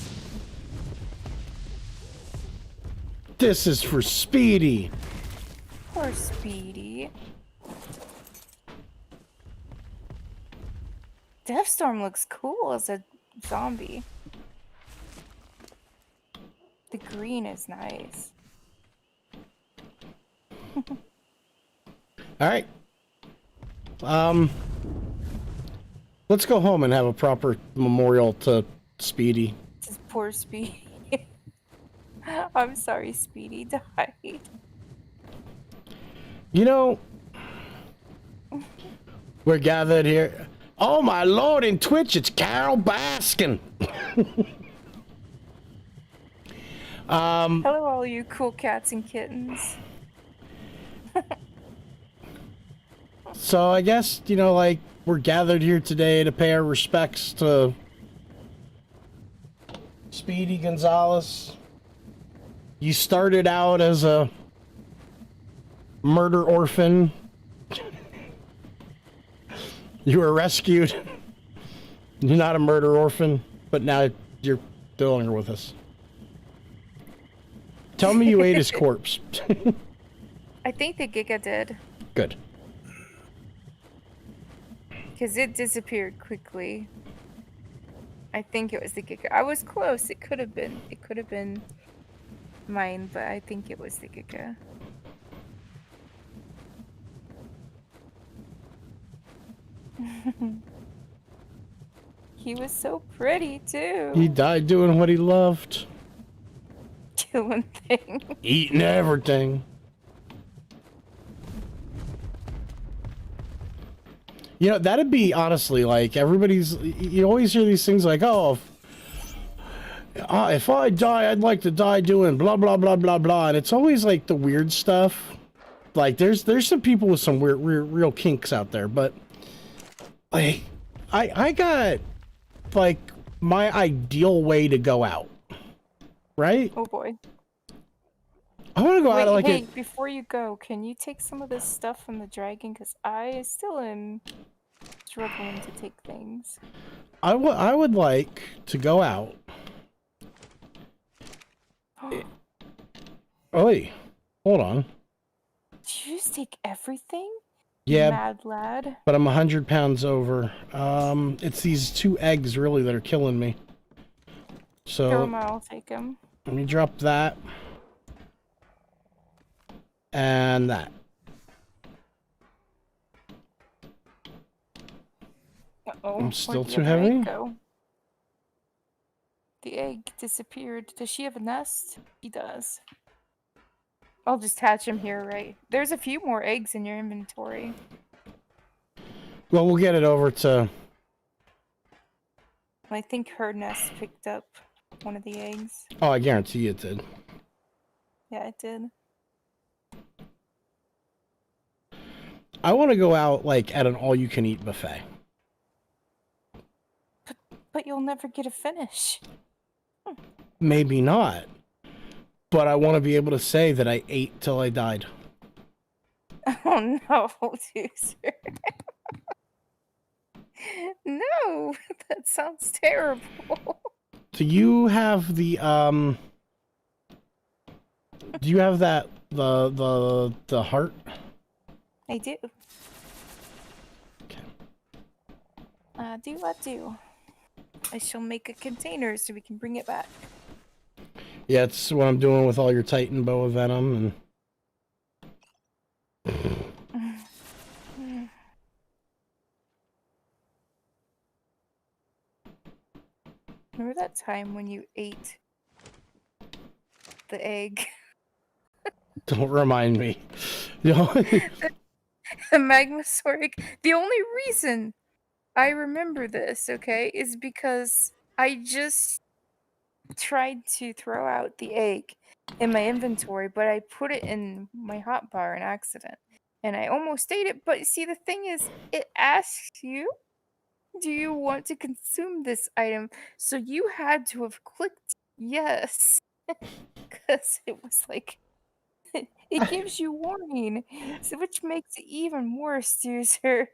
This is for Speedy. Poor Speedy. Deathstorm looks cool as a zombie. The green is nice. All right. Let's go home and have a proper memorial to Speedy. This is poor Speedy. I'm sorry Speedy died. You know, we're gathered here. Oh my lord, in Twitch, it's Carol Baskin. Hello all you cool cats and kittens. So I guess, you know, like, we're gathered here today to pay our respects to Speedy Gonzalez. You started out as a murder orphan. You were rescued. You're not a murder orphan, but now you're no longer with us. Tell me you ate his corpse. I think the Giga did. Good. Because it disappeared quickly. I think it was the Giga. I was close. It could have been. It could have been mine, but I think it was the Giga. He was so pretty too. He died doing what he loved. Killing things. Eating everything. You know, that'd be honestly like everybody's. You always hear these things like, "Oh, if I die, I'd like to die doing blah blah blah blah blah," and it's always like the weird stuff. Like there's some people with some weird, real kinks out there, but like I got like my ideal way to go out, right? Oh boy. I want to go out like wait, before you go, can you take some of this stuff from the dragon? Because I still am struggling to take things. I would like to go out. Oh, wait. Hold on. Did you just take everything? Yeah, Mad lad. but I'm 100 pounds over. It's these 2 eggs really that are killing me. Throw So 'em out, I'll take them. let me drop that. And that. Uh-oh. I'm still Where'd the too other egg heavy? go? The egg disappeared. Does she have a nest? He does. I'll just hatch him here, right? There's a few more eggs in your inventory. Well, we'll get it over to... I think her nest picked up one of the eggs. Oh, I guarantee it did. Yeah, it did. I want to go out, like, at an all-you-can-eat buffet. But you'll never get a finish. Maybe not. But I want to be able to say that I ate till I died. Oh no, Doozer. No, that sounds terrible. Do you have the do you have that the heart? I do. Okay. I do. I shall make a container so we can bring it back. Yeah, it's what I'm doing with all your Titan boa venom and Remember that time when you ate the egg? don't remind me. You know? The magmasauric. The only reason I remember this, okay, is because I just tried to throw out the egg in my inventory, but I put it in my hotbar in accident. And I almost ate it, but see, the thing is, it asks you, do you want to consume this item? So you had to have clicked yes. Because it was like, it gives you warning, so which makes it even worse, user.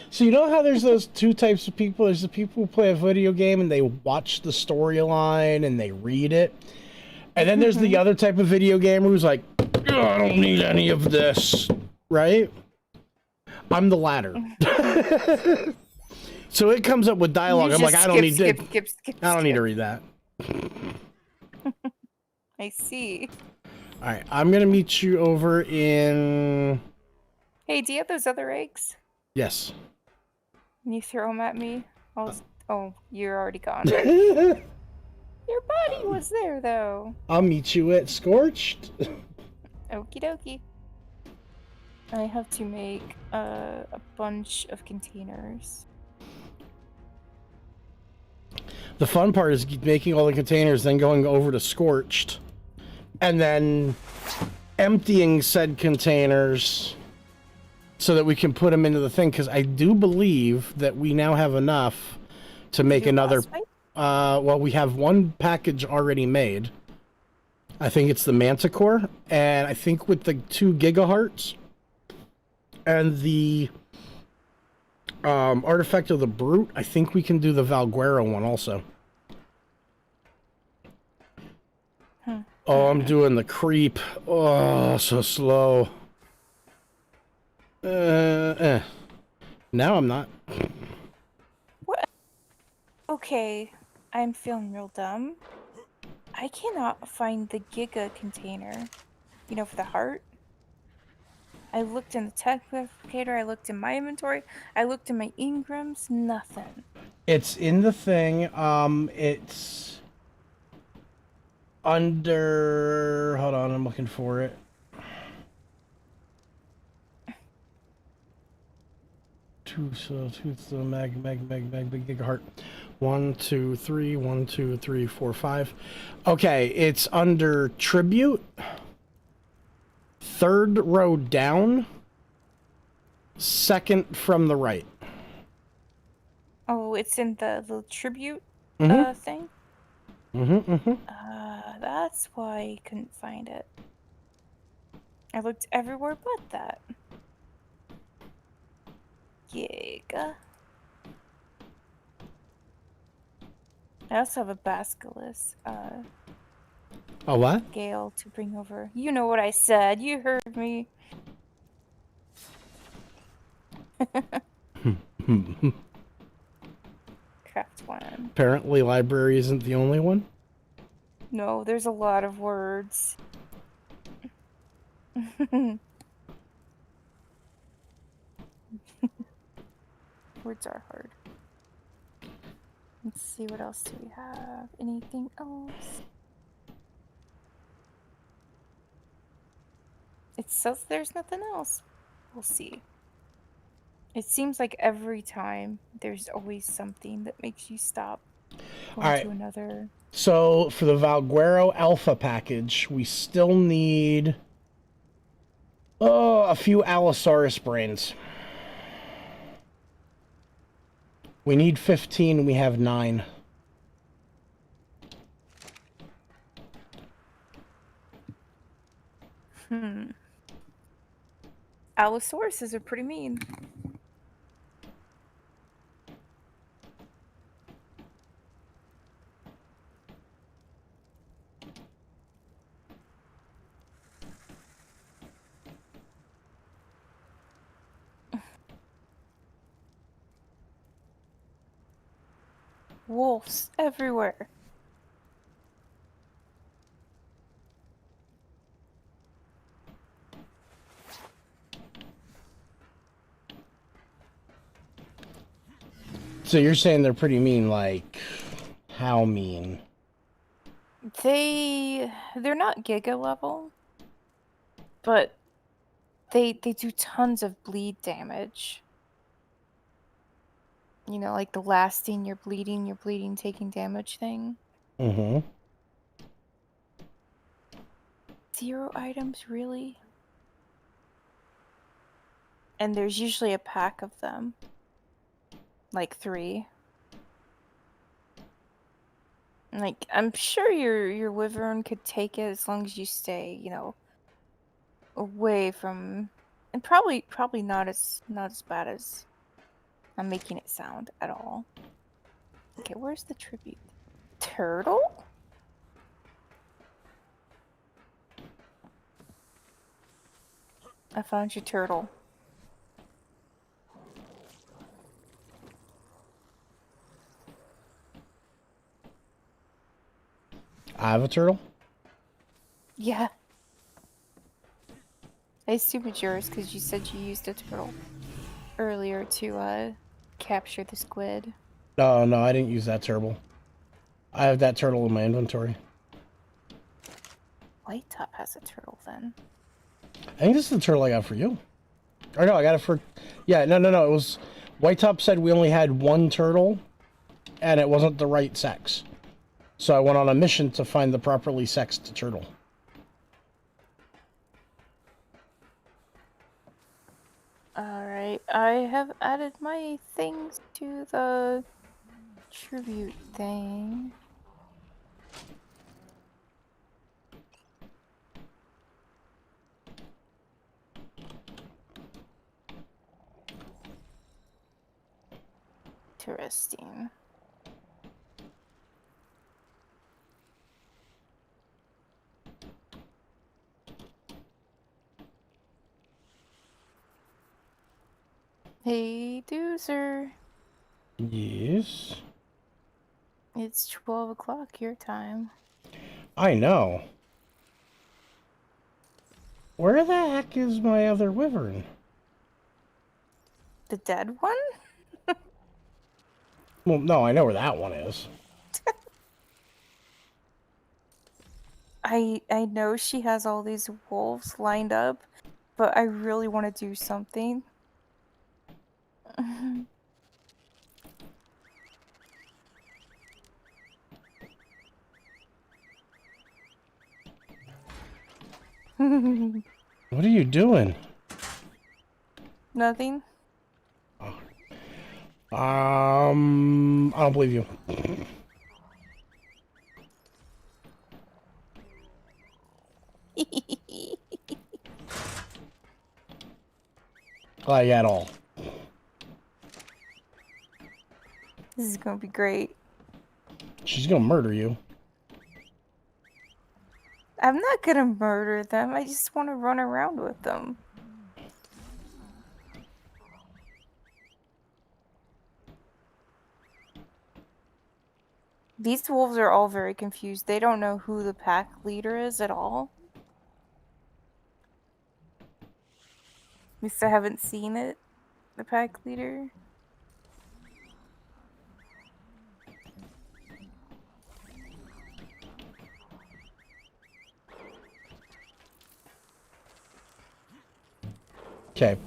So you know how there's those two types of people? There's the people who play a video game and they watch the storyline and they read it. And then there's the other type of video gamer who's like, "Oh, I don't need any of this." Right? I'm the latter. So it comes up with dialogue. I'm like, I don't need to I don't need to read that. I see. Alright, I'm gonna meet you over in Hey, do you have those other eggs? yes. Can you throw them at me? Oh, you're already gone. Your body was there, though. I'll meet you at Scorched. Okie dokie. I have to make a bunch of containers. The fun part is making all the containers, then going over to Scorched, and then emptying said containers so that we can put them into the thing, because I do believe that we now have enough to make another... well, we have one package already made. I think it's the Manticore, and I think with the 2 gigahertz and the Artifact of the Brute, I think we can do the Valguero one also. Oh, I'm doing the creep. Oh, so slow. Now I'm not. What? Okay, I'm feeling real dumb. I cannot find the Giga container. You know, for the heart. I looked in the tech replicator, I looked in my inventory, I looked in my engrams, nothing. It's in the thing. It's under... Hold on, I'm looking for it. Two big gigaheart. 1, 2, 3, 1, 2, 3, 4, 5. Okay, it's under tribute. 3rd row down. 2nd from the right. Oh, it's in the little tribute thing? That's why I couldn't find it. I looked everywhere but that. Giga. I also have a Basilisk A what? Gale to bring over. You know what I said. You heard me. Craft one. Apparently library isn't the only one. No, there's a lot of words. Words are hard. Let's see, what else do we have? Anything else? It says there's nothing else. We'll see. It seems like every time there's always something that makes you stop going to another. So for the Valguero Alpha package, we still need a few Allosaurus brains. We need 15, we have 9. Allosauruses are pretty mean. Wolves everywhere. So you're saying they're pretty mean, like, how mean? They're not Giga level, but they do tons of bleed damage. You know, like the lasting you're bleeding, taking damage thing. Mm-hmm. 0 items, really? And there's usually a pack of them. Like 3. Like, I'm sure your wyvern could take it as long as you stay, you know, away from, and probably not as bad as I'm making it sound at all. Okay, where's the tribute? Turtle? I found your turtle. I have a turtle? Yeah. I assume it's yours because you said you used a turtle earlier to capture the squid. No, no, I didn't use that turtle. I have that turtle in my inventory. White Top has a turtle then. I think this is the turtle I got for you. Or no, I got it for... Yeah, no. It was... White Top said we only had 1 turtle, and it wasn't the right sex. So I went on a mission to find the properly sexed turtle. Alright, I have added my things to the tribute thing. Interesting. Hey, Doozer. Yes? It's 12 o'clock your time. I know. Where the heck is my other wyvern? The dead one? Well, no, I know where that one is. I know she has all these wolves lined up, but I really want to do something. What are you doing? Nothing? I don't believe you. Like at all. This is gonna be great. She's gonna murder you. I'm not gonna murder them, I just want to run around with them. These wolves are all very confused. They don't know who the pack leader is at all. At least I haven't seen it. The pack leader. Okay.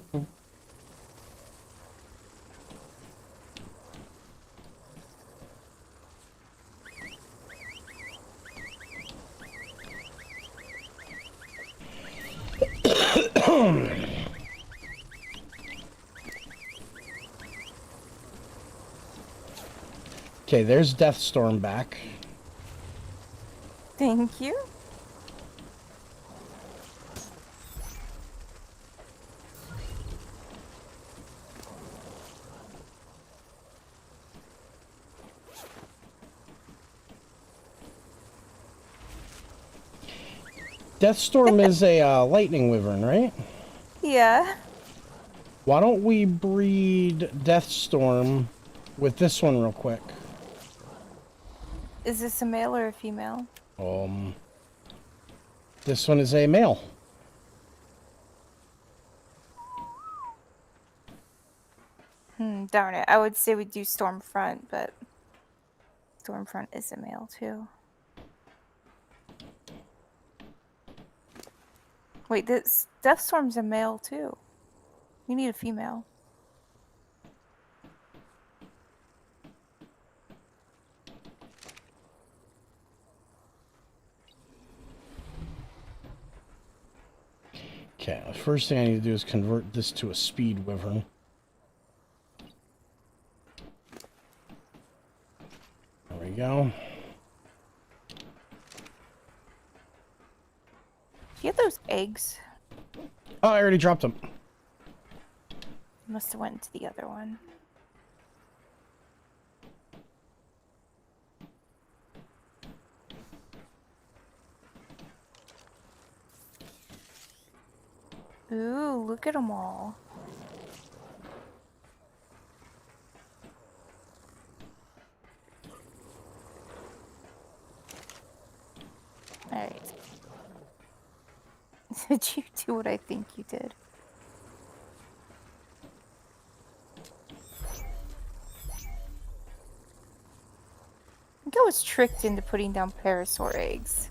Okay, there's Deathstorm back. Thank you. Deathstorm is a lightning wyvern, right? Yeah. Why don't we breed Deathstorm with this one real quick? Is this a male or a female? This one is a male. Darn it. I would say we do Stormfront, but Stormfront is a male too. Wait, this Deathstorm's a male too. We need a female. Okay, the first thing I need to do is convert this to a speed wyvern. There we go. Do you have those eggs? Oh, I already dropped them. Must have went to the other one. Ooh, look at them all. Alright. Did you do what I think you did? I think I was tricked into putting down parasaur eggs.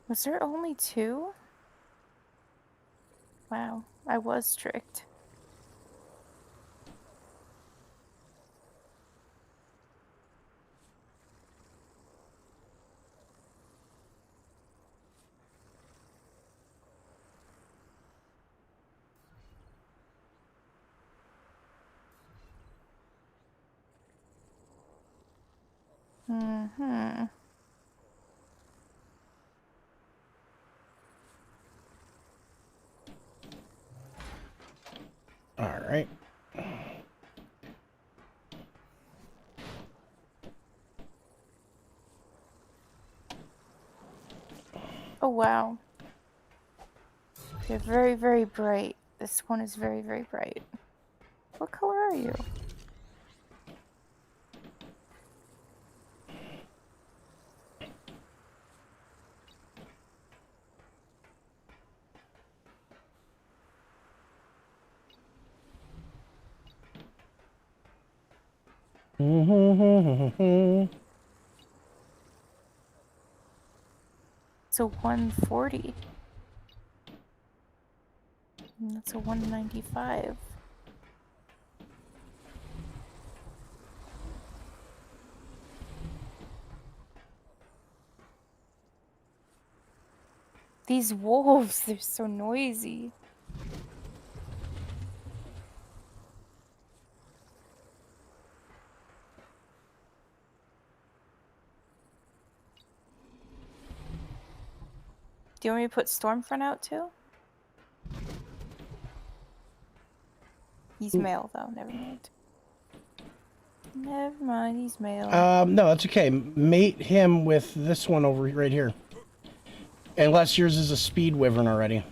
Was there only 2? Wow, I was tricked. Mm-hmm. All right. Oh, wow. They're very, very bright. This one is very, very bright. What color are you? It's a 140. And that's a 195. These wolves, they're so noisy. Do you want me to put Stormfront out too? He's male though, never mind. Never mind, he's male. No, that's okay. Mate him with this one over right here. Unless yours is a speed wyvern already.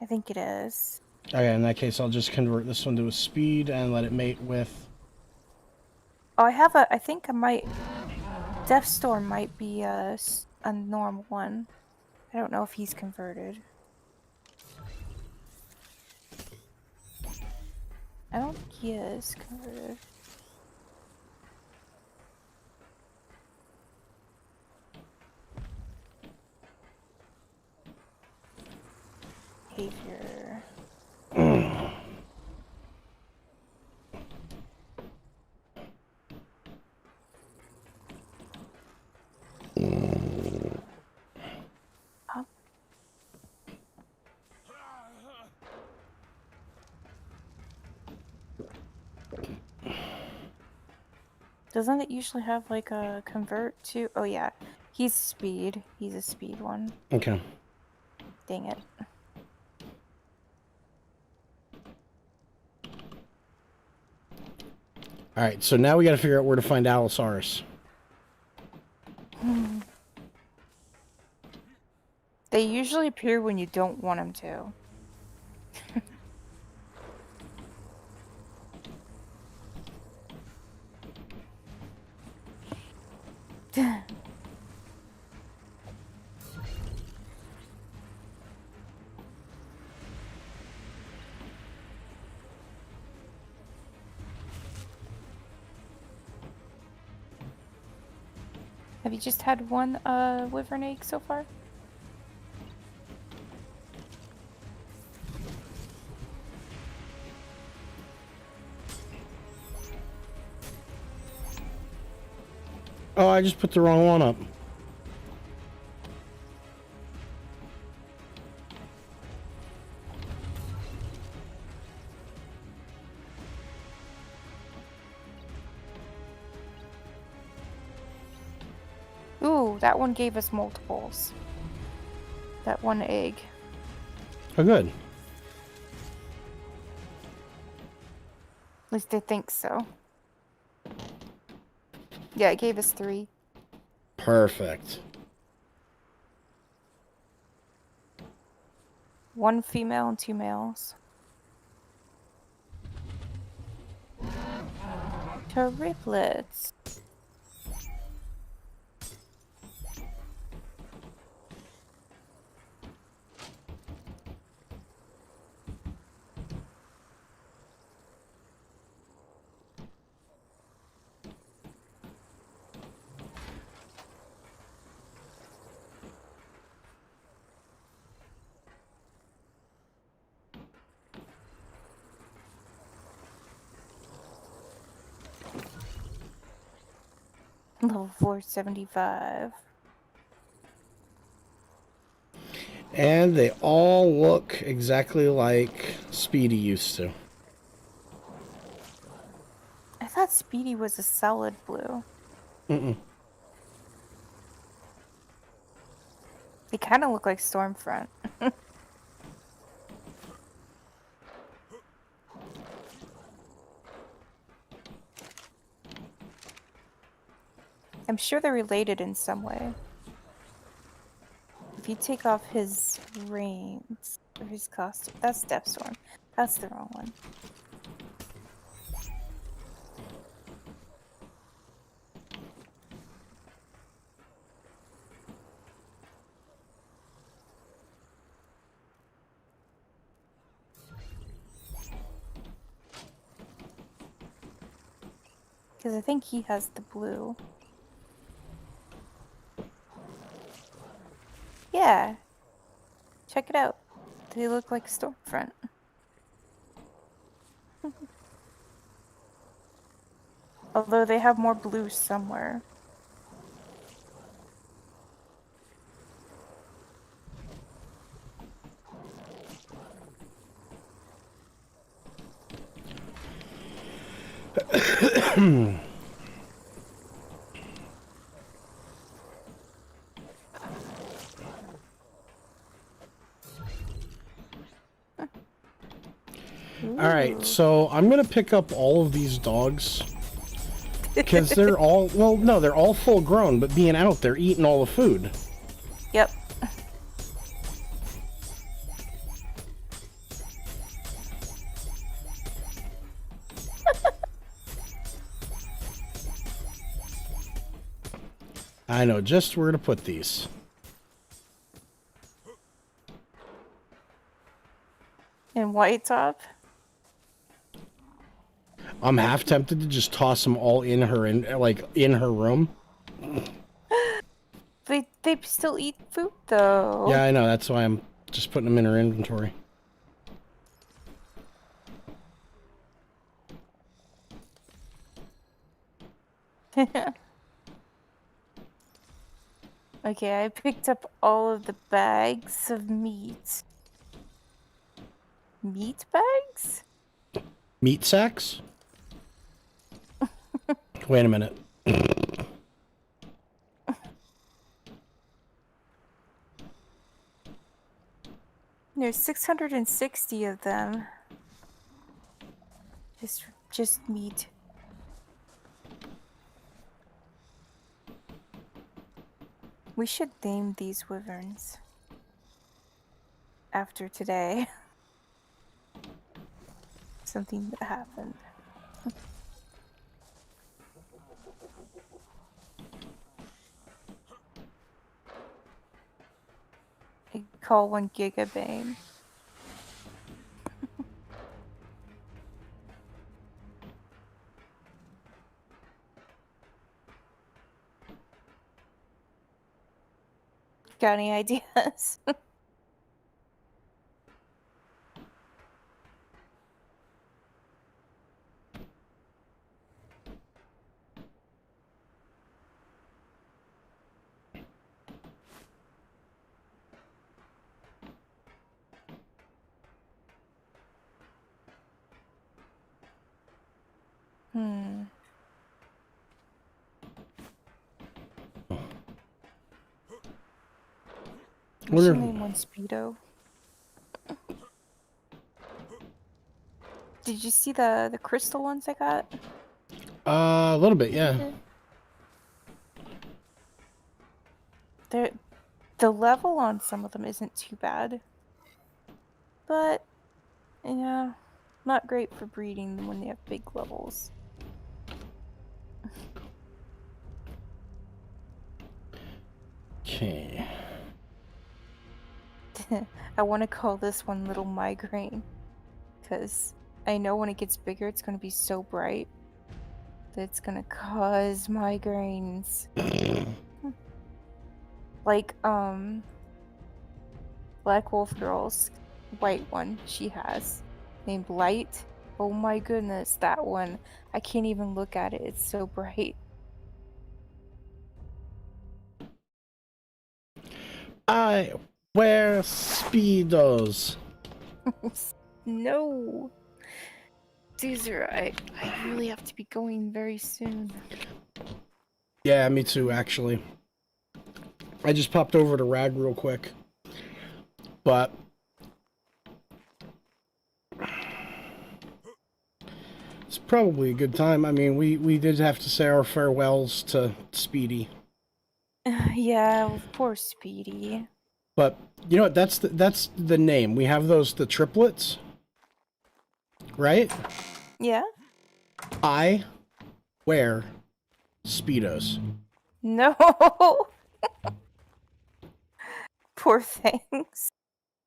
I think it is. Okay, in that case, I'll just convert this one to a speed and let it mate with... Oh, I think I might... Deathstorm might be a normal one. I don't know if he's converted. I don't think he is converted. Behavior. Up. Doesn't it usually have like a convert to? Oh yeah, He's speed. He's a speed one. Okay. Dang it. All right, so now we got to figure out where to find Allosaurus. They usually appear when you don't want them to. Have you just had one wyvern egg so far? Oh, I just put the wrong one up. Ooh, that one gave us multiples. That one egg. Oh, good. At least I think so. Yeah, it gave us 3. Perfect. 1 female and 2 males. Triplets. Level 475. And they all look exactly like Speedy used to. I thought Speedy was a solid blue. Mm-mm. They kind of look like Stormfront. I'm sure they're related in some way. If you take off his reins, or his costume, that's Deathstorm. That's the wrong one. Because I think he has the blue. Yeah. Check it out. They look like Stormfront. Although they have more blue somewhere. All right, so I'm going to pick up all of these dogs. Because they're all, well, no, they're all full grown, but being out, they're eating all the food. Yep. I know just where to put these. And white top. I'm half tempted to just toss them all in her, in her room. They still eat food though. Yeah, I know. That's why I'm just putting them in her inventory. Okay, I picked up all of the bags of meat. Meat bags? Meat sacks? Wait a minute. There's 660 of them. Just meat. We should name these wyverns after today. Something that happened. I call one Gigabane. Got any ideas? We should name one Speedo. Did you see the crystal ones I got? A little bit, yeah. The level on some of them isn't too bad. But, yeah, not great for breeding when they have big levels. Okay. I want to call this one Little Migraine. Because I know when it gets bigger, it's going to be so bright that it's going to cause migraines. Like, Black Wolf Girl's white one she has, named Light. Oh my goodness, that one. I can't even look at it, it's so bright. I wear Speedos. No. Caesar, I really have to be going very soon. Yeah, me too, actually. I just popped over to Rag real quick. But it's probably a good time. I mean, we did have to say our farewells to Speedy. Yeah, poor Speedy. But you know what? That's the name. We have the triplets, right? Yeah? I wear Speedos. No. Poor things.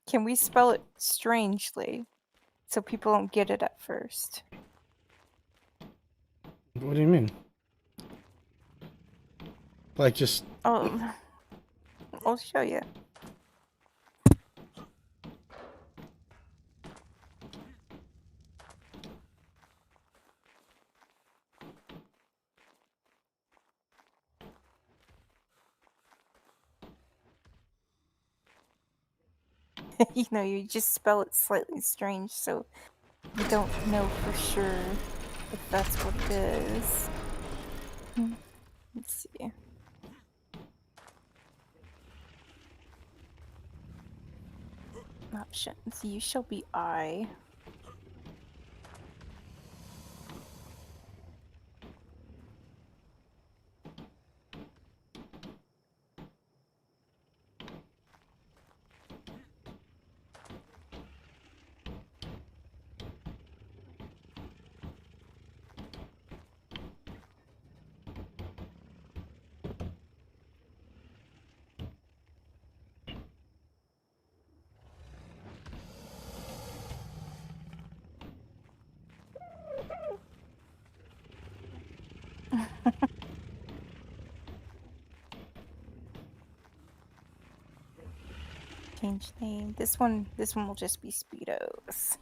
Can we spell it strangely so people don't get it at first? What do you mean? Like just... I'll show you. You know, you just spell it slightly strange so you don't know for sure if that's what it is. Let's see. Options. You shall be I. Change name. This one will just be Speedos.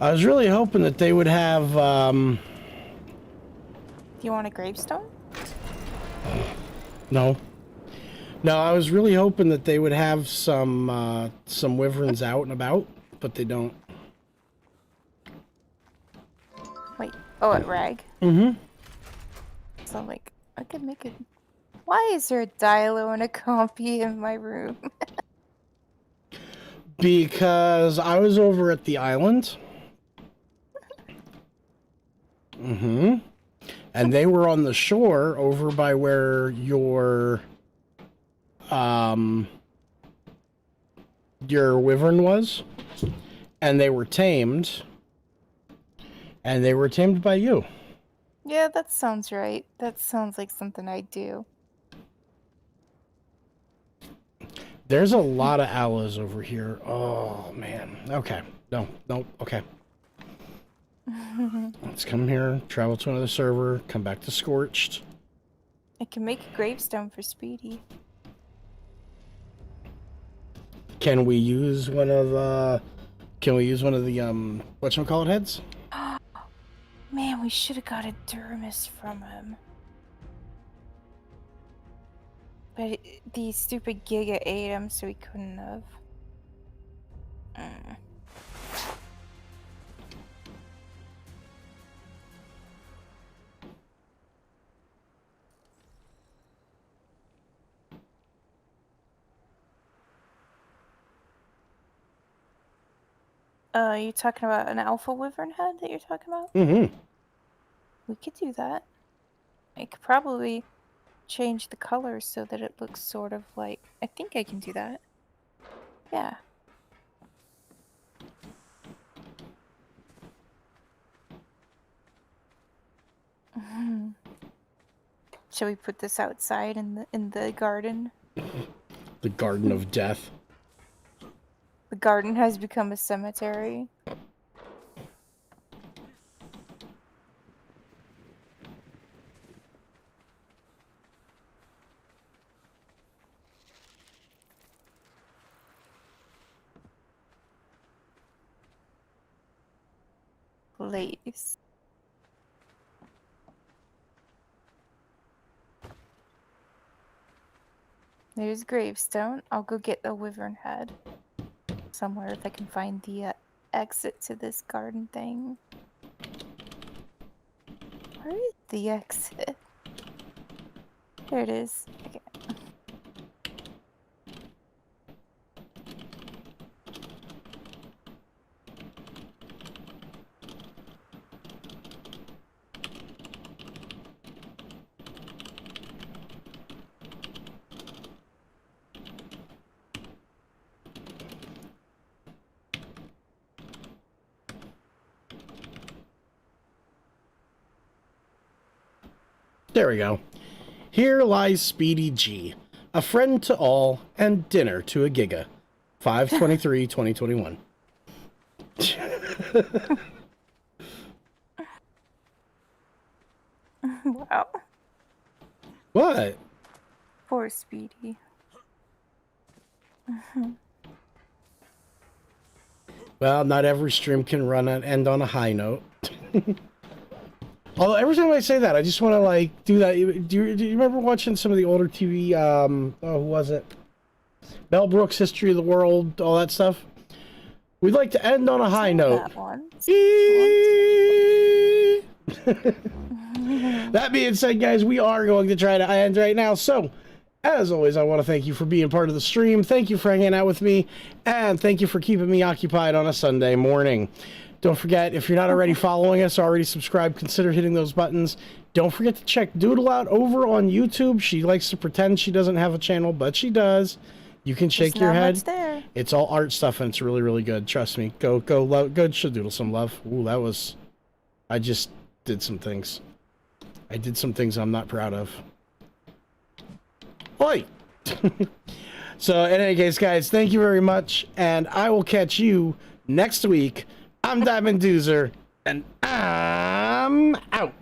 I was really hoping that they would have, Do you want a gravestone? no. No, I was really hoping that they would have some wyverns out and about, but they don't. Wait. Oh, at Rag. Mm-hmm. So like, I could make it. Why is there a Dilo and a Compy in my room? Because I was over at the island. Mm-hmm. And they were on the shore over by where your wyvern was. And they were tamed. And they were tamed by you. Yeah, that sounds right. That sounds like something I'd do. There's a lot of aloes over here. Oh, man. Okay. No, okay. Let's come here, travel to another server, come back to Scorched. I can make a gravestone for Speedy. Can we use one of the whatchamacallit heads? Man, we should have got a Dermis from him. But the stupid Giga ate him, so he couldn't have. You talking about an alpha wyvern head that you're talking about? Mm-hmm. We could do that. I could probably change the color so that it looks sort of like... I think I can do that. Yeah. Shall we put this outside in the garden? The Garden of Death. The garden has become a cemetery. Place. There's gravestone. I'll go get the wyvern head somewhere if I can find the exit to this garden thing. Where is the exit? There it is. Okay. There we go. Here lies Speedy G, a friend to all and dinner to a giga. 5/23/2021. Wow. What? Poor Speedy. Well, not every stream can end on a high note. Although every time I say that, I just want to like do that. Do you remember watching some of the older TV? Who was it? Mel Brooks' History of the World, all that stuff. We'd like to end on a high note. That being said, guys, we are going to try to end right now. So, as always, I want to thank you for being part of the stream. Thank you for hanging out with me, and thank you for keeping me occupied on a Sunday morning. Don't forget, if you're not already following us, already subscribed, consider hitting those buttons. Don't forget to check Doodle out over on YouTube. She likes to pretend she doesn't have a channel, but she does. You can shake your head. There. It's all art stuff, and it's really, really good. Trust me. Go show Doodle some love. Ooh, that was... I just did some things. I did some things I'm not proud of. Oi! So, in any case, guys, thank you very much, and I will catch you next week. I'm Diamond Doozer, and I'm out.